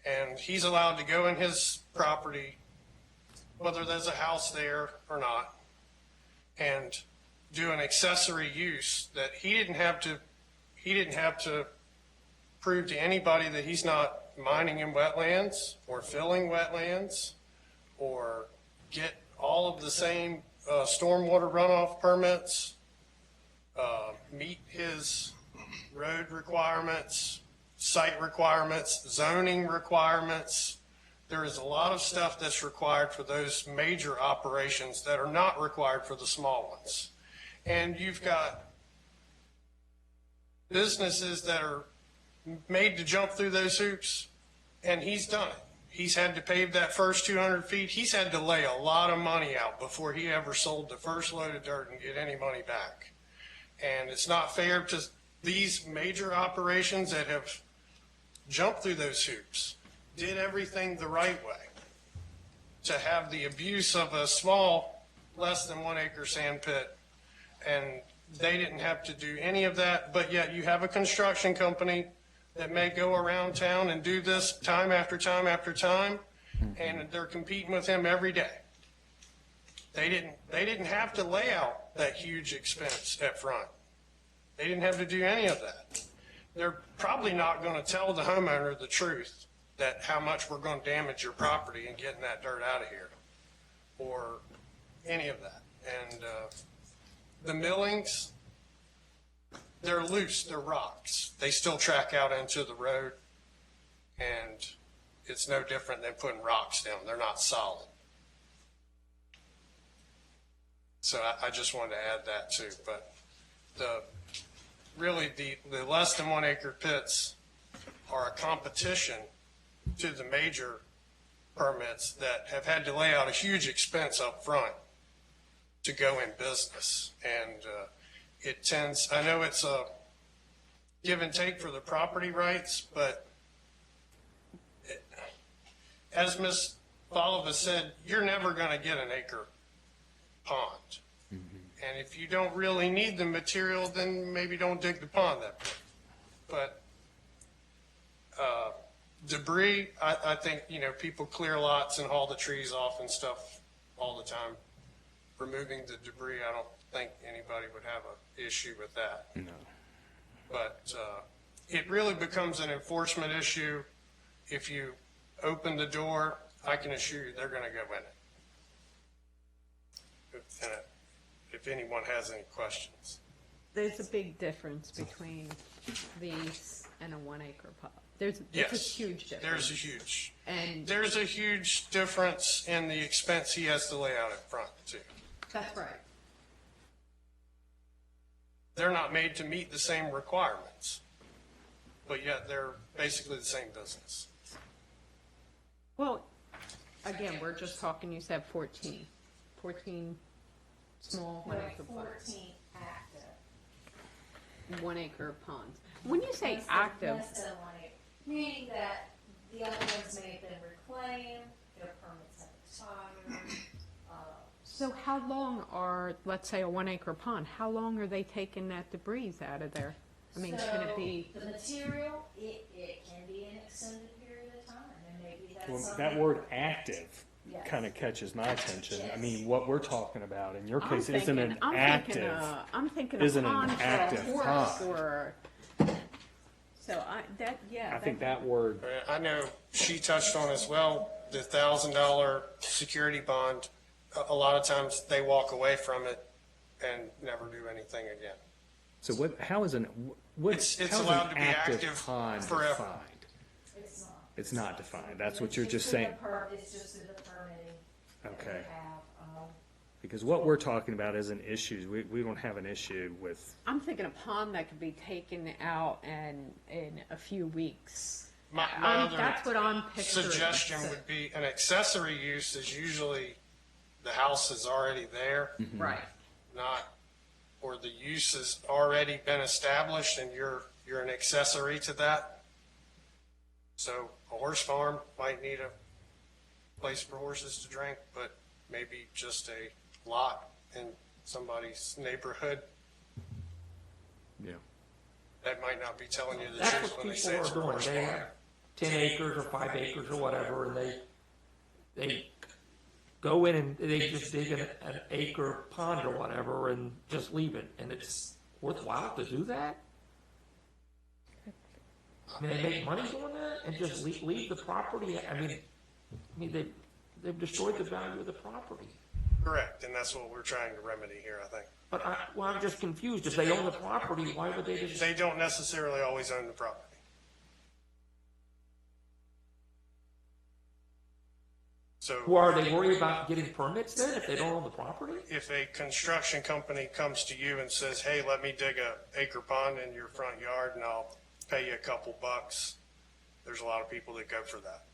and he's allowed to go in his property, whether there's a house there or not, and do an accessory use that he didn't have to prove to anybody that he's not mining in wetlands or filling wetlands or get all of the same stormwater runoff permits, meet his road requirements, site requirements, zoning requirements. There is a lot of stuff that's required for those major operations that are not required for the small ones. And you've got businesses that are made to jump through those hoops, and he's done it. He's had to pave that first 200 feet. He's had to lay a lot of money out before he ever sold the first load of dirt and get any money back. And it's not fair to these major operations that have jumped through those hoops, did everything the right way, to have the abuse of a small, less than 1 acre sand pit, and they didn't have to do any of that, but yet you have a construction company that may go around town and do this time after time after time, and they're competing with him every day. They didn't have to lay out that huge expense up front. They didn't have to do any of that. They're probably not going to tell the homeowner the truth, that how much we're going to damage your property and getting that dirt out of here, or any of that. And the millings, they're loose, they're rocks. They still track out into the road, and it's no different than putting rocks down. They're not solid. So I just wanted to add that too. But the less than 1 acre pits are a competition to the major permits that have had to lay out a huge expense up front to go in business. And it tends, I know it's a give and take for the property rights, but as Ms. Folliva said, you're never going to get an acre pond. And if you don't really need the material, then maybe don't dig the pond that big. But debris, I think, people clear lots and haul the trees off and stuff all the time. Removing the debris, I don't think anybody would have an issue with that. No. But it really becomes an enforcement issue. If you open the door, I can assure you they're going to go in it. If anyone has any questions. There's a big difference between these and a 1 acre pond. There's a Yes, huge difference. There's a huge difference in the expense he has to lay out in front too. That's right. They're not made to meet the same requirements, but yet they're basically the same business. Well, again, we're just talking, you said 14 small 1 acre ponds. 14 active. 1 acre ponds. When you say active, Less than 1 acre, meaning that the other ones may have been reclaimed, their permits have expired. so how long are, let's say, a 1 acre pond, how long are they taking that debris out of there? I mean, can it be? The material, it can be an extended period of time, and maybe that's Well, something. that word active Yes. kind of catches my attention. I mean, what we're talking about in your I'm case isn't an thinking- active. I'm thinking isn't a an pond for a active horse pond. or. So I think that word, I know she touched on as well, the $1,000 security bond. A lot of times they walk away from it and never do anything again. so what, how is It's how's allowed an to be active active pond forever. defined? It's not. It's not defined. That's what you're It's just in the saying. It's just in the permitting that we Okay. have. Because what we're talking about isn't issues. We don't have an issue with, I'm thinking a pond that could be taken out and in a few weeks. My That's what I'm other picturing. suggestion So- would be an accessory use is usually the house is already there, Right. not, or the use has already been established and you're an accessory to that. So a horse farm might need a place for horses to drink, but maybe just a lot in somebody's neighborhood. yeah. That might not be telling you the That's truth what when they people say it's are a doing. horse They farm. have 10 acres or 5 acres or whatever, and they go in and they just dig an acre pond or whatever and just leave it, and it's worthwhile to do that? I mean, they make money doing that and just leave the property, I mean, they've destroyed the value of the property. Correct, and that's what we're trying to remedy here, I think. But I'm just confused, if they own the property, why would they just? They don't necessarily always own the property. So Well, are they worried about getting permits then, if they don't own the property? if a construction company comes to you and says, hey, let me dig a acre pond in your front yard and I'll pay you a couple bucks, there's a lot of people that go for that.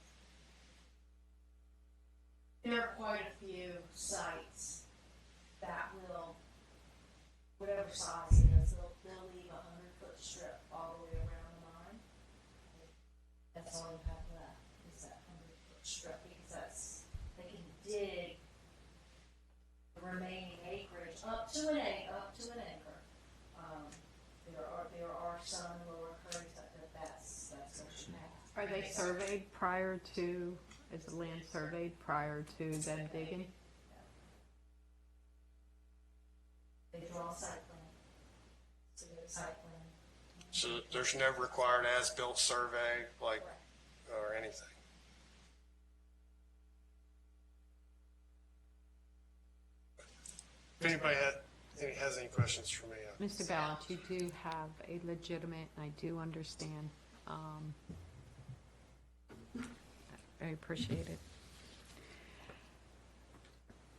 There are quite a few sites that will, whatever size it is, they'll leave a 100-foot strip all the way around the mine. That's all you have left, is that 100-foot strip, because they can dig the remaining acreage up to an acre. There are some in Lower Currituck that's what you have. Are they surveyed prior to, is the land surveyed prior to them digging? They draw a site plan. So get a site plan. So there's no required as-built survey, like, or anything. If anybody has any questions for me, Mr. Ballant, you do have a legitimate, and I do understand. I appreciate it.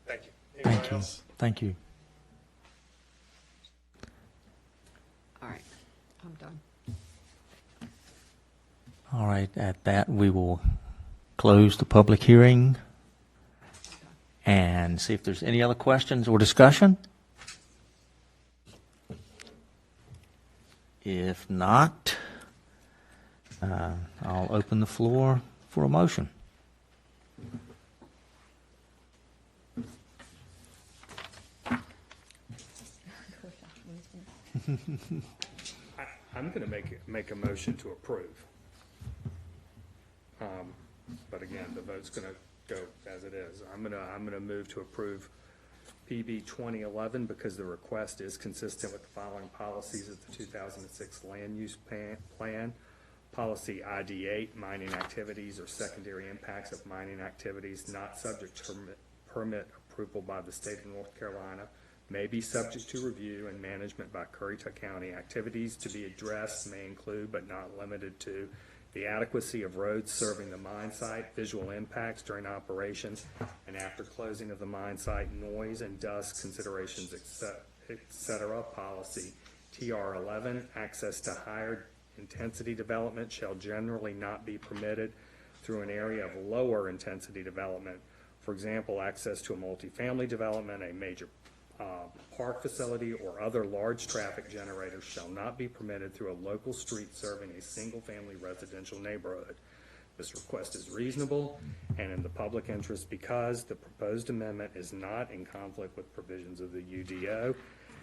thank you. Thank Anybody you. else? Thank you. All right, I'm done. All right, at that, we will close the public hearing and see if there's any other questions or discussion. If not, I'll open the floor for a motion. I'm going to make a motion to approve. But again, the vote's going to go as it is. I'm going to move to approve PB 2011 because the request is consistent with the following policies of the 2006 Land Use Plan. Policy ID8, mining activities or secondary impacts of mining activities not subject to permit approval by the state of North Carolina may be subject to review and management by Currituck County. Activities to be addressed may include but not limited to the adequacy of roads serving the mine site, visual impacts during operations and after closing of the mine site, noise and dust considerations, etc. Policy TR11, access to higher intensity development shall generally not be permitted through an area of lower intensity development. For example, access to a multifamily development, a major park facility, or other large traffic generators shall not be permitted through a local street serving a single-family residential neighborhood. This request is reasonable and in the public interest because the proposed amendment is not in conflict with provisions of the UDO.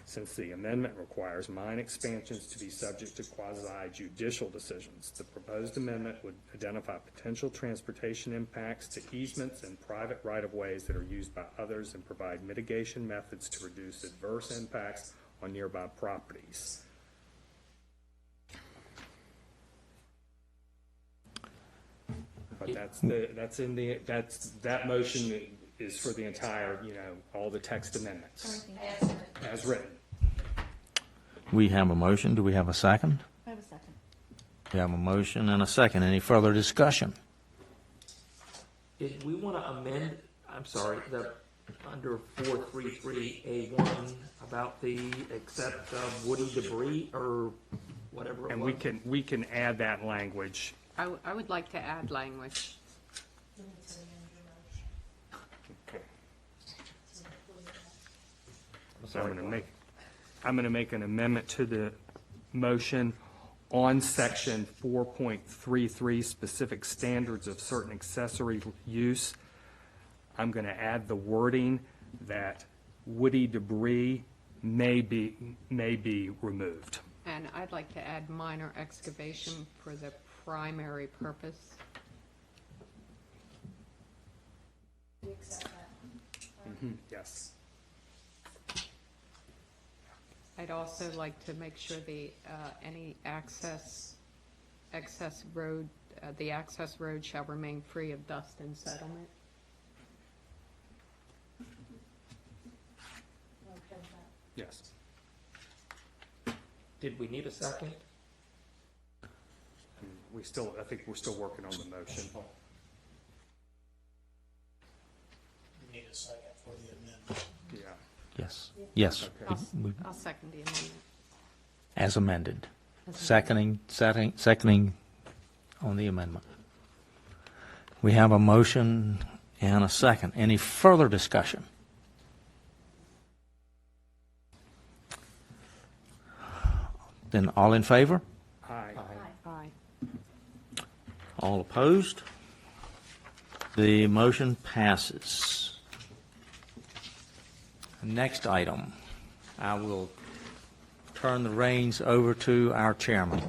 Since the amendment requires mine expansions to be subject to quasi-judicial decisions, the proposed amendment would identify potential transportation impacts to easements and private right-of-ways that are used by others and provide mitigation methods to reduce adverse impacts on nearby properties. But that motion is for the entire, all the text amendments as written. We have a motion. Do we have a second? I have a second. We have a motion and a second. Any further discussion? Did we want to amend, under 433A1 about the except woody debris or whatever it And was? we can add that language. I would like to add language. Okay. I'm So I'm sorry, going to make an amendment to the motion on section 4.33, specific standards of certain accessory use. I'm going to add the wording that woody debris may be removed. And I'd like to add minor excavation for the primary purpose. Yes. I'd also like to make sure any access road, the access road shall remain free of dust and settlement. Yes. Did we need a second? I think we're still working on the motion. You need a second for the amendment. Yeah. Yes. Yes. Okay. I'll second the amendment. As amended. Seconding on the amendment. We have a motion and a second. Any further discussion? Then all in favor? Aye. Aye. All opposed? The motion passes. Next item, I will turn the reins over to our chairman.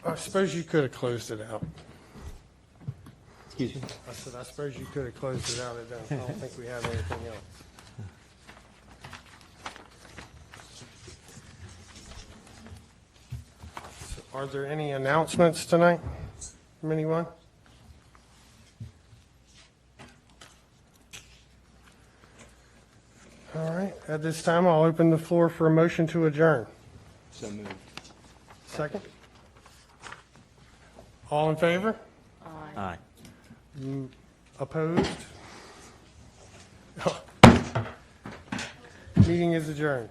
I suppose you could have closed it out. Excuse me? I said, I suppose you could have closed it out. I don't think we have anything else. So are there any announcements tonight from anyone? All right, at this time, I'll open the floor for a motion to adjourn. So moved. Second? All in favor? Aye. Opposed? Meeting is adjourned.